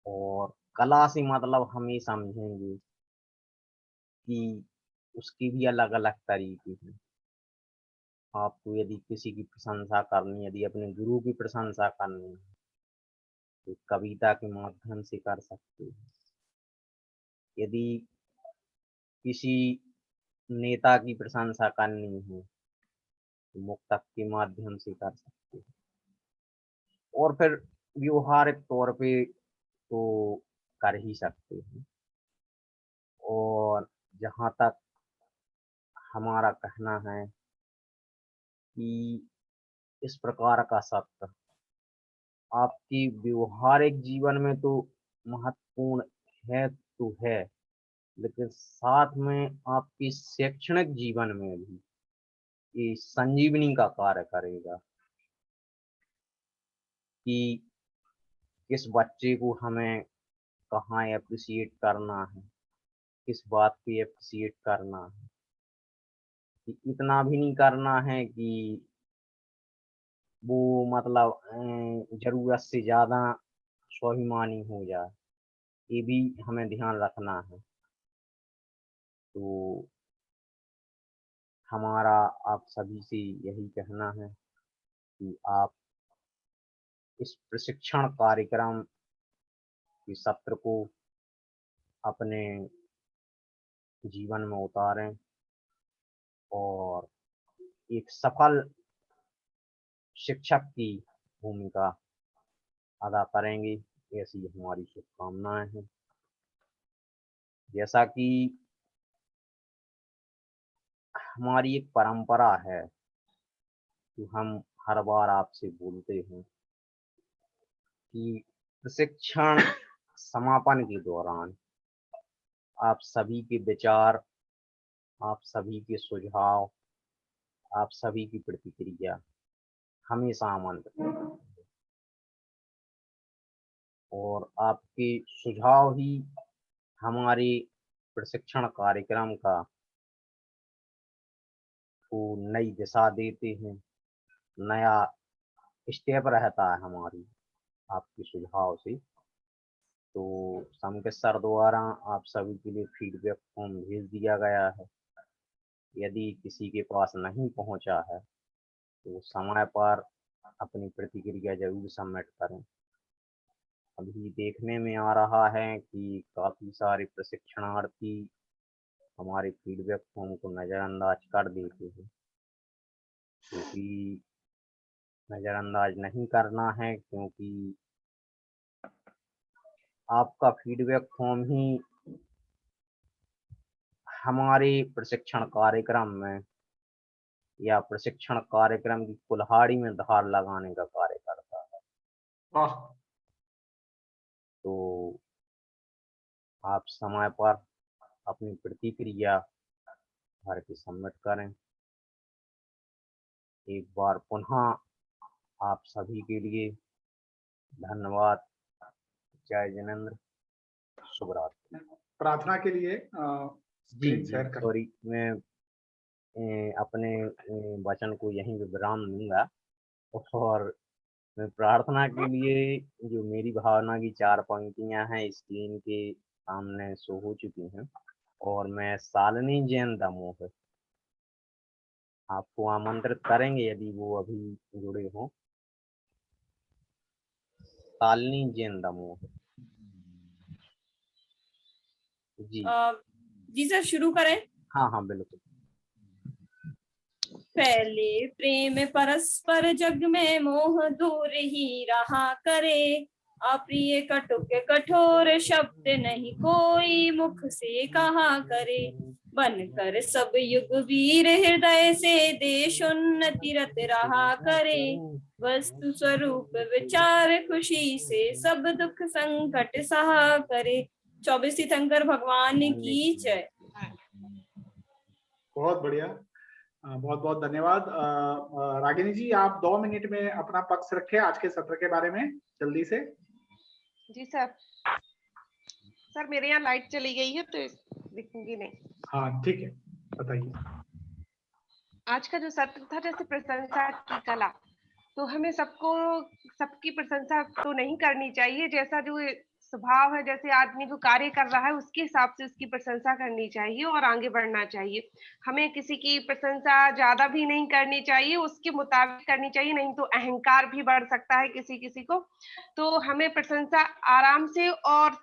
और कला से मतलब हम ये समझेंगे कि उसकी भी अलग अलग तरीके हैं। आपको यदि किसी की प्रशंसा करनी, यदि अपने गुरु की प्रशंसा करनी है, तो कविता के माध्यम से कर सकते हैं। यदि किसी नेता की प्रशंसा करनी है तो मुक्तक के माध्यम से कर सकते हैं। और फिर व्यवहारिक तौर पे तो कर ही सकते हैं। और जहाँ तक हमारा कहना है कि इस प्रकार का सत्र आपकी व्यवहारिक जीवन में तो महत्वपूर्ण है तो है, लेकिन साथ में आपकी शैक्षणिक जीवन में भी ये संजीवनी का कार्य करेगा कि किस बच्चे को हमें कहाँ एप्रिशिएट करना है, किस बात पे एप्रिशिएट करना है। कि इतना भी नहीं करना है कि वो मतलब जरूरत से ज्यादा स्वाभिमानी हो जाए, ये भी हमें ध्यान रखना है। तो हमारा आप सभी से यही कहना है कि आप इस प्रशिक्षण कार्यक्रम के सत्र को अपने जीवन में उतारें और एक सफल शिक्षक की भूमिका अदा करेंगे, ऐसी हमारी शुभकामनाएं हैं। जैसा कि हमारी एक परंपरा है कि हम हर बार आपसे बोलते हैं कि प्रशिक्षण समापन के दौरान आप सभी के विचार, आप सभी के सुझाव, आप सभी की प्रतिक्रिया हमेशा आमंत्रित हैं और आपके सुझाव ही हमारे प्रशिक्षण कार्यक्रम का को नई दिशा देते हैं, नया स्टेप रहता है हमारी आपके सुझाव से। तो संकेत सर द्वारा आप सभी के लिए फीडबैक फॉर्म भेज दिया गया है। यदि किसी के पास नहीं पहुंचा है तो समय पर अपनी प्रतिक्रिया जरूर सबमिट करें। अभी देखने में आ रहा है कि काफ़ी सारे प्रशिक्षणार्थी हमारे फीडबैक फॉर्म को नज़रअंदाज कर देते हैं, क्योंकि नज़रअंदाज नहीं करना है, क्योंकि आपका फीडबैक फॉर्म ही हमारे प्रशिक्षण कार्यक्रम में या प्रशिक्षण कार्यक्रम की कुल्हाड़ी में धार लगाने का कार्य करता है। वाह। तो आप समय पर अपनी प्रतिक्रिया भर के सबमिट करें। एक बार पुनः आप सभी के लिए धन्यवाद। जय जिनेंद्र, शुभ रात्रि। प्रार्थना के लिए जी सॉरी, मैं अपने वचन को यहीं पे विराम दूंगा और मैं प्रार्थना के लिए जो मेरी भावना की 4 पंक्तियां हैं स्क्रीन के सामने शो हो चुकी हैं और मैं शालिनी जैन दमोह आपको आमंत्रित करेंगे यदि वो अभी जुड़े हों। शालिनी जैन दमोह जी सर, शुरू करें? हाँ हाँ बिल्कुल। पहले प्रेम परस्पर जग में मोह दूर ही रहा करे, अप्रिय कटुक कठोर शब्द नहीं कोई मुख से कहा करे, बनकर सब युग वीर हृदय से देश उन्नति रत रहा करे, वस्तु स्वरूप विचार खुशी से सब दुख संकट सहा करे। 24 तीर्थंकर भगवान की जय। बहुत बढ़िया, बहुत बहुत धन्यवाद। रागिनी जी, आप 2 मिनट में अपना पक्ष रखें आज के सत्र के बारे में, जल्दी से। जी सर। सर मेरे यहाँ लाइट चली गई है तो दिखूंगी नहीं। हाँ ठीक है, बताइए। आज का जो सत्र था, जैसे प्रशंसा की कला, तो हमें सबकी प्रशंसा तो नहीं करनी चाहिए। जैसा जो स्वभाव है, जैसे आदमी जो कार्य कर रहा है उसके हिसाब से उसकी प्रशंसा करनी चाहिए और आगे बढ़ना चाहिए। हमें किसी की प्रशंसा ज्यादा भी नहीं करनी चाहिए, उसके मुताबिक करनी चाहिए, नहीं तो अहंकार भी बढ़ सकता है किसी को। तो हमें प्रशंसा आराम से और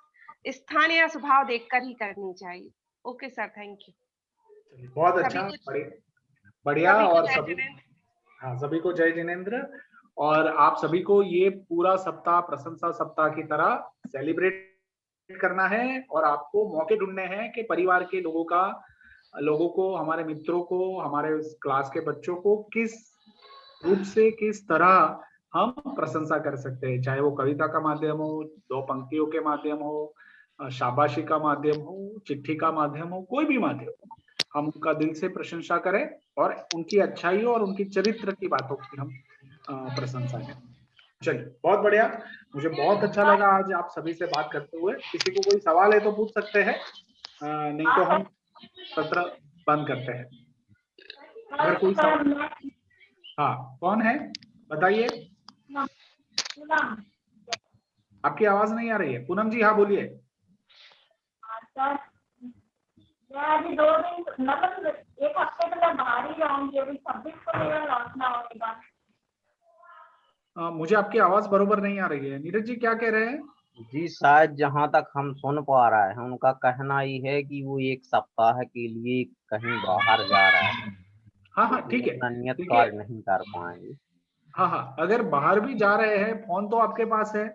स्थान या स्वभाव देखकर ही करनी चाहिए। Okay sir, thank you. बहुत अच्छा, बढ़िया। और सभी को जय जिनेंद्र। और आप सभी को ये पूरा सप्ताह प्रशंसा सप्ताह की तरह सेलिब्रेट करना है और आपको मौके ढूंढने हैं कि परिवार के लोगों को, हमारे मित्रों को, हमारे क्लास के बच्चों को किस रूप से, किस तरह हम प्रशंसा कर सकते हैं, चाहे वो कविता का माध्यम हो, 2 पंक्तियों के माध्यम हो, शाबाशी का माध्यम हो, चिट्ठी का माध्यम हो, कोई भी माध्यम हो, हम उनका दिल से प्रशंसा करें और उनकी अच्छाई और उनकी चरित्र की बातों की हम प्रशंसा करें। चलिए, बहुत बढ़िया, मुझे बहुत अच्छा लगा आज आप सभी से बात करते हुए। किसी को कोई सवाल है तो पूछ सकते हैं, नहीं तो हम सत्र बंद करते हैं। अगर कोई सवाल, हाँ कौन है बताइए। आपकी आवाज नहीं आ रही है। पूनम जी, हाँ बोलिए। मैं 2 दिन मतलब 1 हफ्ते तो मैं बाहर ही जाऊंगी, अभी 26 को मेरा लौटना होगा। मुझे आपकी आवाज बरोबर नहीं आ रही है। नीरज जी क्या कह रहे हैं? जी शायद जहाँ तक हम सुन पा रहे हैं उनका कहना ये है कि वो 1 सप्ताह के लिए कहीं बाहर जा रहा है। हाँ ठीक है, नियत कार्य नहीं कर पाएंगे। हाँ, अगर बाहर भी जा रहे हैं, फोन तो आपके पास है,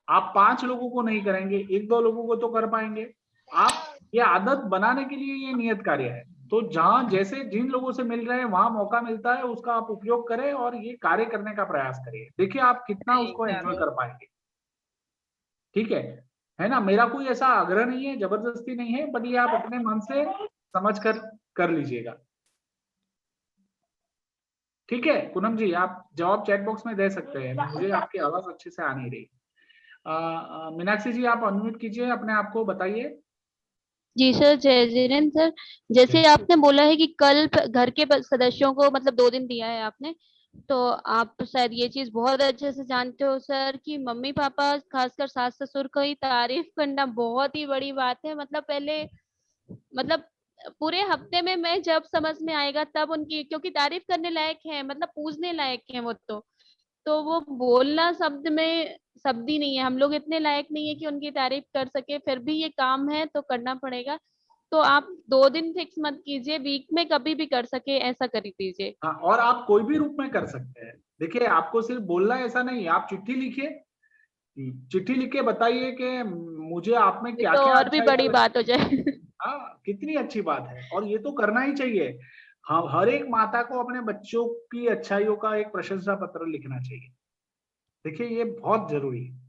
आप 5 लोगों को नहीं करेंगे, 1-2 लोगों को तो कर पाएंगे। आप ये आदत बनाने के लिए ये नियत कार्य है, तो जहां जैसे जिन लोगों से मिल रहे हैं वहां मौका मिलता है, उसका आप उपयोग करें और ये कार्य करने का प्रयास करिए। देखिए आप कितना उसको एंजॉय कर पाएंगे। ठीक है ना। मेरा कोई ऐसा आग्रह नहीं है, जबरदस्ती नहीं है, बट ये आप अपने मन से समझ कर लीजिएगा। ठीक है पूनम जी, आप जवाब चैट बॉक्स में दे सकते हैं, मुझे आपकी आवाज अच्छे से आ नहीं रही। मीनाक्षी जी आप अनम्यूट कीजिए अपने आप को, बताइए। जी सर, जय जिनेन्द्र सर। जैसे आपने बोला है कि कल घर के सदस्यों को मतलब 2 दिन दिया है आपने, तो आप शायद ये चीज बहुत अच्छे से जानते हो सर कि मम्मी पापा खासकर सास ससुर को ही तारीफ करना बहुत ही बड़ी बात है। मतलब पहले मतलब पूरे हफ्ते में मैं जब समझ में आएगा तब उनकी, क्योंकि तारीफ करने लायक है, मतलब पूजने लायक है वो, तो वो बोलना शब्द में शब्द ही नहीं है। हम लोग इतने लायक नहीं है कि उनकी तारीफ कर सके, फिर भी ये काम है तो करना पड़ेगा। तो आप 2 दिन फिक्स मत कीजिए, वीक में कभी भी कर सके ऐसा कर दीजिए। हाँ, और आप कोई भी रूप में कर सकते हैं। देखिए आपको सिर्फ बोलना ऐसा नहीं, आप चिट्ठी लिखिए, चिट्ठी लिख के बताइए कि मुझे आप में क्या तो क्या और भी बड़ी बात हो जाए। हाँ, कितनी अच्छी बात है, और ये तो करना ही चाहिए। हाँ, हर एक माता को अपने बच्चों की अच्छाइयों का एक प्रशंसा पत्र लिखना चाहिए। देखिए ये बहुत जरूरी है।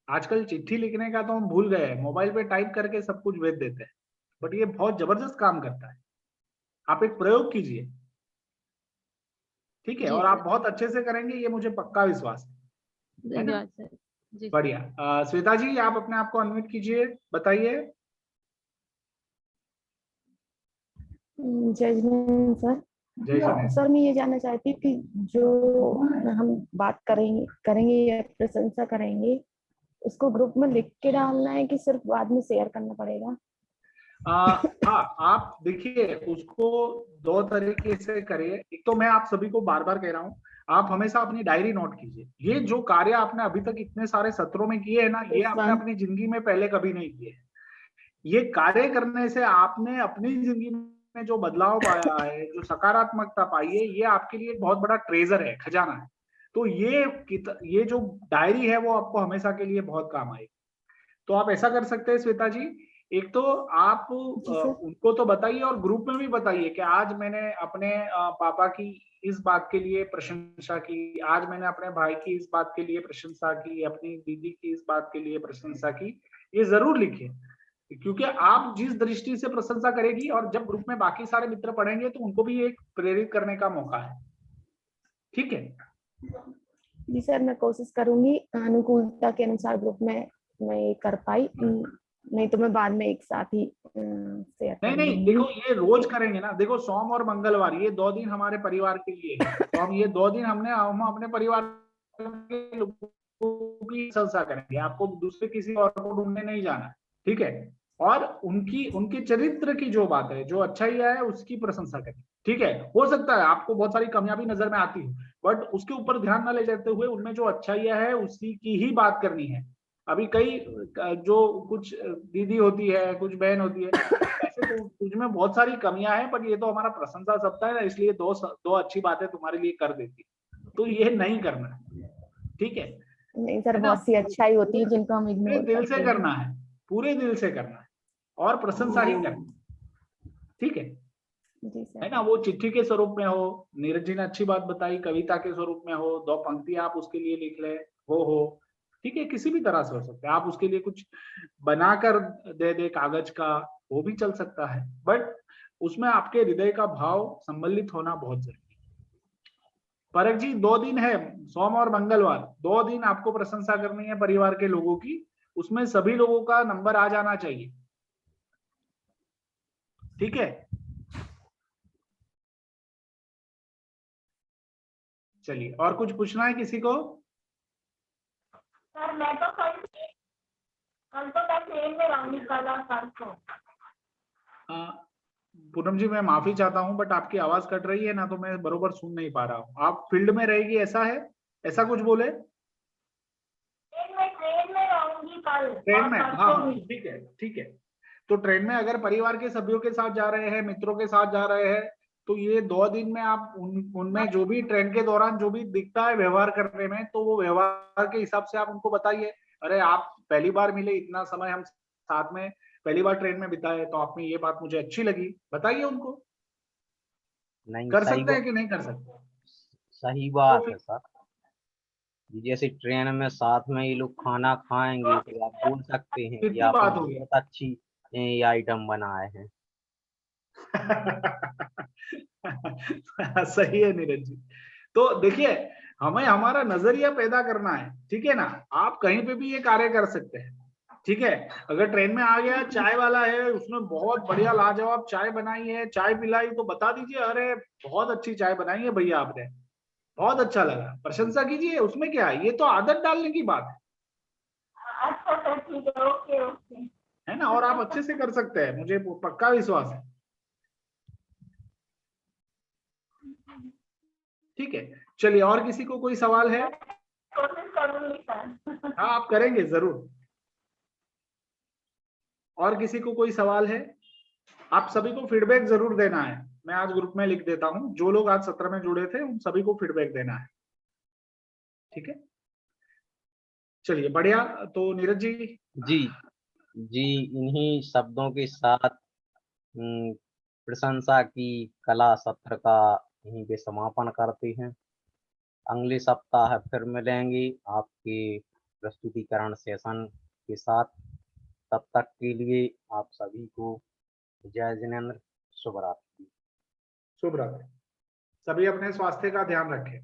आजकल चिट्ठी लिखने का तो हम भूल गए हैं, मोबाइल पे टाइप करके सब कुछ भेज देते हैं, बट ये बहुत जबरदस्त काम करता है। आप एक प्रयोग कीजिए, ठीक है, और आप बहुत अच्छे से करेंगे, ये मुझे पक्का विश्वास है ना। धन्यवाद सर। जी बढ़िया। श्वेता जी आप अपने आप को अनम्यूट कीजिए, बताइए। जय जिनेन्द्र सर। जय जिनेन्द्र। सर मैं ये जानना चाहती हूँ कि जो हम बात करेंगे या प्रशंसा करेंगे, उसको ग्रुप में लिख के डालना है कि सिर्फ बाद में शेयर करना पड़ेगा? हाँ, आप देखिए उसको 2 तरीके से करिए। एक तो मैं आप सभी को बार बार कह रहा हूँ, आप हमेशा अपनी डायरी नोट कीजिए। ये जो कार्य आपने अभी तक इतने सारे सत्रों में किए हैं ना, ये आपने अपनी जिंदगी में पहले कभी नहीं किए। ये कार्य करने से आपने अपनी जिंदगी में जो बदलाव पाया है, जो सकारात्मकता पाई है, ये आपके लिए एक बहुत बड़ा ट्रेजर है, खजाना है। तो ये जो डायरी है वो आपको हमेशा के लिए बहुत काम आएगी। तो आप ऐसा कर सकते हैं श्वेता जी, एक तो आप उनको तो बताइए और ग्रुप में भी बताइए कि आज मैंने अपने पापा की इस बात के लिए प्रशंसा की, आज मैंने अपने भाई की इस बात के लिए प्रशंसा की, अपनी दीदी की इस बात के लिए प्रशंसा की। ये जरूर लिखिए, क्योंकि आप जिस दृष्टि से प्रशंसा करेगी और जब ग्रुप में बाकी सारे मित्र पढ़ेंगे तो उनको भी एक प्रेरित करने का मौका है। ठीक है जी सर, मैं कोशिश करूंगी अनुकूलता के अनुसार ग्रुप में मैं ये कर पाई, नहीं तो मैं बाद में एक साथ ही शेयर कर दूंगी। नहीं, देखो ये रोज करेंगे ना। देखो सोम और मंगलवार ये 2 दिन हमारे परिवार के लिए है, तो हम ये 2 दिन हम अपने परिवार के लोगों की प्रशंसा करेंगे। आपको दूसरे किसी और को ढूंढने नहीं जाना, ठीक है। और उनके चरित्र की जो बात है, जो अच्छाई है, उसकी प्रशंसा करें, ठीक है। हो सकता है आपको बहुत सारी कमियां भी नजर में आती है, बट उसके ऊपर ध्यान न ले जाते हुए उनमें जो अच्छाइयां है उसी की ही बात करनी है। अभी कई जो कुछ दीदी होती है, कुछ बहन होती है, ऐसे तो तुझमें बहुत सारी कमियां हैं, पर ये तो हमारा प्रशंसा सप्ताह है ना, इसलिए दो अच्छी बातें तुम्हारे लिए कर देती, तो ये नहीं करना है, ठीक है। नहीं सर, बहुत सी अच्छाई होती है जिनको हम इग्नोर करते हैं। दिल से करना है, पूरे दिल से करना है और प्रशंसा ही करना, ठीक है। जी सर। है ना, वो चिट्ठी के स्वरूप में हो, नीरज जी ने अच्छी बात बताई, कविता के स्वरूप में हो, 2 पंक्ति आप उसके लिए लिख ले, हो, ठीक है, किसी भी तरह से हो सकता है। आप उसके लिए कुछ बनाकर दे कागज का, वो भी चल सकता है, बट उसमें आपके हृदय का भाव सम्मिलित होना बहुत जरूरी है। परख जी 2 दिन है, सोम और मंगलवार, 2 दिन आपको प्रशंसा करनी है परिवार के लोगों की, उसमें सभी लोगों का नंबर आ जाना चाहिए, ठीक है। चलिए, और कुछ पूछना है किसी को? सर मैं तो कल तो मैं ट्रेन में रहूंगी कल और परसों। पूनम जी मैं माफी चाहता हूं, बट आपकी आवाज कट रही है ना, तो मैं बरोबर सुन नहीं पा रहा हूँ। आप फील्ड में रहेगी ऐसा है, ऐसा कुछ बोले? ट्रेन में रहूंगी कल। ट्रेन में, हाँ ठीक है। तो ट्रेन में अगर परिवार के सभ्यों के साथ जा रहे हैं, मित्रों के साथ जा रहे हैं, तो ये 2 दिन में आप उनमें जो भी ट्रेन के दौरान जो भी दिखता है व्यवहार करने में, तो वो व्यवहार के हिसाब से आप उनको बताइए। अरे आप पहली बार मिले, इतना समय हम साथ में पहली बार ट्रेन में बिताए, तो आप में ये बात मुझे अच्छी लगी, बताइए उनको। नहीं कर सकते हैं कि नहीं कर सकते? सही बात है सर। जी, जैसे ट्रेन में साथ में ये लोग खाना खाएंगे तो आप बोल सकते हैं कि कितनी आपने बात होगी। बहुत अच्छी ये आइटम बनाए हैं। सही है नीरज जी। तो देखिए, हमें हमारा नजरिया पैदा करना है, ठीक है ना। आप कहीं पे भी ये कार्य कर सकते हैं, ठीक है। अगर ट्रेन में आ गया, चाय वाला है, उसने बहुत बढ़िया लाजवाब चाय बनाई है, चाय पिलाई, तो बता दीजिए अरे बहुत अच्छी चाय बनाई है भैया आपने, बहुत अच्छा लगा, प्रशंसा कीजिए, उसमें क्या है, ये तो आदत डालने की बात है। अच्छा सर, ठीक है, ओके ओके। है ना, और आप अच्छे से कर सकते हैं, मुझे पक्का विश्वास है। ठीक है, चलिए, और किसी को कोई सवाल है? कोशिश करूंगी सर। हाँ, आप करेंगे जरूर। और किसी को कोई सवाल है? आप सभी को फीडबैक जरूर देना है, मैं आज ग्रुप में लिख देता हूं, जो लोग आज सत्र में जुड़े थे उन सभी को फीडबैक देना है, ठीक है। चलिए, बढ़िया। तो नीरज जी। जी, इन्हीं शब्दों के साथ प्रशंसा की कला सत्र का यहीं पे समापन करते हैं। अगले सप्ताह फिर मिलेंगे आपके प्रस्तुतिकरण सेशन के साथ। तब तक के लिए आप सभी को जय जिनेंद्र, शुभ रात्रि। शुभ रात्रि। सभी अपने स्वास्थ्य का ध्यान रखें।